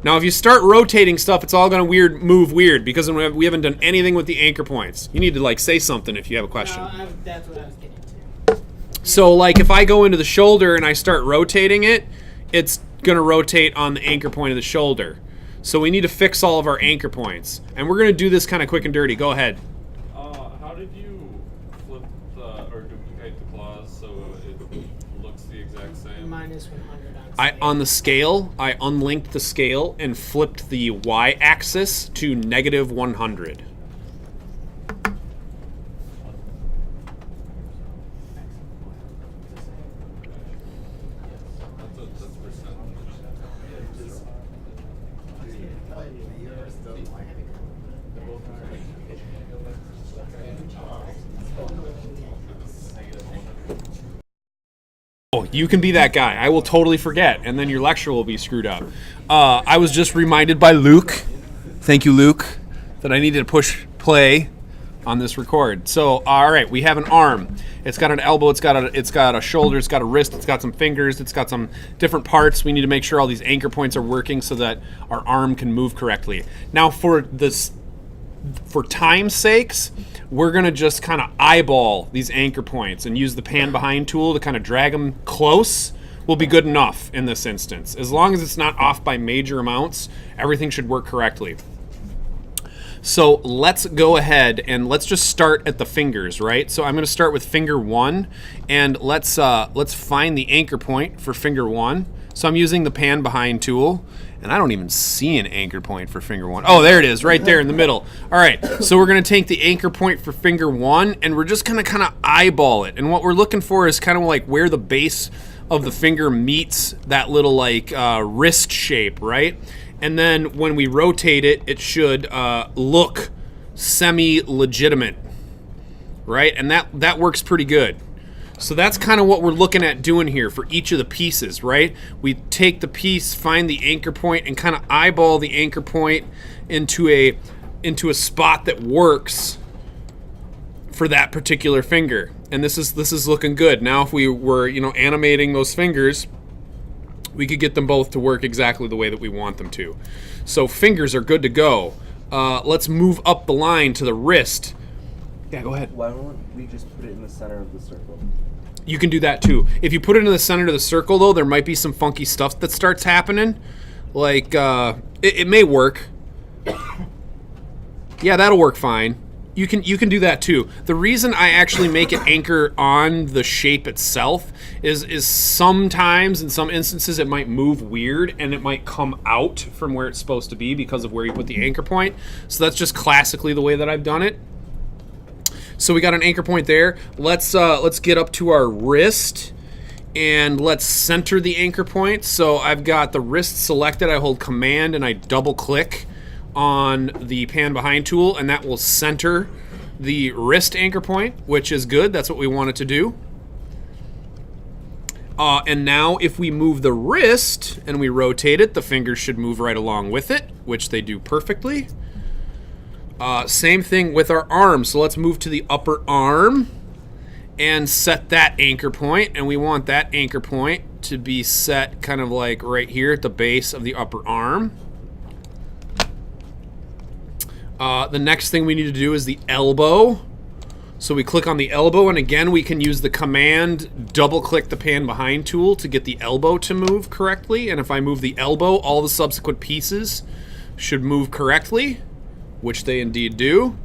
Now, if you start rotating stuff, it's all going to move weird because we haven't done anything with the anchor points. You need to like say something if you have a question. No, that's what I was getting to. So like if I go into the shoulder and I start rotating it, it's going to rotate on the anchor point of the shoulder. So we need to fix all of our anchor points. And we're going to do this kind of quick and dirty. Go ahead. How did you flip or duplicate the claws so it looks the exact same? Minus 100 on On the scale, I unlinked the scale and flipped the y-axis to negative 100. That's percent. Oh, you can be that guy. I will totally forget, and then your lecture will be screwed up. I was just reminded by Luke, thank you, Luke, that I needed to push play on this record. So, all right, we have an arm. It's got an elbow. It's got a shoulder. It's got a wrist. It's got some fingers. It's got some different parts. We need to make sure all these anchor points are working so that our arm can move correctly. Now, for time's sakes, we're going to just kind of eyeball these anchor points and use the pan behind tool to kind of drag them close. Will be good enough in this instance. As long as it's not off by major amounts, everything should work correctly. So let's go ahead and let's just start at the fingers, right? So I'm going to start with finger 1, and let's find the anchor point for finger 1. So I'm using the pan behind tool, and I don't even see an anchor point for finger 1. Oh, there it is, right there in the middle. All right, so we're going to take the anchor point for finger 1, and we're just going to kind of eyeball it. And what we're looking for is kind of like where the base of the finger meets that little like wrist shape, right? And then when we rotate it, it should look semi-legitimate, right? And that works pretty good. So that's kind of what we're looking at doing here for each of the pieces, right? We take the piece, find the anchor point, and kind of eyeball the anchor point into a spot that works for that particular finger. And this is looking good. Now if we were, animating those fingers, we could get them both to work exactly the way that we want them to. So fingers are good to go. Let's move up the line to the wrist. Yeah, go ahead. Why don't we just put it in the center of the circle? You can do that too. If you put it in the center of the circle, though, there might be some funky stuff that starts happening. Like, it may work. Yeah, that'll work fine. You can do that too. The reason I actually make it anchor on the shape itself is sometimes, in some instances, it might move weird and it might come out from where it's supposed to be because of where you put the anchor point. So that's just classically the way that I've done it. So we got an anchor point there. Let's get up to our wrist and let's center the anchor point. So I've got the wrist selected. I hold Command and I double click on the pan behind tool, and that will center the wrist anchor point, which is good. That's what we want it to do. And now if we move the wrist and we rotate it, the fingers should move right along with it, which they do perfectly. Same thing with our arm. So let's move to the upper arm and set that anchor point. And we want that anchor point to be set kind of like right here at the base of the upper arm. The next thing we need to do is the elbow. So we click on the elbow, and again, we can use the command double click the pan behind tool to get the elbow to move correctly. And if I move the elbow, all the subsequent pieces should move correctly, which they indeed do.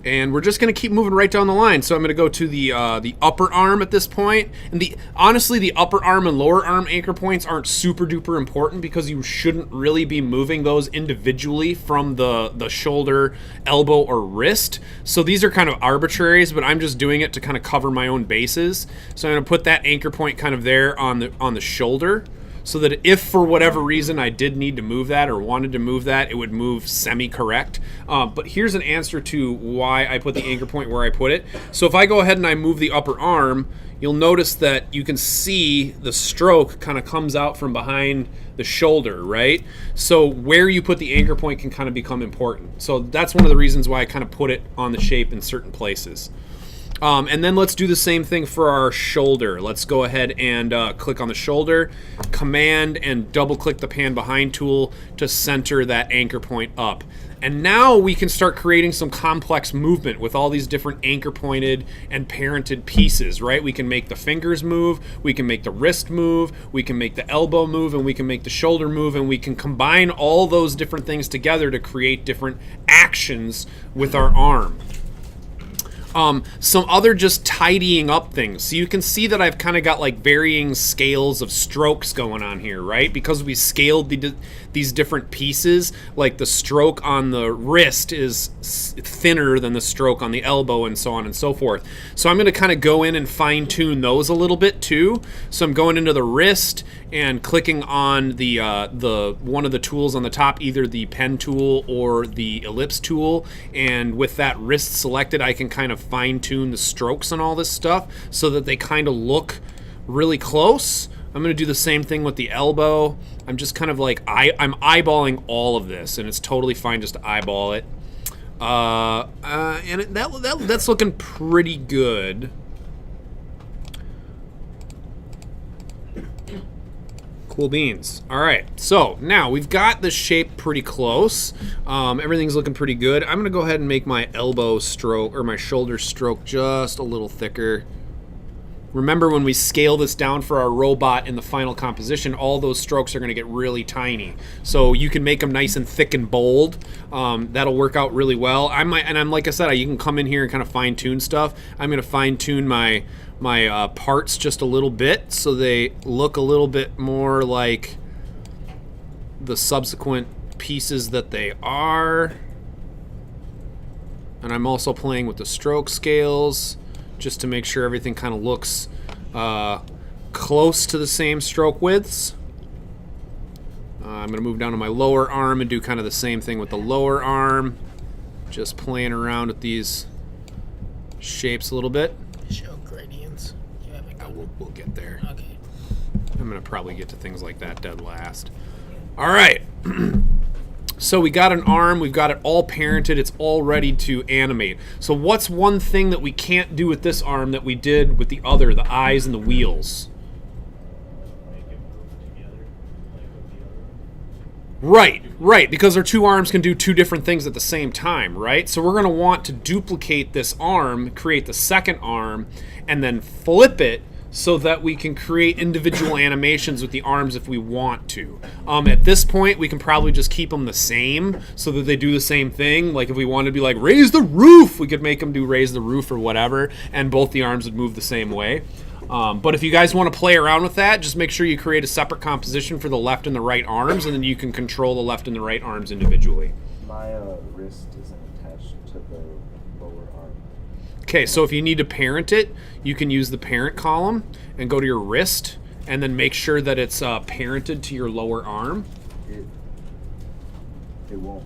And we're just going to keep moving right down the line. So I'm going to go to the upper arm at this point. And honestly, the upper arm and lower arm anchor points aren't super duper important because you shouldn't really be moving those individually from the shoulder, elbow, or wrist. So these are kind of arbitraries, but I'm just doing it to kind of cover my own bases. So I'm going to put that anchor point kind of there on the shoulder, so that if for whatever reason I did need to move that or wanted to move that, it would move semi-correct. But here's an answer to why I put the anchor point where I put it. So if I go ahead and I move the upper arm, you'll notice that you can see the stroke kind of comes out from behind the shoulder, right? So where you put the anchor point can kind of become important. So that's one of the reasons why I kind of put it on the shape in certain places. And then let's do the same thing for our shoulder. Let's go ahead and click on the shoulder, command and double click the pan behind tool to center that anchor point up. And now we can start creating some complex movement with all these different anchor pointed and parented pieces, right? We can make the fingers move, we can make the wrist move, we can make the elbow move, and we can make the shoulder move, and we can combine all those different things together to create different actions with our arm. Some other just tidying up things. So you can see that I've kind of got like varying scales of strokes going on here, right? Because we scaled these different pieces, like the stroke on the wrist is thinner than the stroke on the elbow and so on and so forth. So I'm going to kind of go in and fine tune those a little bit too. So I'm going into the wrist and clicking on the one of the tools on the top, either the pen tool or the ellipse tool, and with that wrist selected, I can kind of fine tune the strokes and all this stuff so that they kind of look really close. I'm going to do the same thing with the elbow. I'm just kind of like I'm eyeballing all of this, and it's totally fine just to eyeball it. And that's looking pretty good. Cool beans. All right, so now we've got the shape pretty close. Everything's looking pretty good. I'm gonna go ahead and make my elbow stroke or my shoulder stroke just a little thicker. Remember, when we scale this down for our robot in the final composition, all those strokes are gonna get really tiny. So you can make them nice and thick and bold. That'll work out really well. I'm like I said, you can come in here and kind of fine tune stuff. I'm gonna fine tune my parts just a little bit so they look a little bit more like the subsequent pieces that they are. And I'm also playing with the stroke scales just to make sure everything kind of looks close to the same stroke widths. I'm going to move down to my lower arm and do kind of the same thing with the lower arm. Just playing around with these shapes a little bit. Show gradients. You have it going. We'll get there. Okay. I'm going to probably get to things like that dead last. All right. So we got an arm, we've got it all parented, it's all ready to animate. So what's one thing that we can't do with this arm that we did with the other, the eyes and the wheels? Make it move together, like with the other. Right, because our two arms can do two different things at the same time, right? So we're going to want to duplicate this arm, create the second arm, and then flip it so that we can create individual animations with the arms if we want to. At this point, we can probably just keep them the same so that they do the same thing. Like if we wanted to be like, raise the roof, we could make them do raise the roof or whatever, and both the arms would move the same way. But if you guys want to play around with that, just make sure you create a separate composition for the left and the right arms, and then you can control the left and the right arms individually. My wrist isn't attached to the lower arm. Okay, so if you need to parent it, you can use the parent column and go to your wrist and then make sure that it's parented to your lower arm. It won't.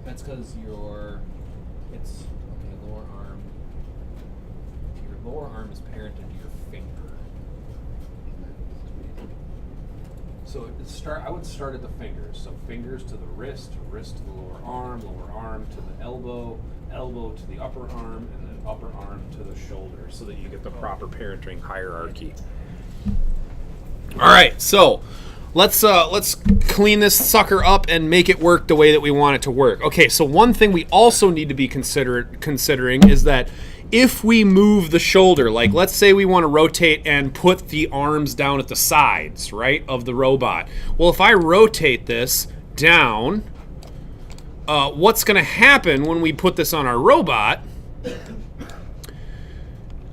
That's because lower arm. Your lower arm is parented to your finger. So I would start at the fingers. So fingers to the wrist to the lower arm to the elbow to the upper arm, and then upper arm to the shoulder, so that you get the proper parenting hierarchy. All right, so let's clean this sucker up and make it work the way that we want it to work. Okay, so one thing we also need to be considering is that if we move the shoulder, like let's say we want to rotate and put the arms down at the sides, right, of the robot. Well, if I rotate this down, what's going to happen when we put this on our robot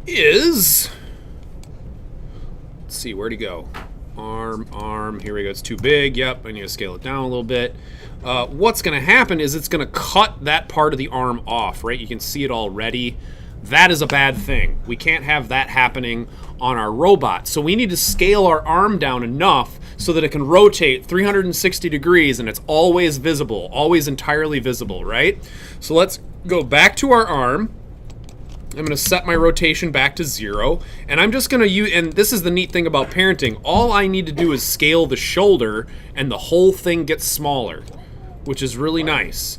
is, let's see, where'd he go? Arm, here we go. It's too big. Yep, I need to scale it down a little bit. What's going to happen is it's going to cut that part of the arm off, right? You can see it already. That is a bad thing. We can't have that happening on our robot. So we need to scale our arm down enough so that it can rotate 360 degrees and it's always visible, always entirely visible, right? So let's go back to our arm. I'm going to set my rotation back to 0, and I'm just going to use, and this is the neat thing about parenting, all I need to do is scale the shoulder and the whole thing gets smaller, which is really nice.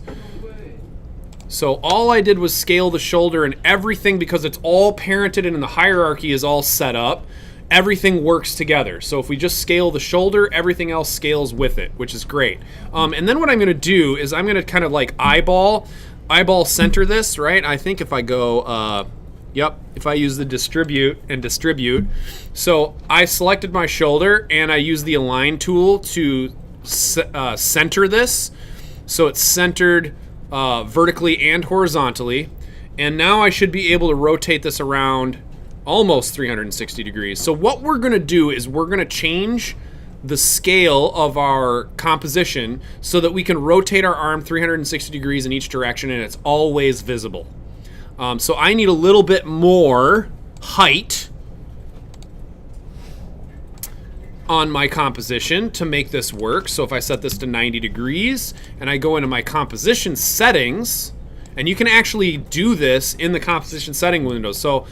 So all I did was scale the shoulder, and everything, because it's all parented and the hierarchy is all set up, everything works together. So if we just scale the shoulder, everything else scales with it, which is great. And then what I'm going to do is I'm going to kind of like eyeball center this, right? I think if I go, if I use the distribute, so I selected my shoulder and I use the align tool to center this. So it's centered vertically and horizontally. And now I should be able to rotate this around almost 360 degrees. So what we're going to do is we're going to change the scale of our composition so that we can rotate our arm 360 degrees in each direction and it's always visible. So I need a little bit more height on my composition to make this work. So if I set this to 90 degrees and I go into my composition settings, and you can actually do this in the composition setting window. So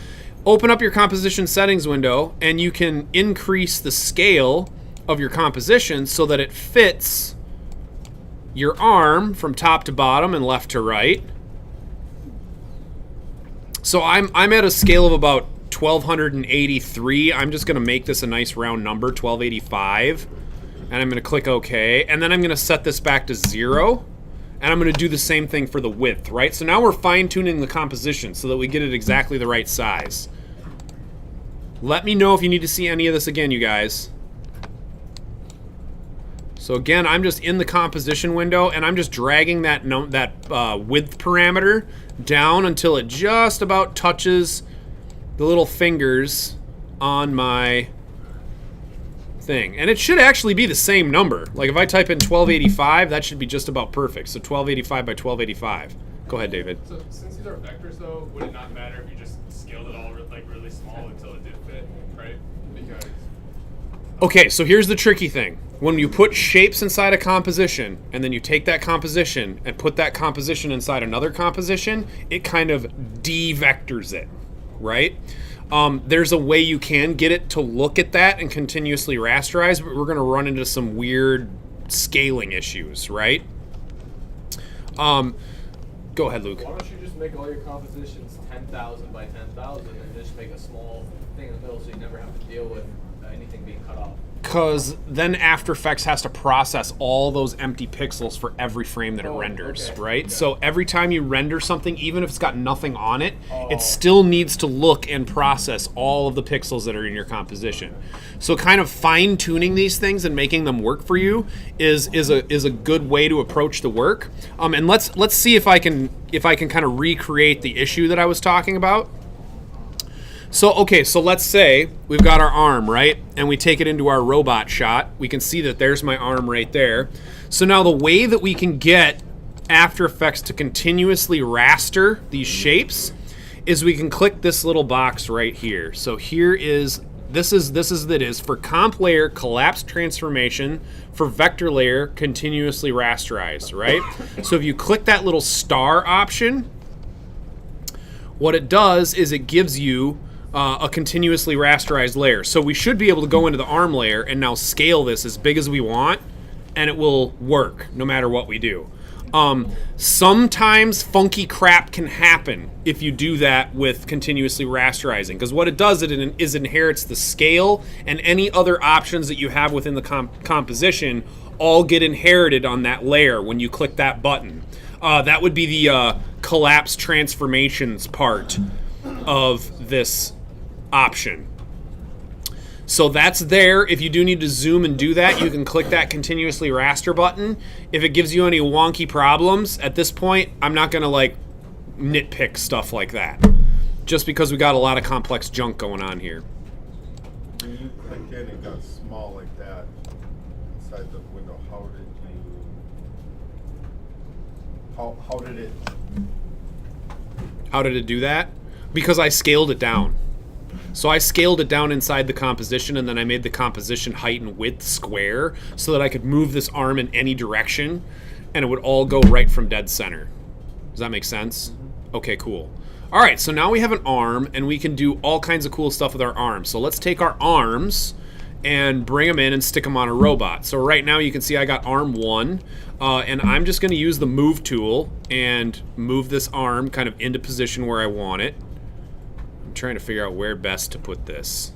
open up your composition settings window and you can increase the scale of your composition so that it fits your arm from top to bottom and left to right. So I'm at a scale of about 1283. I'm just going to make this a nice round number, 1285. And I'm going to click OK. And then I'm going to set this back to 0. And I'm going to do the same thing for the width, right? So now we're fine-tuning the composition so that we get it exactly the right size. Let me know if you need to see any of this again, you guys. So again, I'm just in the composition window and I'm just dragging that width parameter down until it just about touches the little fingers on my thing. And it should actually be the same number. Like if I type in 1285, that should be just about perfect. So 1285 by 1285. Go ahead, David. So since these are vectors though, would it not matter if you just scaled it all like really small until it did fit, right? Because okay, so here's the tricky thing. When you put shapes inside a composition, and then you take that composition and put that composition inside another composition, it kind of de-vectors it, right? There's a way you can get it to look at that and continuously rasterize, but we're going to run into some weird scaling issues, right? Go ahead, Luke. Why don't you just make all your compositions 10,000 by 10,000 and just make a small thing in the middle so you never have to deal with anything being cut off? Because then After Effects has to process all those empty pixels for every frame that it renders, okay. right? Okay. So every time you render something, even if it's got nothing on it, it still needs to look and process all of the pixels that are in your composition. So kind of fine-tuning these things and making them work for you is a good way to approach the work. And let's see if I can kind of recreate the issue that I was talking about. So, okay, so let's say we've got our arm, right? And we take it into our robot shot. We can see that there's my arm right there. So now the way that we can get After Effects to continuously raster these shapes is we can click this little box right here. So here is, this is for comp layer collapse transformation for vector layer continuously rasterized, right? So if you click that little star option, what it does is it gives you a continuously rasterized layer. So we should be able to go into the arm layer and now scale this as big as we want, and it will work no matter what we do. Sometimes funky crap can happen if you do that with continuously rasterizing, because what it does is inherits the scale, and any other options that you have within the composition all get inherited on that layer when you click that button. That would be the collapse transformations part of this option. So that's there. If you do need to zoom and do that, you can click that continuously raster button. If it gives you any wonky problems, at this point, I'm not gonna like nitpick stuff like that, just because we got a lot of complex junk going on here. When you clicked in and got small like that inside the window, How did it do that? Because I scaled it down. So I scaled it down inside the composition, and then I made the composition height and width square so that I could move this arm in any direction, and it would all go right from dead center. Does that make sense? Okay, cool. All right, so now we have an arm, and we can do all kinds of cool stuff with our arms. So let's take our arms and bring them in and stick them on a robot. So right now you can see I got arm 1, and I'm just going to use the move tool and move this arm kind of into position where I want it. I'm trying to figure out where best to put this.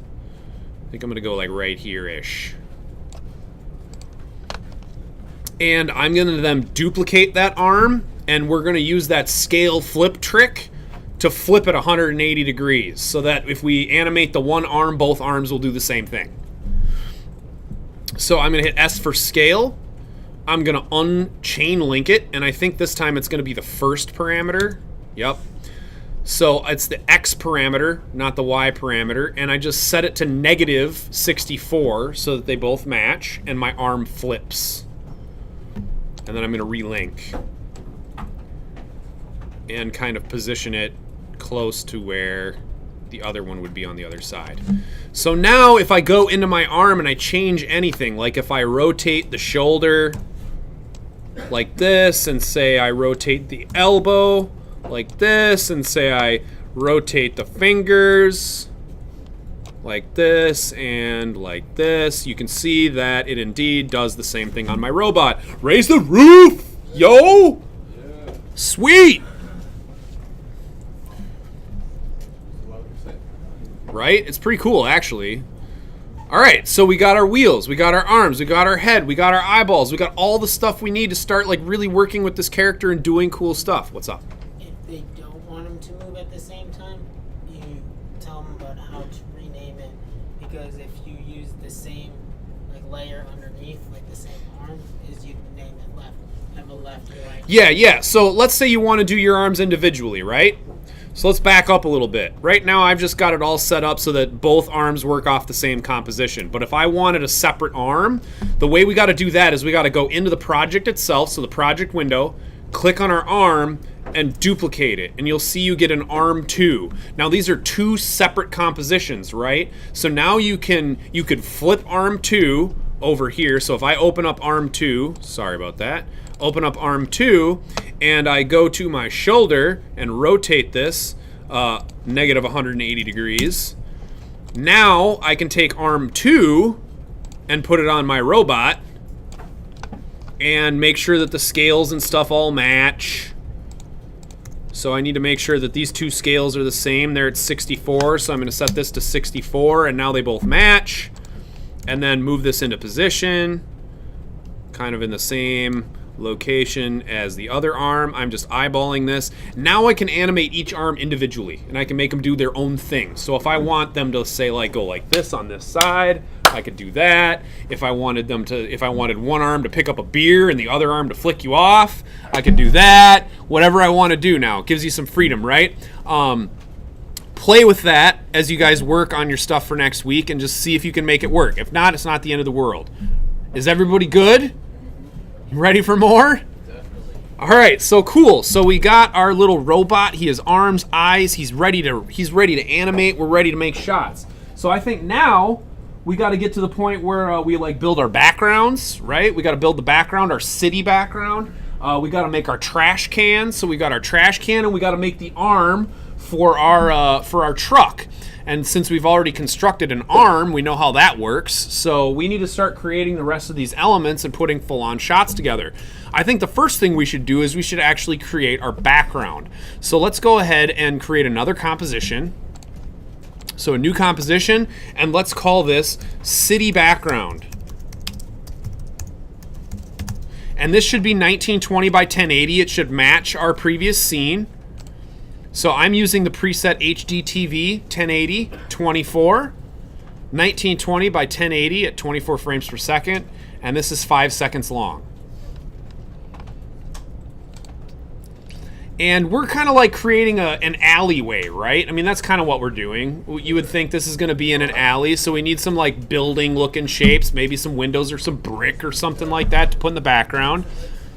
I think I'm going to go like right here-ish. And I'm going to then duplicate that arm, and we're going to use that scale flip trick to flip it 180 degrees so that if we animate the one arm, both arms will do the same thing. So I'm going to hit S for scale. I'm going to unchain link it, and I think this time it's going to be the first parameter. Yep. So it's the X parameter, not the Y parameter, and I just set it to negative 64 so that they both match, and my arm flips. And then I'm going to relink and kind of position it close to where the other one would be on the other side. So now if I go into my arm and I change anything, like if I rotate the shoulder like this, and say I rotate the elbow like this, and say I rotate the fingers like this and like this, you can see that it indeed does the same thing on my robot. Raise the roof, yo! Yeah. Sweet! Right? It's pretty cool, actually. All right, so we got our wheels, we got our arms, we got our head, we got our eyeballs, we got all the stuff we need to start like really working with this character and doing cool stuff. What's up? If they don't want them to move at the same time, you tell them about how to rename it. Because if you use the same like layer underneath, like the same arm, is you can name it left. Have a left or right. Yeah. So let's say you want to do your arms individually, right? So let's back up a little bit. Right now I've just got it all set up so that both arms work off the same composition. But if I wanted a separate arm, the way we got to do that is we got to go into the project itself, so the project window, click on our arm, and duplicate it. And you'll see you get an arm 2. Now these are 2 separate compositions, right? So now you could flip arm 2 over here. So if I open up arm 2, sorry about that, open up arm 2, and I go to my shoulder and rotate this negative 180 degrees. Now I can take arm 2 and put it on my robot and make sure that the scales and stuff all match. So I need to make sure that these 2 scales are the same. They're at 64, so I'm going to set this to 64, and now they both match. And then move this into position, kind of in the same location as the other arm. I'm just eyeballing this. Now I can animate each arm individually, and I can make them do their own thing. So if I want them to say like go like this on this side, I could do that. If I wanted one arm to pick up a beer and the other arm to flick you off, I could do that. Whatever I want to do now. It gives you some freedom, right? Play with that as you guys work on your stuff for next week and just see if you can make it work. If not, it's not the end of the world. Is everybody good? Ready for more? Definitely. All right, so cool. So we got our little robot. He has arms, eyes. He's ready to animate. We're ready to make shots. So I think now we got to get to the point where we like build our backgrounds, right? We got to build the background, our city background. We got to make our trash can. So we got our trash can, and we got to make the arm for our truck. And since we've already constructed an arm, we know how that works. So we need to start creating the rest of these elements and putting full-on shots together. I think the first thing we should do is we should actually create our background. So let's go ahead and create another composition. So a new composition, and let's call this city background. And this should be 1920 by 1080. It should match our previous scene. So I'm using the preset HDTV 1080 24, 1920 by 1080 at 24 frames per second, and this is 5 seconds long. And we're kind of like creating an alleyway, right? I mean, that's kind of what we're doing. You would think this is going to be in an alley, so we need some like building-looking shapes, maybe some windows or some brick or something like that to put in the background.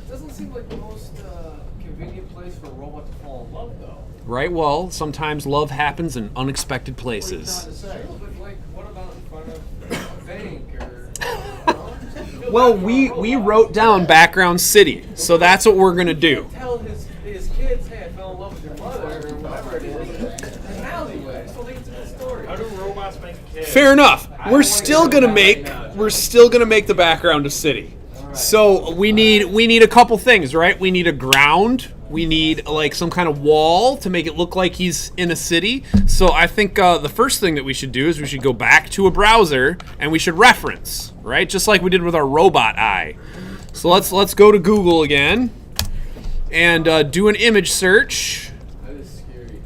Doesn't seem like the most convenient place for a robot to fall in love, though. Right, well, sometimes love happens in unexpected places. But like, what about in front of a bank or? Well, we wrote down background city, so that's what we're going to do. Tell his kids, hey, I fell in love with your mother, or whatever it is. An alleyway. I still think it's a good story. How do robots make kids? Fair enough. We're still gonna make the background a city. So we need a couple things, right? We need a ground. We need like some kind of wall to make it look like he's in a city. So I think the first thing that we should do is we should go back to a browser and we should reference, right? Just like we did with our robot eye. So let's go to Google again and do an image search. That is scary.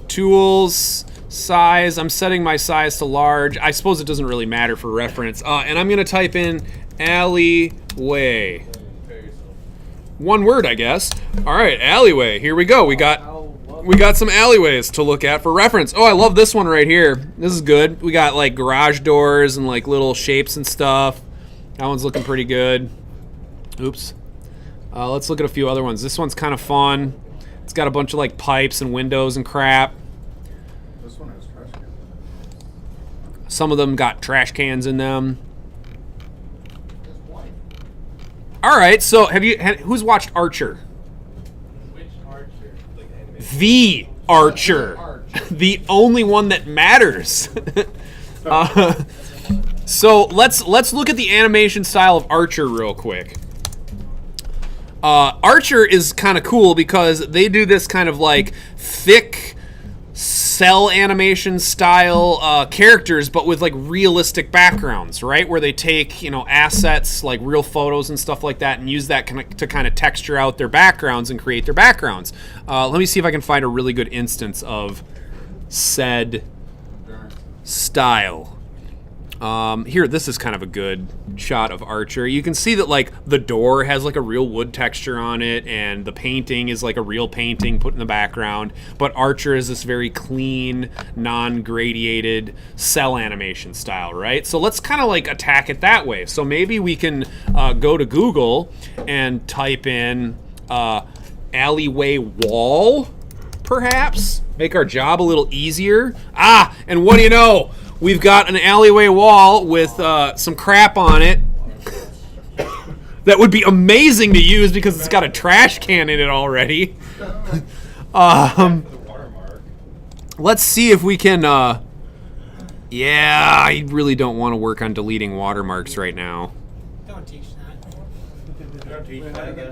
Tools, size. I'm setting my size to large. I suppose it doesn't really matter for reference. And I'm gonna type in alleyway. One word, I guess. All right, alleyway. Here we go. We got some alleyways to look at for reference. Oh, I love this one right here. This is good. We got like garage doors and like little shapes and stuff. That one's looking pretty good. Oops. Let's look at a few other ones. This one's kind of fun. It's got a bunch of like pipes and windows and crap. This one has trash cans. Some of them got trash cans in them. All right, so who's watched Archer? Which Archer? Like animation? The Archer. The only one that matters. So let's look at the animation style of Archer real quick. Archer is kind of cool because they do this kind of like thick cell animation style characters, but with like realistic backgrounds, right? Where they take, assets like real photos and stuff like that and use that to kind of texture out their backgrounds and create their backgrounds. Let me see if I can find a really good instance of said style. Here, this is kind of a good shot of Archer. You can see that like the door has like a real wood texture on it, and the painting is like a real painting put in the background. But Archer is this very clean, non-gradiated cell animation style, right? So let's kind of like attack it that way. So maybe we can go to Google and type in alleyway wall, perhaps. Make our job a little easier. And what do you know? We've got an alleyway wall with some crap on it that would be amazing to use because it's got a trash can in it already. Let's see if we can... yeah, I really don't want to work on deleting watermarks right now. Don't teach that.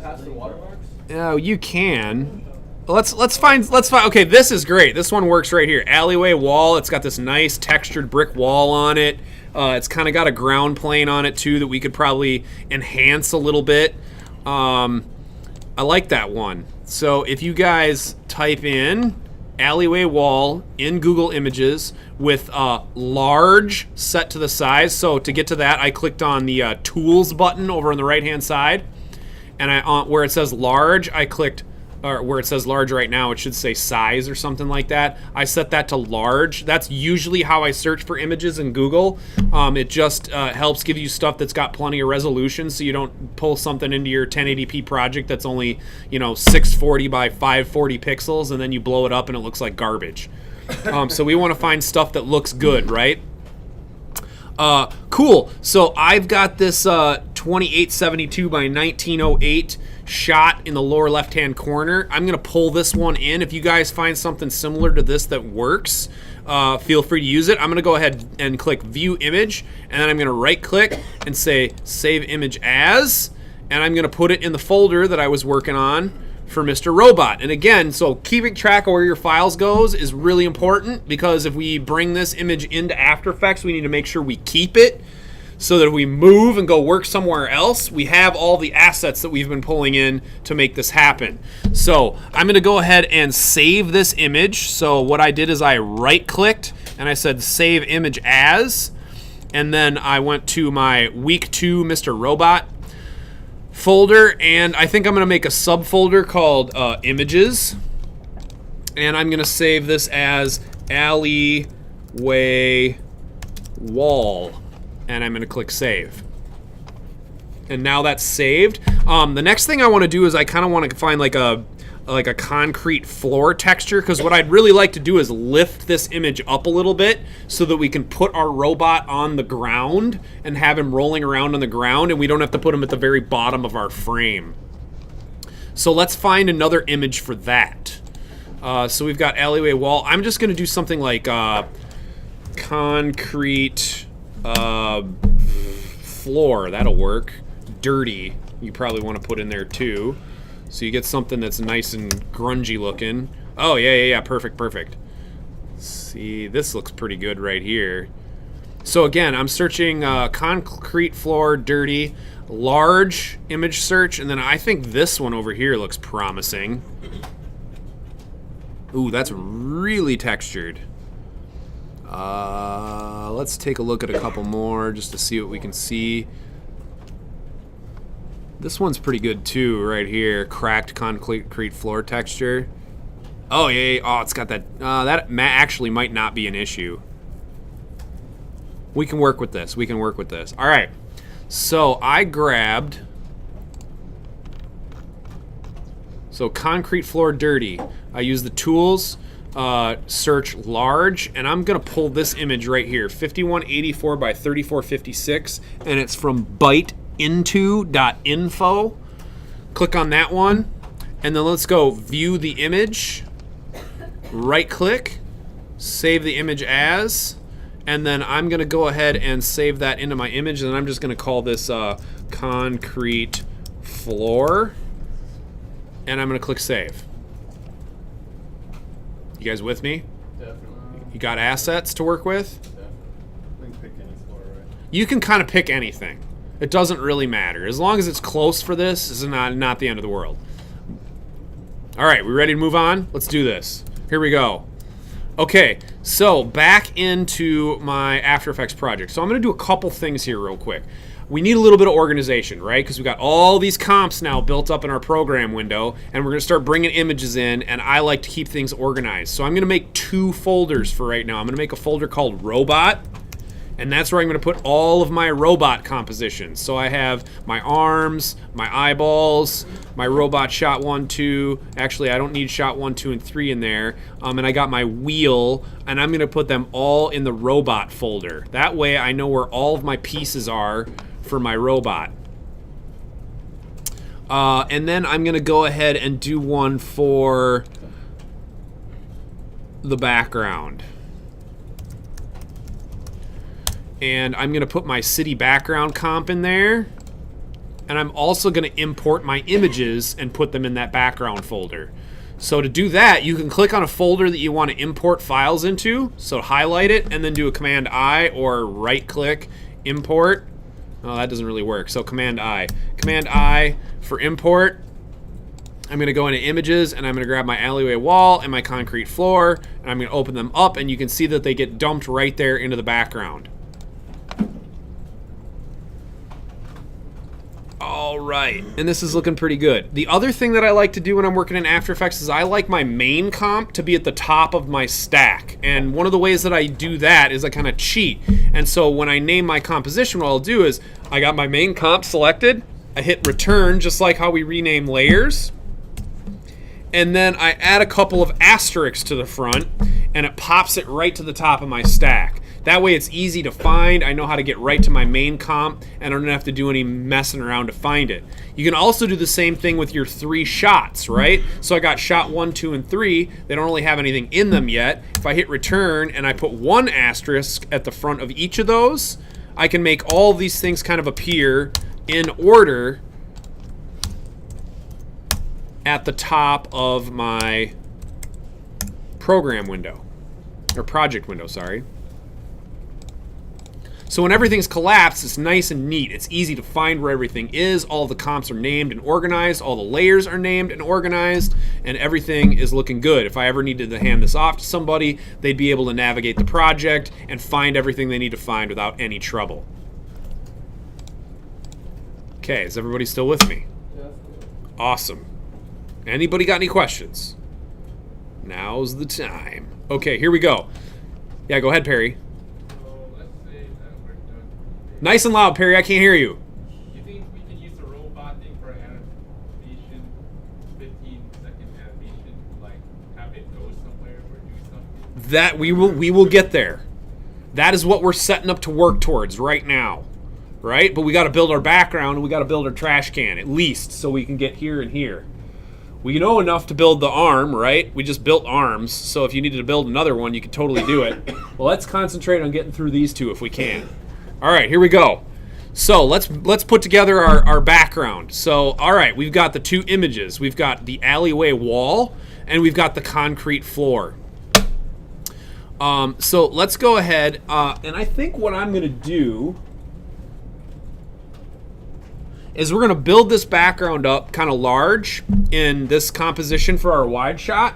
Past the watermarks? Oh, you can. Let's find. Okay, this is great. This one works right here. Alleyway wall. It's got this nice textured brick wall on it. It's kind of got a ground plane on it too that we could probably enhance a little bit. I like that one. So if you guys type in alleyway wall in Google Images with large set to the size. So to get to that, I clicked on the tools button over on the right hand side, and where it says large, I clicked. Or where it says large right now, it should say size or something like that. I set that to large. That's usually how I search for images in Google. It just helps give you stuff that's got plenty of resolution, so you don't pull something into your 1080p project that's only 640 by 540 pixels, and then you blow it up and it looks like garbage. So we want to find stuff that looks good, right? Cool. So I've got this 2872 by 1908 shot in the lower left-hand corner. I'm going to pull this one in. If you guys find something similar to this that works, feel free to use it. I'm going to go ahead and click View Image, and then I'm going to right-click and say Save Image As, and I'm going to put it in the folder that I was working on for Mr. Robot. And again, so keeping track of where your files goes is really important, because if we bring this image into After Effects, we need to make sure we keep it. so that if we move and go work somewhere else, we have all the assets that we've been pulling in to make this happen. So I'm going to go ahead and save this image. So what I did is I right-clicked and I said save image as, and then I went to my week 2 Mr. Robot folder, and I think I'm going to make a subfolder called images, and I'm going to save this as alleyway wall, and I'm going to click save. And now that's saved. The next thing I want to do is I kind of want to find like a concrete floor texture, because what I'd really like to do is lift this image up a little bit so that we can put our robot on the ground and have him rolling around on the ground, and we don't have to put him at the very bottom of our frame. So let's find another image for that. So we've got alleyway wall. I'm just going to do something like concrete floor. That'll work. Dirty, you probably want to put in there too. So you get something that's nice and grungy looking. Oh, yeah, perfect. See, this looks pretty good right here. So again, I'm searching concrete floor, dirty, large image search, and then I think this one over here looks promising. Ooh, that's really textured. Let's take a look at a couple more just to see what we can see. This one's pretty good too, right here. Cracked concrete floor texture. Oh, yeah. Oh, it's got that. That actually might not be an issue. We can work with this. All right. So I grabbed. So concrete floor dirty. I use the tools, search large, and I'm going to pull this image right here. 5184 by 3456, and it's from biteinto.info. Click on that one, and then let's go view the image. Right click, save the image as, and then I'm going to go ahead and save that into my image, and I'm just going to call this concrete floor, and I'm going to click save. You guys with me? Definitely. You got assets to work with? Definitely. We can pick any floor, right? You can kind of pick anything. It doesn't really matter. As long as it's close for this, it's not the end of the world. All right, we ready to move on? Let's do this. Here we go. Okay, so back into my After Effects project. So I'm going to do a couple things here real quick. We need a little bit of organization, right? Because we've got all these comps now built up in our program window, and we're going to start bringing images in, and I like to keep things organized. So I'm going to make 2 folders for right now. I'm going to make a folder called Robot, and that's where I'm going to put all of my robot compositions. So I have my arms, my eyeballs, my robot shot 1, 2. Actually, I don't need shot 1, 2, and 3 in there. And I got my wheel, and I'm going to put them all in the robot folder. That way I know where all of my pieces are for my robot. And then I'm going to go ahead and do one for the background. And I'm going to put my city background comp in there. And I'm also going to import my images and put them in that background folder. So to do that, you can click on a folder that you want to import files into. So highlight it and then do a Command I or right click, import. Oh, that doesn't really work. So Command I. Command I for import. I'm going to go into images and I'm going to grab my alleyway wall and my concrete floor. And I'm going to open them up and you can see that they get dumped right there into the background. All right, and this is looking pretty good. The other thing that I like to do when I'm working in After Effects is I like my main comp to be at the top of my stack. And one of the ways that I do that is I kind of cheat. And so when I name my composition, what I'll do is I got my main comp selected, I hit return just like how we rename layers, and then I add a couple of asterisks to the front and it pops it right to the top of my stack. That way it's easy to find. I know how to get right to my main comp and I don't have to do any messing around to find it. You can also do the same thing with your 3 shots, right? So I got shot 1, 2, and 3. They don't really have anything in them yet. If I hit return and I put 1 asterisk at the front of each of those, I can make all of these things kind of appear in order at the top of my program window, or project window, sorry. So when everything's collapsed, it's nice and neat. It's easy to find where everything is. All the comps are named and organized. All the layers are named and organized. And everything is looking good. If I ever needed to hand this off to somebody, they'd be able to navigate the project and find everything they need to find without any trouble. Okay, is everybody still with me? Yeah. Awesome. Anybody got any questions? Now's the time. Okay, here we go. Yeah, go ahead, Perry. So let's say that we're done. Nice and loud, Perry. I can't hear you. You think we can use the robot thing for animation, 15-second animation, like have it go somewhere or do something? That we will get there. That is what we're setting up to work towards right now. Right? But we got to build our background and we got to build our trash can at least so we can get here and here. We know enough to build the arm, right? We just built arms, so if you needed to build another one, you could totally do it. Well, let's concentrate on getting through these two if we can. All right, here we go. So let's put together our background. So, all right, we've got the two images. We've got the alleyway wall, and we've got the concrete floor. So let's go ahead, and I think what I'm going to do is we're going to build this background up kind of large in this composition for our wide shot.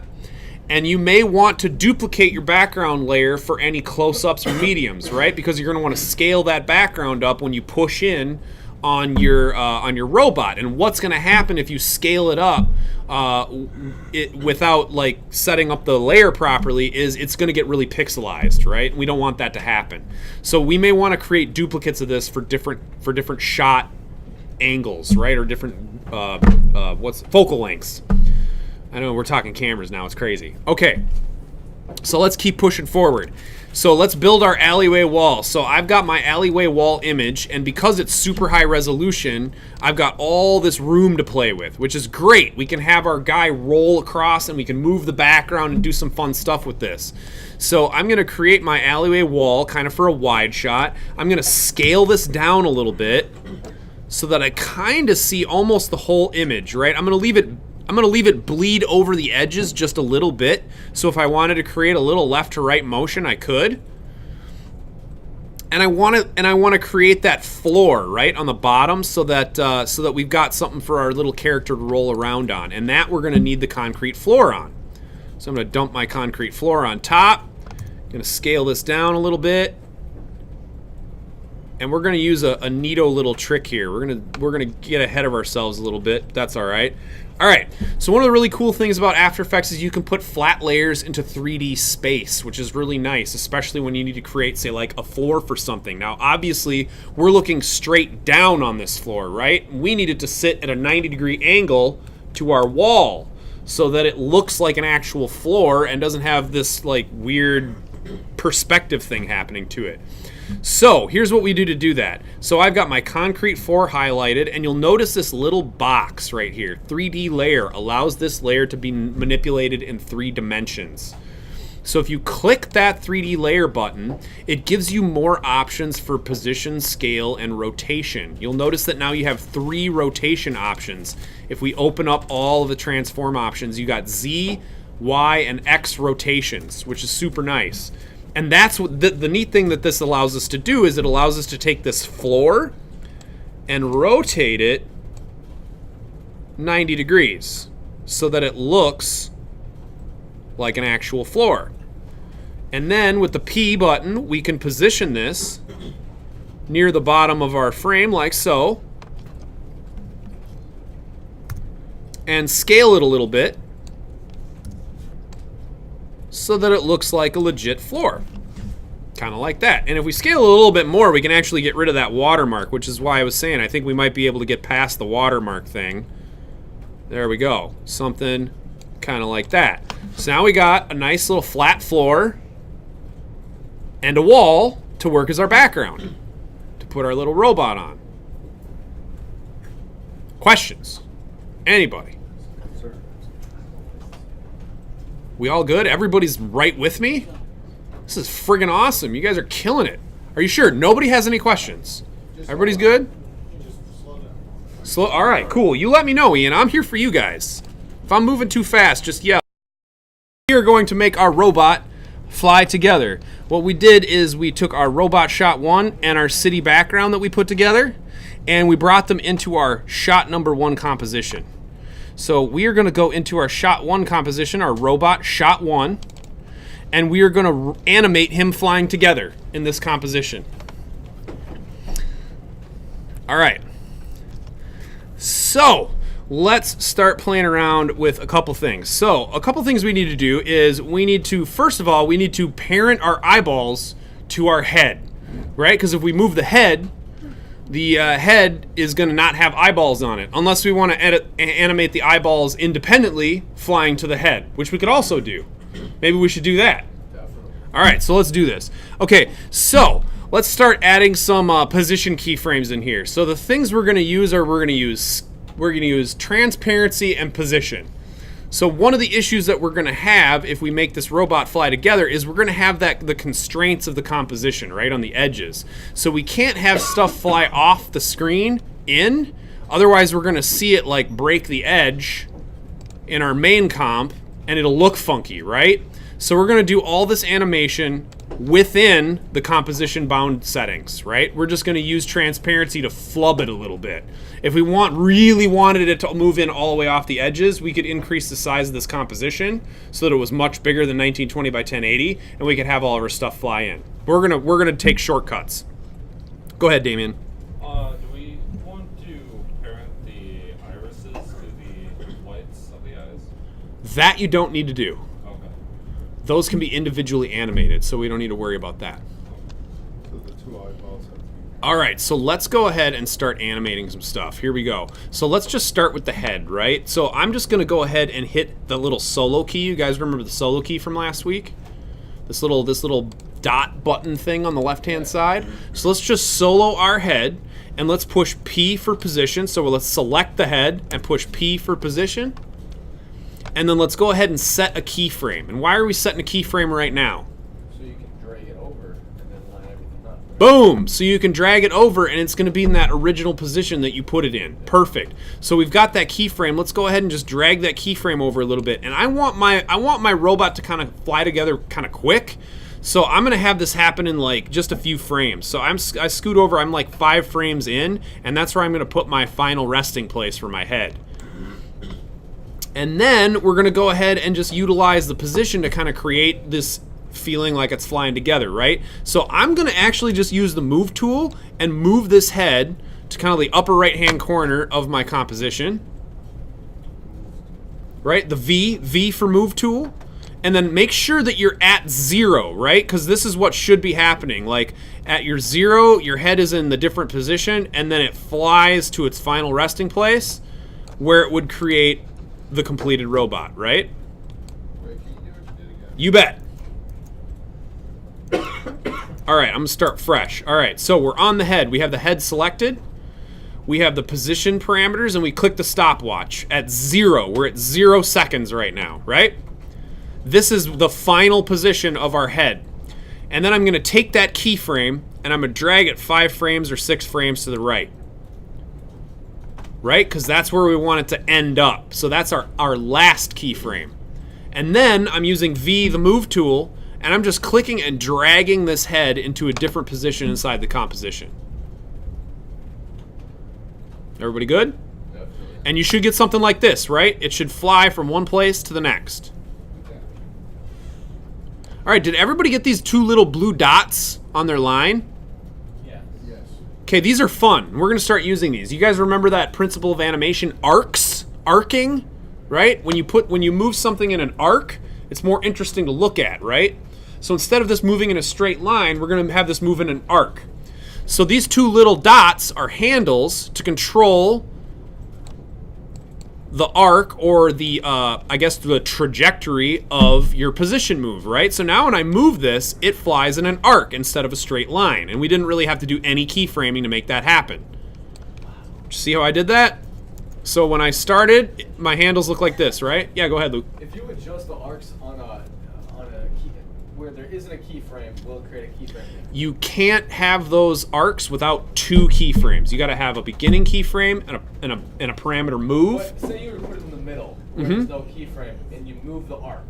And you may want to duplicate your background layer for any close-ups or mediums, right? Because you're going to want to scale that background up when you push in on your robot. And what's going to happen if you scale it up without like setting up the layer properly is it's going to get really pixelized, right? We don't want that to happen. So we may want to create duplicates of this for different shot angles, right? Or different focal lengths. I know we're talking cameras now, it's crazy. Okay, so let's keep pushing forward. So let's build our alleyway wall. So I've got my alleyway wall image, and because it's super high resolution, I've got all this room to play with, which is great. We can have our guy roll across and we can move the background and do some fun stuff with this. So I'm gonna create my alleyway wall kind of for a wide shot. I'm gonna scale this down a little bit so that I kind of see almost the whole image, right? I'm gonna leave it bleed over the edges just a little bit. So if I wanted to create a little left to right motion, I could. And I want to create that floor right on the bottom so that we've got something for our little character to roll around on. And that we're gonna need the concrete floor on. So I'm gonna dump my concrete floor on top. Gonna scale this down a little bit. And we're gonna use a neato little trick here. We're gonna get ahead of ourselves a little bit. That's all right. All right. So one of the really cool things about After Effects is you can put flat layers into 3D space, which is really nice, especially when you need to create, say, like a floor for something. Now, obviously, we're looking straight down on this floor, right? We need it to sit at a 90-degree angle to our wall so that it looks like an actual floor and doesn't have this like weird perspective thing happening to it. So here's what we do to do that. So I've got my concrete floor highlighted, and you'll notice this little box right here. 3D layer allows this layer to be manipulated in 3 dimensions. So if you click that 3D layer button, it gives you more options for position, scale, and rotation. You'll notice that now you have 3 rotation options. If we open up all of the transform options, you got Z, Y, and X rotations, which is super nice. And that's what the neat thing that this allows us to do is it allows us to take this floor and rotate it 90 degrees so that it looks like an actual floor. And then with the P button, we can position this near the bottom of our frame like so and scale it a little bit so that it looks like a legit floor. Kind of like that. And if we scale a little bit more, we can actually get rid of that watermark, which is why I was saying I think we might be able to get past the watermark thing. There we go. Something kind of like that. So now we got a nice little flat floor and a wall to work as our background to put our little robot on. Questions? Anybody? We all good? Everybody's right with me? This is friggin' awesome. You guys are killing it. Are you sure? Nobody has any questions? Everybody's good? Slow. All right, cool. You let me know, Ian. I'm here for you guys. If I'm moving too fast, just yell. We are going to make our robot fly together. What we did is we took our robot shot 1 and our city background that we put together, and we brought them into our shot number 1 composition. So we are going to go into our shot 1 composition, our robot shot 1, and we are going to animate him flying together in this composition. All right. So let's start playing around with a couple things. So a couple things we need to do is we need to, first of all, we need to parent our eyeballs to our head, right? Because if we move the head is going to not have eyeballs on it, unless we want to animate the eyeballs independently flying to the head, which we could also do. Maybe we should do that. Definitely. All right, so let's do this. Okay, so let's start adding some position keyframes in here. So the things we're going to use are we're going to use transparency and position. So one of the issues that we're going to have if we make this robot fly together is we're going to have the constraints of the composition right on the edges. So we can't have stuff fly off the screen in, otherwise we're going to see it like break the edge in our main comp and it'll look funky, right? So we're going to do all this animation within the composition bound settings, right? We're just going to use transparency to flub it a little bit. If we really wanted it to move in all the way off the edges, we could increase the size of this composition so that it was much bigger than 1920 by 1080, and we could have all of our stuff fly in. We're gonna take shortcuts. Go ahead, Damien. Do we want to parent the irises to the whites of the eyes? That you don't need to do. Okay. Those can be individually animated, so we don't need to worry about that. So the 2 eyeballs have to be. All right, so let's go ahead and start animating some stuff. Here we go. So let's just start with the head, right? So I'm just gonna go ahead and hit the little solo key. You guys remember the solo key from last week? This little dot button thing on the left-hand side. So let's just solo our head, and let's push P for position. So let's select the head and push P for position. And then let's go ahead and set a keyframe. And why are we setting a keyframe right now? So you can drag it over and then line everything up. Boom! So you can drag it over and it's going to be in that original position that you put it in. Perfect. So we've got that keyframe. Let's go ahead and just drag that keyframe over a little bit. And I want my robot to kind of fly together kind of quick. So I'm going to have this happen in like just a few frames. So I scoot over, I'm like 5 frames in, and that's where I'm going to put my final resting place for my head. And then we're going to go ahead and just utilize the position to kind of create this feeling like it's flying together, right? So I'm going to actually just use the move tool and move this head to kind of the upper right hand corner of my composition, right? The V for move tool. And then make sure that you're at 0, right? Because this is what should be happening. Like at your 0, your head is in the different position, and then it flies to its final resting place where it would create the completed robot, right? Wait, can you do what you did again? You bet. All right, I'm gonna start fresh. All right, so we're on the head. We have the head selected. We have the position parameters, and we click the stopwatch at 0. We're at 0 seconds right now, right? This is the final position of our head. And then I'm gonna take that keyframe and I'm gonna drag it 5 frames or 6 frames to the right. Right? Because that's where we want it to end up. So that's our last keyframe. And then I'm using V, the move tool, and I'm just clicking and dragging this head into a different position inside the composition. Everybody good? Definitely. And you should get something like this, right? It should fly from one place to the next. All right, did everybody get these 2 little blue dots on their line? Yeah. Yes. Okay, these are fun. We're gonna start using these. You guys remember that principle of animation, arcs? Arcing, right? When you move something in an arc, it's more interesting to look at, right? So instead of this moving in a straight line, we're gonna have this move in an arc. So these 2 little dots are handles to control the arc, or the, I guess, the trajectory of your position move, right? So now when I move this, it flies in an arc instead of a straight line. And we didn't really have to do any keyframing to make that happen. See how I did that? So when I started, my handles look like this, right? Yeah, go ahead, Luke. If you adjust the arcs on a key, where there isn't a keyframe, will it create a keyframe? You can't have those arcs without 2 keyframes. You got to have a beginning keyframe and a parameter move. But say you were to put it in the middle, where there's no keyframe, and you move the arc.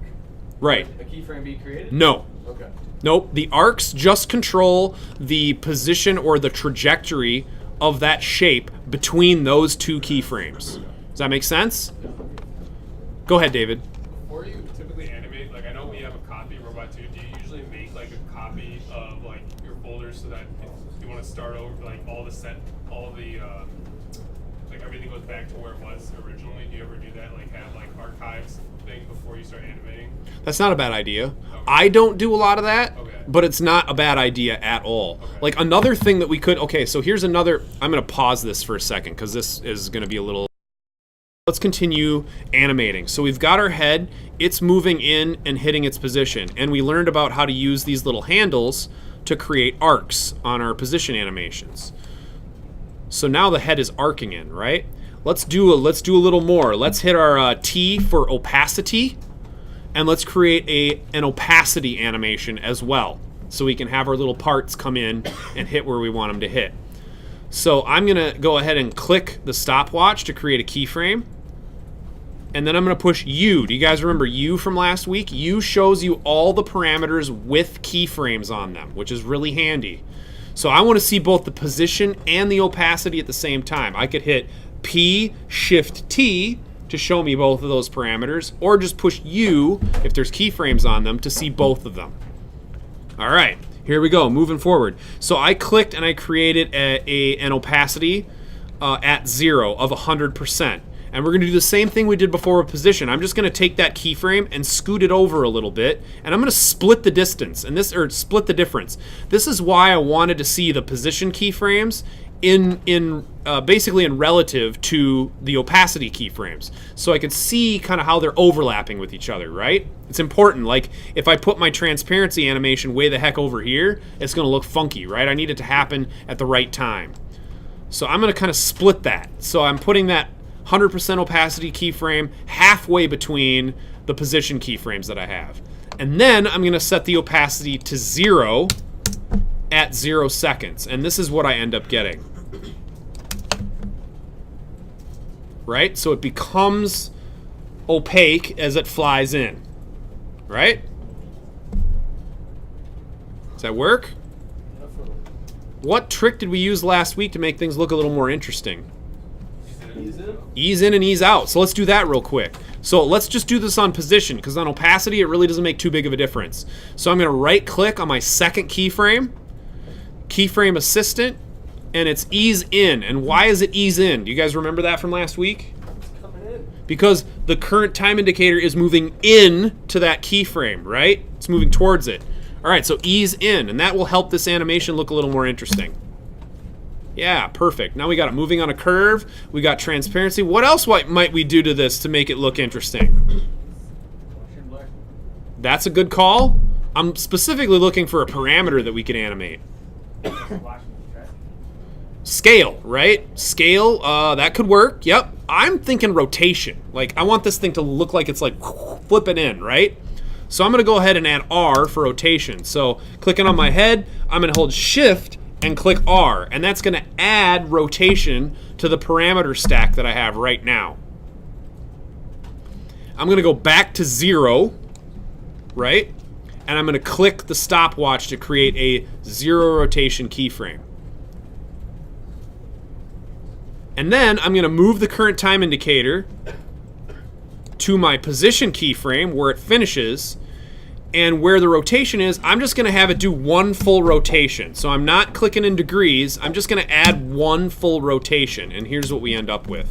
Right. Would a keyframe be created? No. Okay. Nope, the arcs just control the position or the trajectory of that shape between those two keyframes. Does that make sense? Go ahead, David. Before you typically animate, like I know we have a copy robot too. Do you usually make like a copy of like your folders so that if you want to start over, like all the like everything goes back to where it was originally? Do you ever do that? Like have like archives thing before you start animating? That's not a bad idea. Okay. I don't do a lot of that, Okay. but it's not a bad idea at all. Okay. Like another thing that we could, okay, so here's another, I'm going to pause this for a second because this is going to be a little, let's continue animating. So we've got our head, it's moving in and hitting its position, and we learned about how to use these little handles to create arcs on our position animations. So now the head is arcing in, right? Let's do a little more. Let's hit our T for opacity, and let's create an opacity animation as well, so we can have our little parts come in and hit where we want them to hit. So I'm gonna go ahead and click the stopwatch to create a keyframe, and then I'm gonna push U. Do you guys remember U from last week? U shows you all the parameters with keyframes on them, which is really handy. So I want to see both the position and the opacity at the same time. I could hit P, Shift T to show me both of those parameters, or just push U if there's keyframes on them to see both of them. All right, here we go, moving forward. So I clicked and I created an opacity at 0 of 100%. And we're going to do the same thing we did before with position. I'm just going to take that keyframe and scoot it over a little bit, and I'm going to split the distance, and split the difference. This is why I wanted to see the position keyframes basically in relative to the opacity keyframes, so I could see kind of how they're overlapping with each other, right? It's important. Like if I put my transparency animation way the heck over here, it's going to look funky, right? I need it to happen at the right time. So I'm going to kind of split that. So I'm putting that 100% opacity keyframe halfway between the position keyframes that I have. And then I'm going to set the opacity to 0 at 0 seconds. And this is what I end up getting. Right? So it becomes opaque as it flies in. Right? Does that work? What trick did we use last week to make things look a little more interesting? Ease in and ease out. So let's do that real quick. So let's just do this on position, because on opacity it really doesn't make too big of a difference. So I'm going to right click on my second keyframe, keyframe assistant, and it's ease in. And why is it ease in? Do you guys remember that from last week? It's coming in. Because the current time indicator is moving in to that keyframe, right? It's moving towards it. All right, so ease in, and that will help this animation look a little more interesting. Yeah, perfect. Now we got it moving on a curve. We got transparency. What else might we do to this to make it look interesting? That's a good call. I'm specifically looking for a parameter that we can animate. Scale, right? Scale, that could work. Yep. I'm thinking rotation. Like, I want this thing to look like it's like flipping in, right? So I'm going to go ahead and add R for rotation. So clicking on my head, I'm going to hold Shift and click R, and that's going to add rotation to the parameter stack that I have right now. I'm going to go back to 0, right? And I'm going to click the stopwatch to create a 0 rotation keyframe. And then I'm going to move the current time indicator to my position keyframe where it finishes. And where the rotation is, I'm just going to have it do one full rotation. So I'm not clicking in degrees. I'm just going to add one full rotation. And here's what we end up with.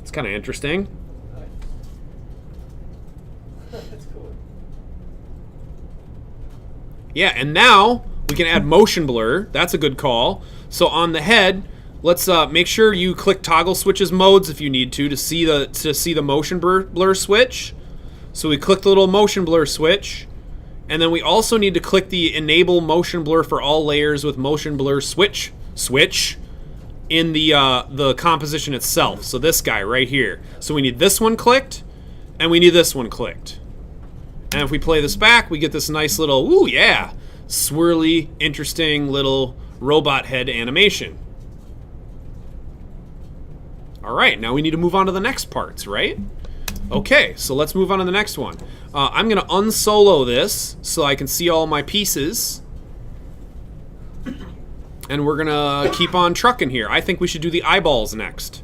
It's kind of interesting. That's cool. Yeah, and now we can add motion blur. That's a good call. So on the head, let's make sure you click toggle switches modes if you need to see the motion blur switch. So we click the little motion blur switch, and then we also need to click the enable motion blur for all layers with motion blur switch in the composition itself. So this guy right here. So we need this one clicked, and we need this one clicked. And if we play this back, we get this nice little, ooh yeah, swirly, interesting little robot head animation. All right, now we need to move on to the next parts, right? Okay, so let's move on to the next one. I'm going to unsolo this so I can see all my pieces. And we're going to keep on trucking here. I think we should do the eyeballs next.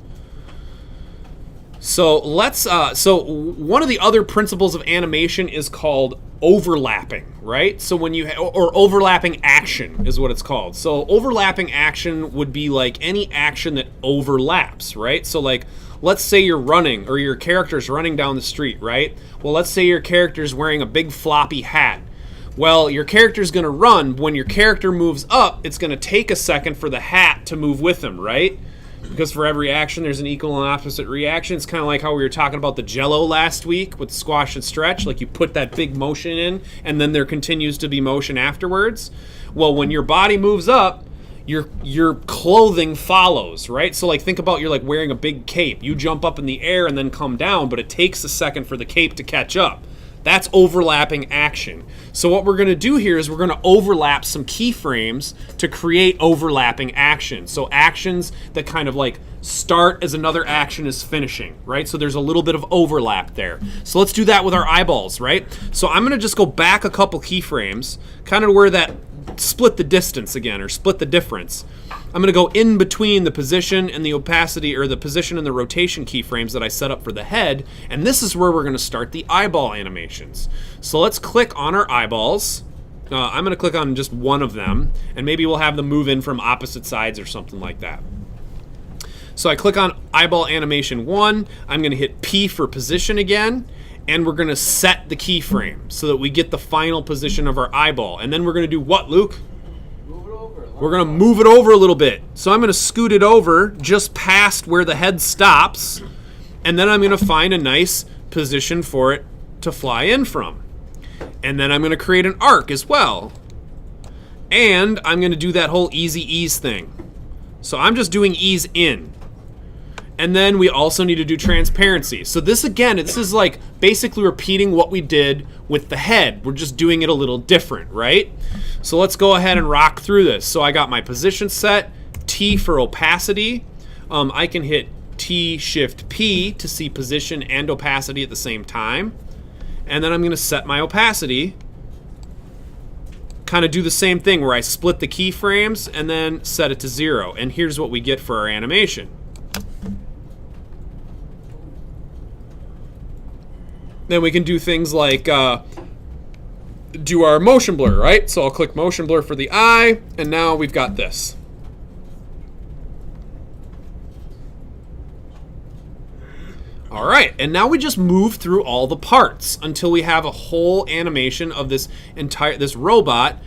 So let's, so one of the other principles of animation is called overlapping, right? So when you, or overlapping action is what it's called. So overlapping action would be like any action that overlaps, right? So like, let's say you're running, or your character's running down the street, right? Well, let's say your character's wearing a big floppy hat. Well, your character's gonna run. When your character moves up, it's gonna take a second for the hat to move with him, right? Because for every action, there's an equal and opposite reaction. It's kind of like how we were talking about the Jell-O last week with squash and stretch. Like you put that big motion in, and then there continues to be motion afterwards. Well, when your body moves up, your clothing follows, right? So like think about you're like wearing a big cape. You jump up in the air and then come down, but it takes a second for the cape to catch up. That's overlapping action. So what we're going to do here is we're going to overlap some keyframes to create overlapping action. So actions that kind of like start as another action is finishing, right? So there's a little bit of overlap there. So let's do that with our eyeballs, right? So I'm going to just go back a couple keyframes, kind of where that split the distance again, or split the difference. I'm going to go in between the position and the opacity, or the position and the rotation keyframes that I set up for the head, and this is where we're going to start the eyeball animations. So let's click on our eyeballs. I'm going to click on just one of them, and maybe we'll have them move in from opposite sides or something like that. So I click on eyeball animation 1. I'm going to hit P for position again, and we're going to set the keyframe so that we get the final position of our eyeball. And then we're going to do what, Luke? Move it over. We're going to move it over a little bit. So I'm going to scoot it over just past where the head stops, and then I'm going to find a nice position for it to fly in from. And then I'm going to create an arc as well. And I'm going to do that whole easy ease thing. So I'm just doing ease in. And then we also need to do transparency. So this again, this is like basically repeating what we did with the head. We're just doing it a little different, right? So let's go ahead and rock through this. So I got my position set, T for opacity. I can hit T Shift P to see position and opacity at the same time. And then I'm gonna set my opacity. Kind of do the same thing where I split the keyframes and then set it to 0. And here's what we get for our animation. Then we can do things like do our motion blur, right? So I'll click motion blur for the eye, and now we've got this. All right, and now we just move through all the parts until we have a whole animation of this robot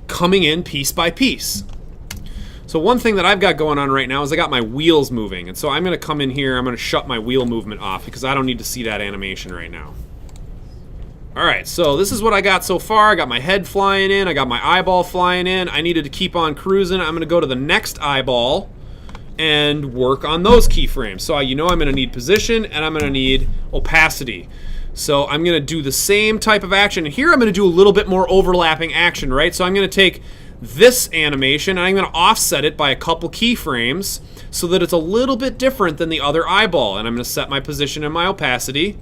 coming in piece by piece. So one thing that I've got going on right now is I got my wheels moving. And so I'm going to come in here, I'm going to shut my wheel movement off because I don't need to see that animation right now. All right, so this is what I got so far. I got my head flying in, I got my eyeball flying in. I needed to keep on cruising. I'm going to go to the next eyeball and work on those keyframes. So you know I'm going to need position and I'm going to need opacity. So I'm going to do the same type of action. And here I'm going to do a little bit more overlapping action, right? So I'm going to take this animation and I'm going to offset it by a couple keyframes so that it's a little bit different than the other eyeball. And I'm going to set my position and my opacity.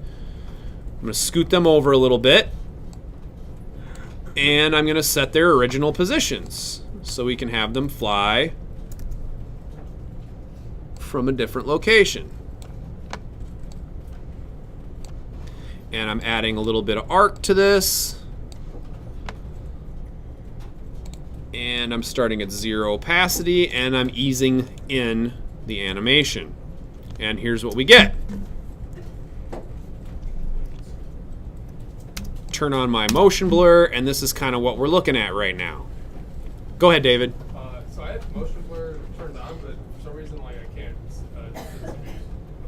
I'm going to scoot them over a little bit. And I'm going to set their original positions so we can have them fly from a different location. And I'm adding a little bit of arc to this. And I'm starting at 0 opacity, and I'm easing in the animation. And here's what we get. Turn on my motion blur, and this is kind of what we're looking at right now. Go ahead, David. So I had motion blur turned on, but for some reason, like I can't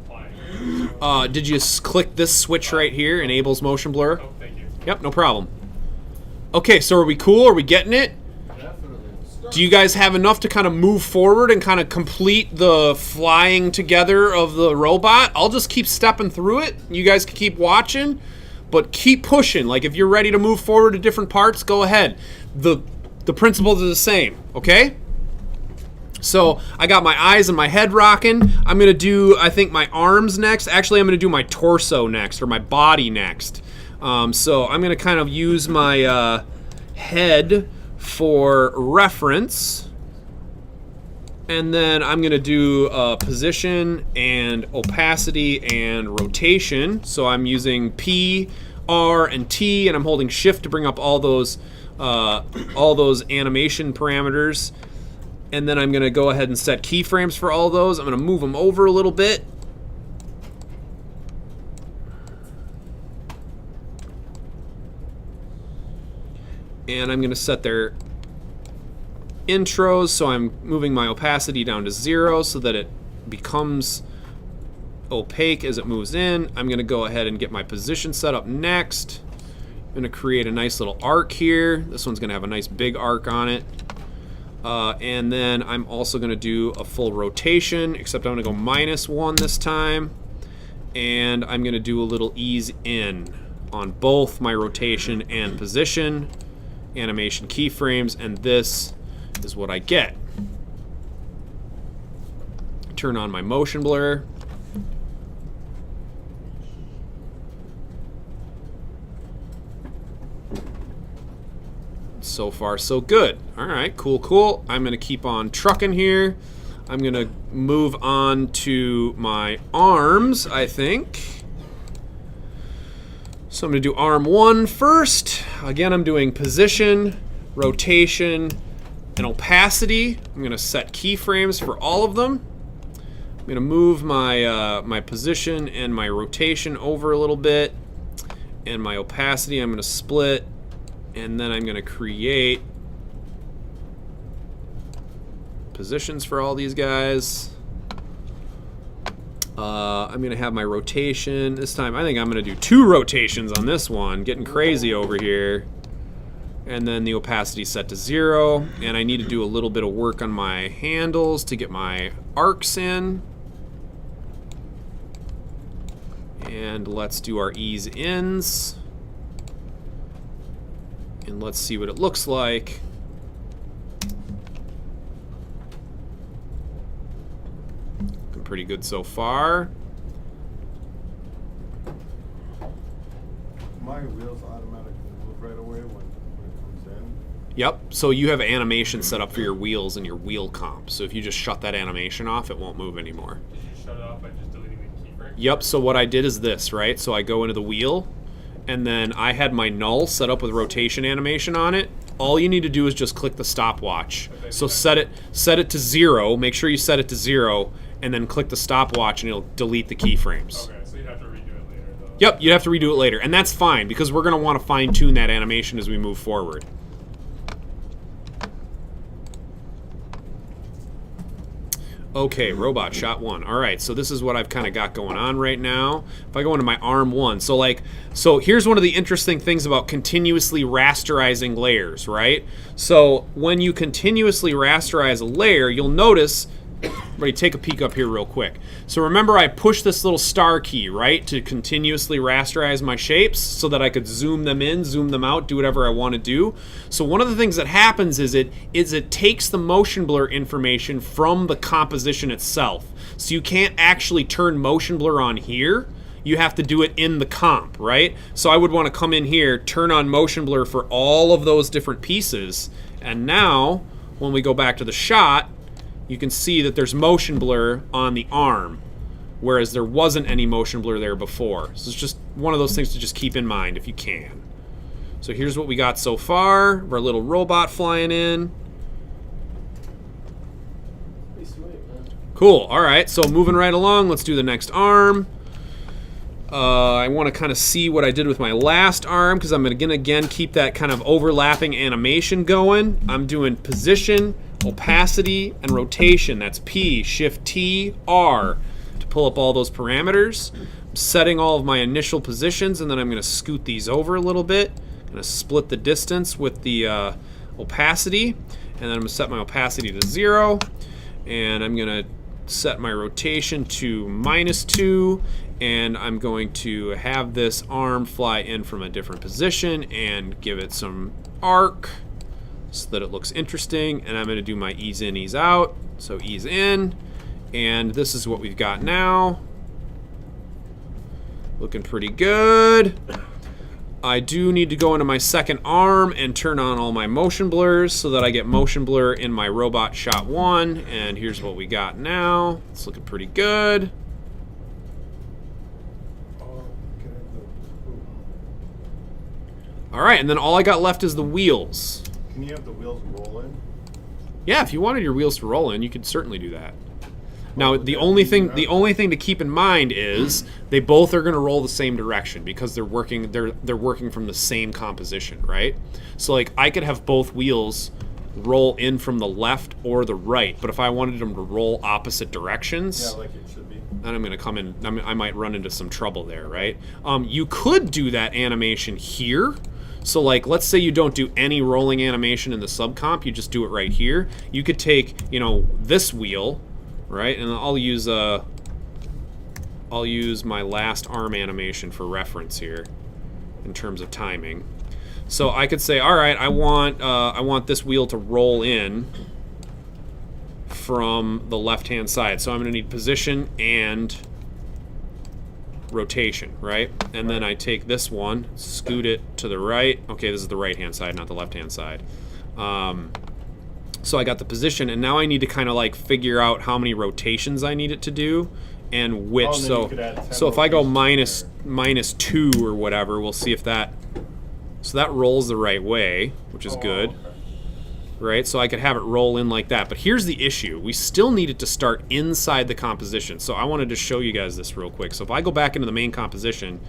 apply it. Did you click this switch right here, enables motion blur? Oh, thank you. Yep, no problem. Okay, so are we cool? Are we getting it? Do you guys have enough to kind of move forward and kind of complete the flying together of the robot? I'll just keep stepping through it. You guys can keep watching, but keep pushing. Like if you're ready to move forward to different parts, go ahead. The principles are the same, okay? So I got my eyes and my head rocking. I'm going to do, I think, my arms next. Actually, I'm going to do my torso next, or my body next. So I'm going to kind of use my head for reference. And then I'm going to do position and opacity and rotation. So I'm using P, R, and T, and I'm holding Shift to bring up all those animation parameters. And then I'm going to go ahead and set keyframes for all those. I'm going to move them over a little bit. And I'm going to set their intros, so I'm moving my opacity down to 0 so that it becomes opaque as it moves in. I'm going to go ahead and get my position set up next. I'm going to create a nice little arc here. This one's going to have a nice big arc on it. And then I'm also going to do a full rotation, except I'm going to go -1 this time. And I'm going to do a little ease in on both my rotation and position animation keyframes, and this is what I get. Turn on my motion blur. So far, so good. All right, cool, cool. I'm going to keep on trucking here. I'm going to move on to my arms, I think. So I'm going to do arm 1 first. Again, I'm doing position, rotation, and opacity. I'm going to set keyframes for all of them. I'm going to move my, my position and my rotation over a little bit. And my opacity I'm going to split. And then I'm going to create positions for all these guys. I'm going to have my rotation. This time I think I'm going to do 2 rotations on this one. Getting crazy over here. And then the opacity set to 0. And I need to do a little bit of work on my handles to get my arcs in. And let's do our ease ins. And let's see what it looks like. Looking pretty good so far. My wheels automatically move right away when it comes in. Yep, so you have animation set up for your wheels and your wheel comp. So if you just shut that animation off, it won't move anymore. Did you shut it off by just deleting the keyframe? Yep, so what I did is this, right? So I go into the wheel, and then I had my null set up with rotation animation on it. All you need to do is just click the stopwatch. Okay, So yeah. set it to 0, make sure you set it to 0, and then click the stopwatch and it'll delete the keyframes. Okay, so you'd have to redo it later, though. Yep, you have to redo it later, and that's fine because we're going to want to fine tune that animation as we move forward. Okay, robot shot 1. All right, so this is what I've kind of got going on right now. If I go into my arm 1, so here's one of the interesting things about continuously rasterizing layers, right? So when you continuously rasterize a layer, you'll notice. Everybody take a peek up here real quick. So remember I pushed this little star key, right, to continuously rasterize my shapes so that I could zoom them in, zoom them out, do whatever I want to do. So one of the things that happens is it takes the motion blur information from the composition itself. So you can't actually turn motion blur on here. You have to do it in the comp, right? So I would want to come in here, turn on motion blur for all of those different pieces. And now, when we go back to the shot, you can see that there's motion blur on the arm, whereas there wasn't any motion blur there before. So it's just one of those things to just keep in mind if you can. So here's what we got so far. Our little robot flying in. Pretty sweet, man. Cool. All right, so moving right along, let's do the next arm. I want to kind of see what I did with my last arm because I'm going to again keep that kind of overlapping animation going. I'm doing position, opacity, and rotation. That's P, Shift T, R to pull up all those parameters. I'm setting all of my initial positions, and then I'm going to scoot these over a little bit. I'm going to split the distance with the opacity, and then I'm going to set my opacity to 0, and I'm going to set my rotation to -2, and I'm going to have this arm fly in from a different position and give it some arc so that it looks interesting. And I'm going to do my ease in, ease out. So ease in, and this is what we've got now. Looking pretty good. I do need to go into my second arm and turn on all my motion blurs so that I get motion blur in my robot shot 1. And here's what we got now. It's looking pretty good. All right, and then all I got left is the wheels. Can you have the wheels roll in? Yeah, if you wanted your wheels to roll in, you could certainly do that. Now, the only thing to keep in mind is they both are going to roll the same direction because they're working from the same composition, right? So like I could have both wheels roll in from the left or the right, but if I wanted them to roll opposite directions, Yeah, like it should be. then I'm going to come in. I might run into some trouble there, right? You could do that animation here. So like, let's say you don't do any rolling animation in the subcomp, you just do it right here. You could take, this wheel, right? And I'll use my last arm animation for reference here in terms of timing. So I could say, all right, I want this wheel to roll in from the left-hand side. So I'm going to need position and rotation, right? And then I take this one, scoot it to the right. Okay, this is the right-hand side, not the left-hand side. So I got the position, and now I need to kind of like figure out how many rotations I need it to do and which. Oh, and then you could add 10 so if I go rotations minus 2 or whatever, we'll see if that. So that rolls the right way, which is good. Okay. Right? So I could have it roll in like that. But here's the issue. We still need it to start inside the composition. So I wanted to show you guys this real quick. So if I go back into the main composition,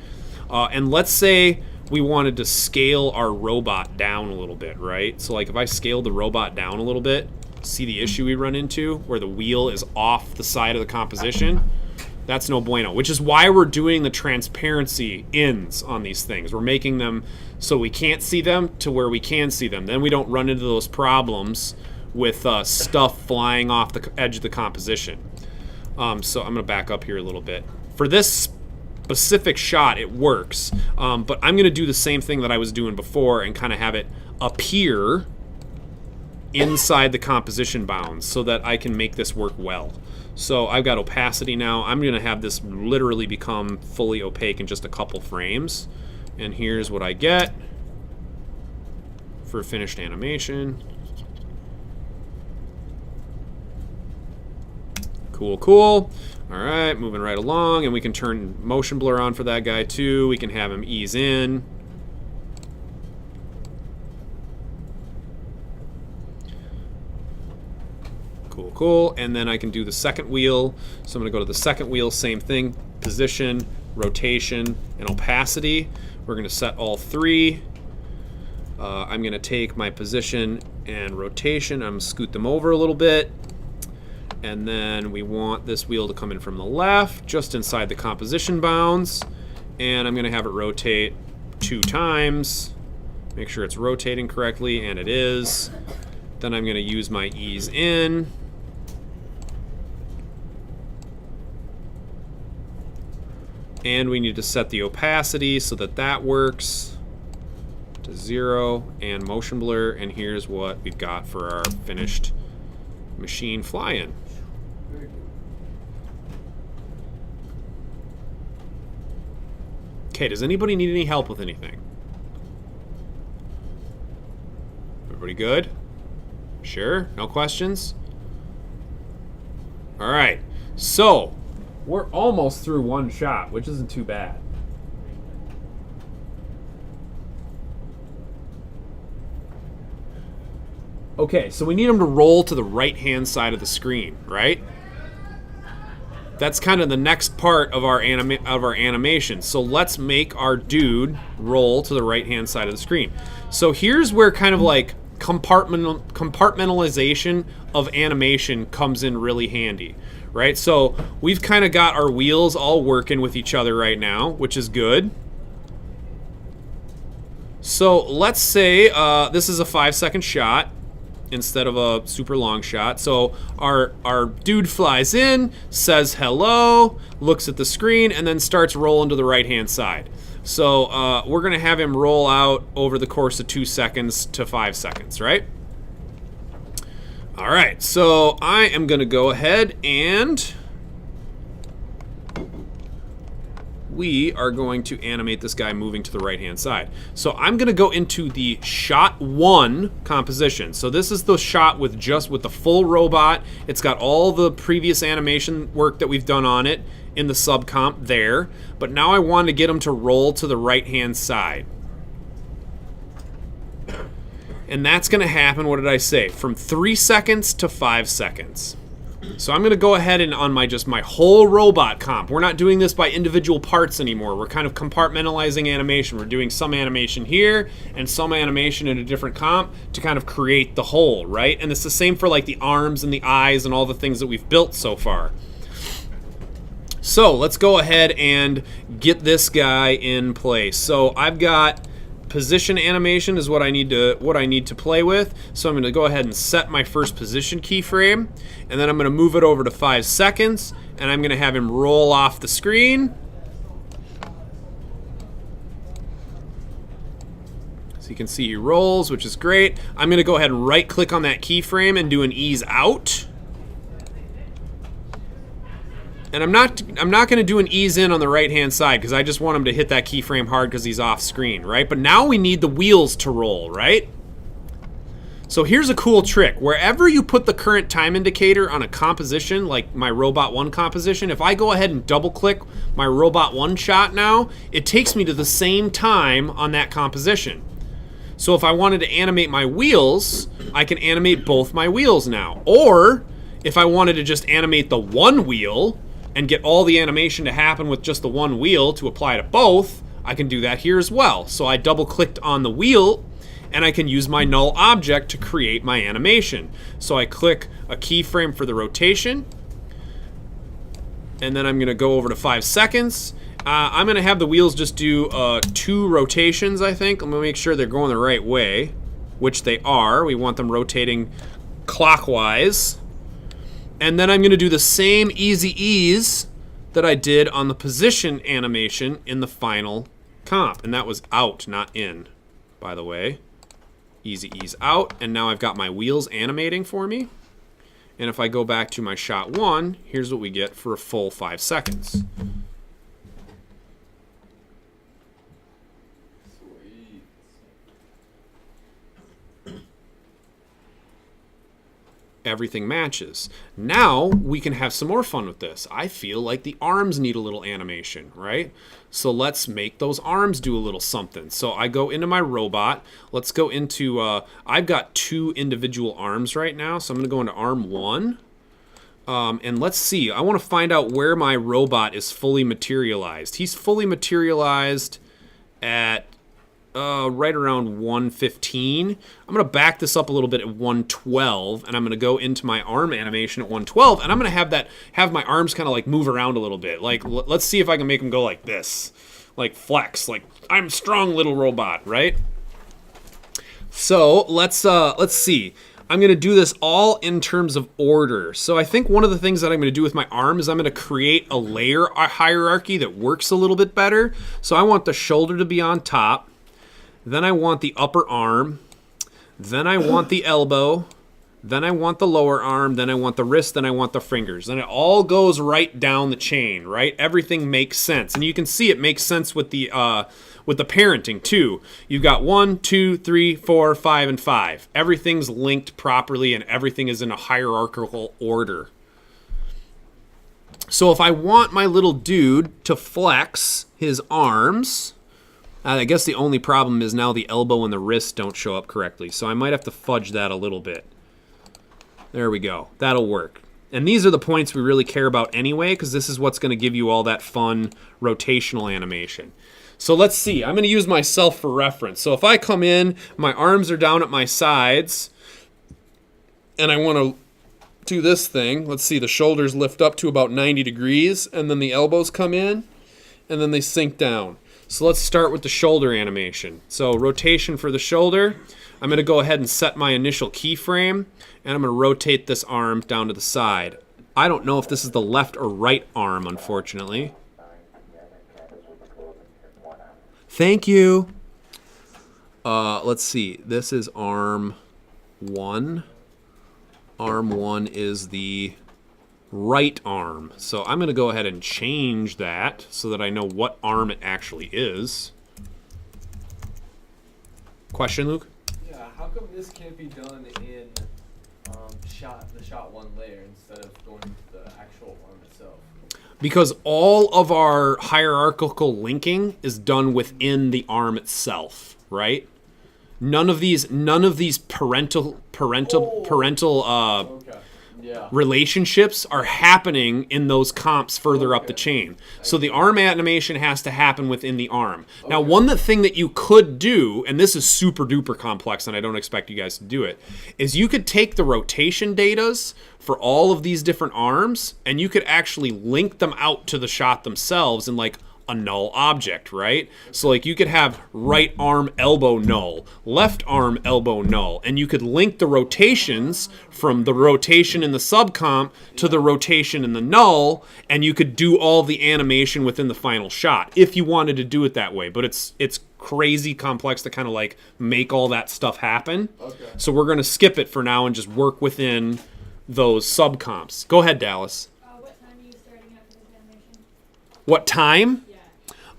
and let's say we wanted to scale our robot down a little bit, right? So like if I scaled the robot down a little bit, see the issue we run into where the wheel is off the side of the composition? That's no bueno, which is why we're doing the transparency ins on these things. We're making them so we can't see them to where we can see them. Then we don't run into those problems with stuff flying off the edge of the composition. So I'm gonna back up here a little bit. For this specific shot, it works, but I'm gonna do the same thing that I was doing before and kind of have it appear inside the composition bounds so that I can make this work well. So I've got opacity now. I'm gonna have this literally become fully opaque in just a couple frames. And here's what I get for finished animation. Cool, cool. All right, moving right along, and we can turn motion blur on for that guy too. We can have him ease in. Cool, cool. And then I can do the second wheel. So I'm gonna go to the second wheel, same thing, position, rotation, and opacity. We're gonna set all three. I'm gonna take my position and rotation, I'm gonna scoot them over a little bit. And then we want this wheel to come in from the left, just inside the composition bounds. And I'm gonna have it rotate 2 times. Make sure it's rotating correctly, and it is. Then I'm gonna use my ease in. And we need to set the opacity so that that works to 0 and motion blur. And here's what we've got for our finished machine fly-in. Okay, does anybody need any help with anything? Everybody good? Sure? No questions? All right, so we're almost through one shot, which isn't too bad. Okay, so we need them to roll to the right-hand side of the screen, right? That's kind of the next part of our animation. So let's make our dude roll to the right-hand side of the screen. So here's where kind of like compartmentalization of animation comes in really handy, right? So we've kind of got our wheels all working with each other right now, which is good. So let's say this is a 5-second shot instead of a super long shot. So our dude flies in, says hello, looks at the screen, and then starts rolling to the right-hand side. So we're gonna have him roll out over the course of 2 seconds to 5 seconds, right? All right, so I am going to go ahead and we are going to animate this guy moving to the right-hand side. So I'm going to go into the shot 1 composition. So this is the shot with the full robot. It's got all the previous animation work that we've done on it in the subcomp there. But now I want to get him to roll to the right-hand side. And that's going to happen, what did I say, from 3 seconds to 5 seconds. So I'm going to go ahead and on my whole robot comp. We're not doing this by individual parts anymore. We're kind of compartmentalizing animation. We're doing some animation here and some animation in a different comp to kind of create the whole, right? And it's the same for like the arms and the eyes and all the things that we've built so far. So let's go ahead and get this guy in place. So I've got position animation is what I need to play with. So I'm going to go ahead and set my first position keyframe, and then I'm going to move it over to 5 seconds, and I'm going to have him roll off the screen. So you can see he rolls, which is great. I'm going to go ahead and right click on that keyframe and do an ease out. And I'm not going to do an ease in on the right-hand side because I just want him to hit that keyframe hard because he's off screen, right? But now we need the wheels to roll, right? So here's a cool trick. Wherever you put the current time indicator on a composition, like my Robot 1 composition, if I go ahead and double-click my Robot 1 shot now, it takes me to the same time on that composition. So if I wanted to animate my wheels, I can animate both my wheels now. Or if I wanted to just animate the one wheel and get all the animation to happen with just the one wheel to apply to both, I can do that here as well. So I double clicked on the wheel and I can use my null object to create my animation. So I click a keyframe for the rotation, and then I'm gonna go over to 5 seconds. I'm gonna have the wheels just do 2 rotations, I think. Let me make sure they're going the right way, which they are. We want them rotating clockwise. And then I'm going to do the same easy ease that I did on the position animation in the final comp. And that was out, not in, by the way. Easy ease out. And now I've got my wheels animating for me. And if I go back to my shot 1, here's what we get for a full 5 seconds. Everything matches. Now we can have some more fun with this. I feel like the arms need a little animation, right? So let's make those arms do a little something. So I go into my robot. Let's go into, I've got 2 individual arms right now. So I'm going to go into arm 1. And let's see. I want to find out where my robot is fully materialized. He's fully materialized at right around 115. I'm going to back this up a little bit at 112, and I'm going to go into my arm animation at 112, and I'm going to have my arms kind of like move around a little bit. Like, let's see if I can make them go like this, like flex, like I'm a strong little robot, right? So let's see. I'm going to do this all in terms of order. So I think one of the things that I'm going to do with my arm is I'm going to create a layer hierarchy that works a little bit better. So I want the shoulder to be on top. Then I want the upper arm, then I want the elbow, then I want the lower arm, then I want the wrist, then I want the fingers. And it all goes right down the chain, right? Everything makes sense. And you can see it makes sense with the parenting too. You've got 1, 2, 3, 4, 5, and 5. Everything's linked properly and everything is in a hierarchical order. So if I want my little dude to flex his arms, I guess the only problem is now the elbow and the wrist don't show up correctly. So I might have to fudge that a little bit. There we go. That'll work. And these are the points we really care about anyway, because this is what's going to give you all that fun rotational animation. So let's see. I'm going to use myself for reference. So if I come in, my arms are down at my sides, and I want to do this thing. Let's see. The shoulders lift up to about 90 degrees, and then the elbows come in, and then they sink down. So let's start with the shoulder animation. So rotation for the shoulder. I'm going to go ahead and set my initial keyframe, and I'm going to rotate this arm down to the side. I don't know if this is the left or right arm, unfortunately. Thank you. Let's see. This is arm 1. arm 1 is the right arm. So I'm going to go ahead and change that so that I know what arm it actually is. Question, Luke? Yeah, how come this can't be done in the shot 1 layer instead of going into the actual arm itself? Because all of our hierarchical linking is done within the arm itself, right? None of these parental Okay. Yeah. relationships are happening in those comps further up the chain. So the arm animation has to happen within the arm. Now, one thing that you could do, and this is super duper complex, and I don't expect you guys to do it, is you could take the rotation datas for all of these different arms, and you could actually link them out to the shot themselves in like a null object, right? So like you could have right arm elbow null, left arm elbow null, and you could link the rotations from the rotation in the subcomp to the rotation in the null, and you could do all the animation within the final shot if you wanted to do it that way. But it's crazy complex to kind of like make all that stuff happen. Okay. So we're going to skip it for now and just work within those subcomps. Go ahead, Dallas. What time are you starting out for this animation? What time? Yeah.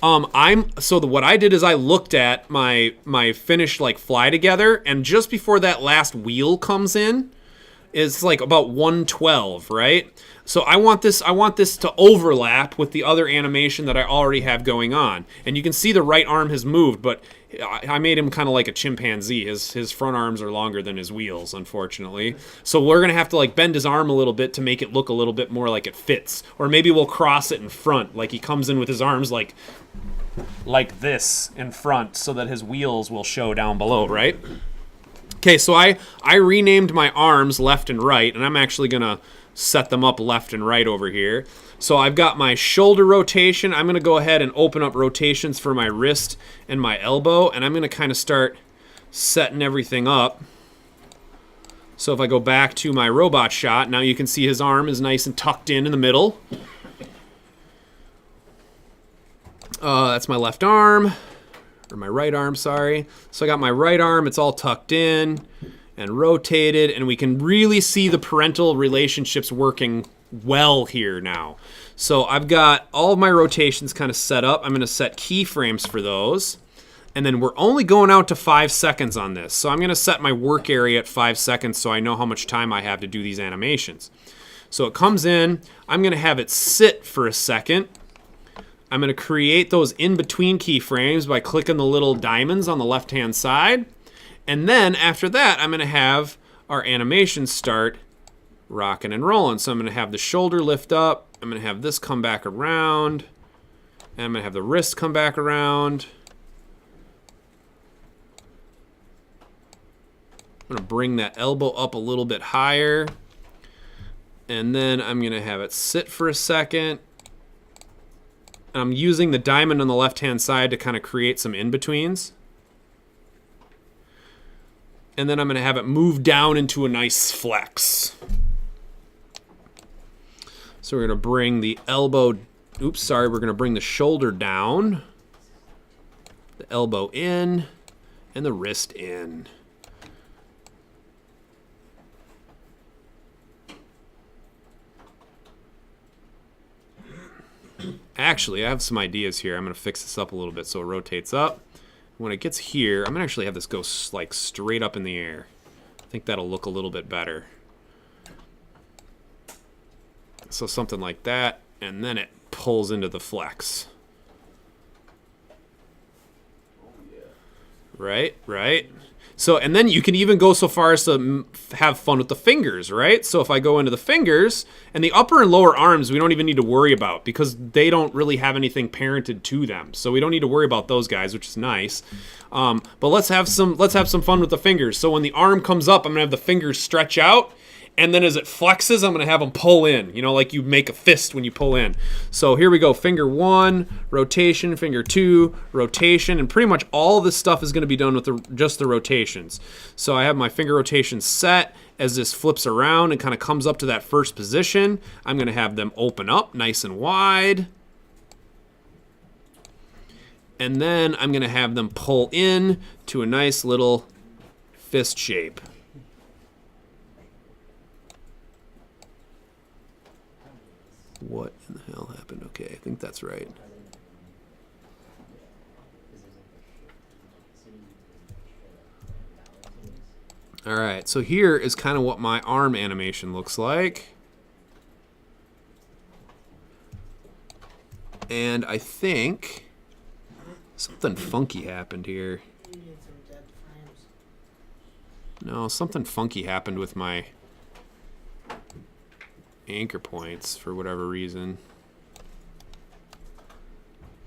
What I did is I looked at my finished like fly together, and just before that last wheel comes in, it's like about 112, right? So I want this to overlap with the other animation that I already have going on. And you can see the right arm has moved, but I made him kind of like a chimpanzee. His front arms are longer than his wheels, unfortunately. So we're going to have to like bend his arm a little bit to make it look a little bit more like it fits. Or maybe we'll cross it in front, like he comes in with his arms like this in front so that his wheels will show down below, right? Okay, so I renamed my arms left and right, and I'm actually going to set them up left and right over here. So I've got my shoulder rotation. I'm going to go ahead and open up rotations for my wrist and my elbow, and I'm going to kind of start setting everything up. So if I go back to my robot shot, now you can see his arm is nice and tucked in the middle. That's my left arm. Or my right arm, sorry. So I got my right arm, it's all tucked in and rotated, and we can really see the parental relationships working well here now. So I've got all of my rotations kind of set up. I'm going to set keyframes for those. And then we're only going out to 5 seconds on this. So I'm going to set my work area at 5 seconds so I know how much time I have to do these animations. So it comes in, I'm going to have it sit for a second. I'm going to create those in-between keyframes by clicking the little diamonds on the left-hand side. And then after that, I'm going to have our animation start rocking and rolling. So I'm going to have the shoulder lift up. I'm going to have this come back around. And I'm going to have the wrist come back around. I'm going to bring that elbow up a little bit higher. And then I'm going to have it sit for a second. I'm using the diamond on the left-hand side to kind of create some in-betweens. And then I'm going to have it move down into a nice flex. So we're going to bring the elbow, we're going to bring the shoulder down, the elbow in, and the wrist in. Actually, I have some ideas here. I'm going to fix this up a little bit so it rotates up. When it gets here, I'm going to actually have this go like straight up in the air. I think that'll look a little bit better. So something like that, and then it pulls into the flex. Right, right. So, and then you can even go so far as to have fun with the fingers, right? So if I go into the fingers, and the upper and lower arms we don't even need to worry about because they don't really have anything parented to them. So we don't need to worry about those guys, which is nice. But let's have some fun with the fingers. So when the arm comes up, I'm gonna have the fingers stretch out, and then as it flexes, I'm gonna have them pull in. You know, like you make a fist when you pull in. So here we go. Finger 1, rotation. Finger 2, rotation. And pretty much all this stuff is gonna be done with just the rotations. So I have my finger rotation set. As this flips around and kind of comes up to that first position, I'm gonna have them open up nice and wide. And then I'm gonna have them pull in to a nice little fist shape. What in the hell happened? Okay, I think that's right. All right, so here is kind of what my arm animation looks like. And I think something funky happened here. You need some dead frames. No, something funky happened with my anchor points for whatever reason.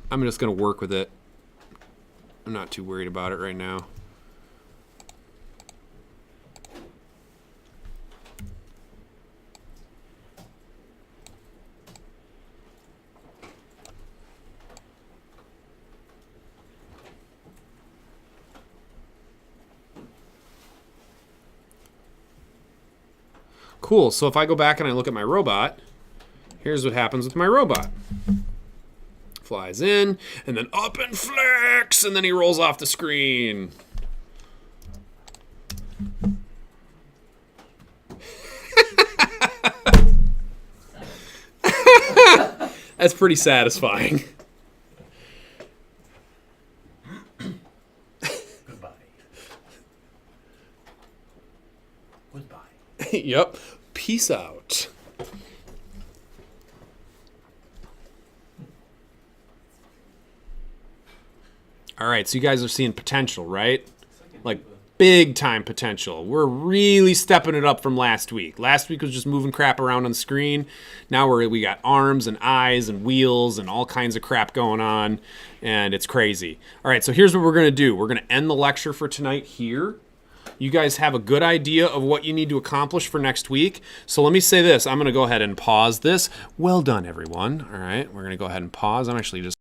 I'm just going to work with it. I'm not too worried about it right now. Cool, so if I go back and I look at my robot, here's what happens with my robot. Flies in, and then up and flicks, and then he rolls off the screen. That's pretty satisfying. Goodbye. Goodbye. Yep. Peace out. All right, so you guys are seeing potential, right? Like big time potential. We're really stepping it up from last week. Last week was just moving crap around on the screen. Now we got arms and eyes and wheels and all kinds of crap going on, and it's crazy. All right, so here's what we're going to do. We're going to end the lecture for tonight here. You guys have a good idea of what you need to accomplish for next week. So let me say this. I'm going to go ahead and pause this. Well done, everyone. All right, we're going to go ahead and pause. I'm actually just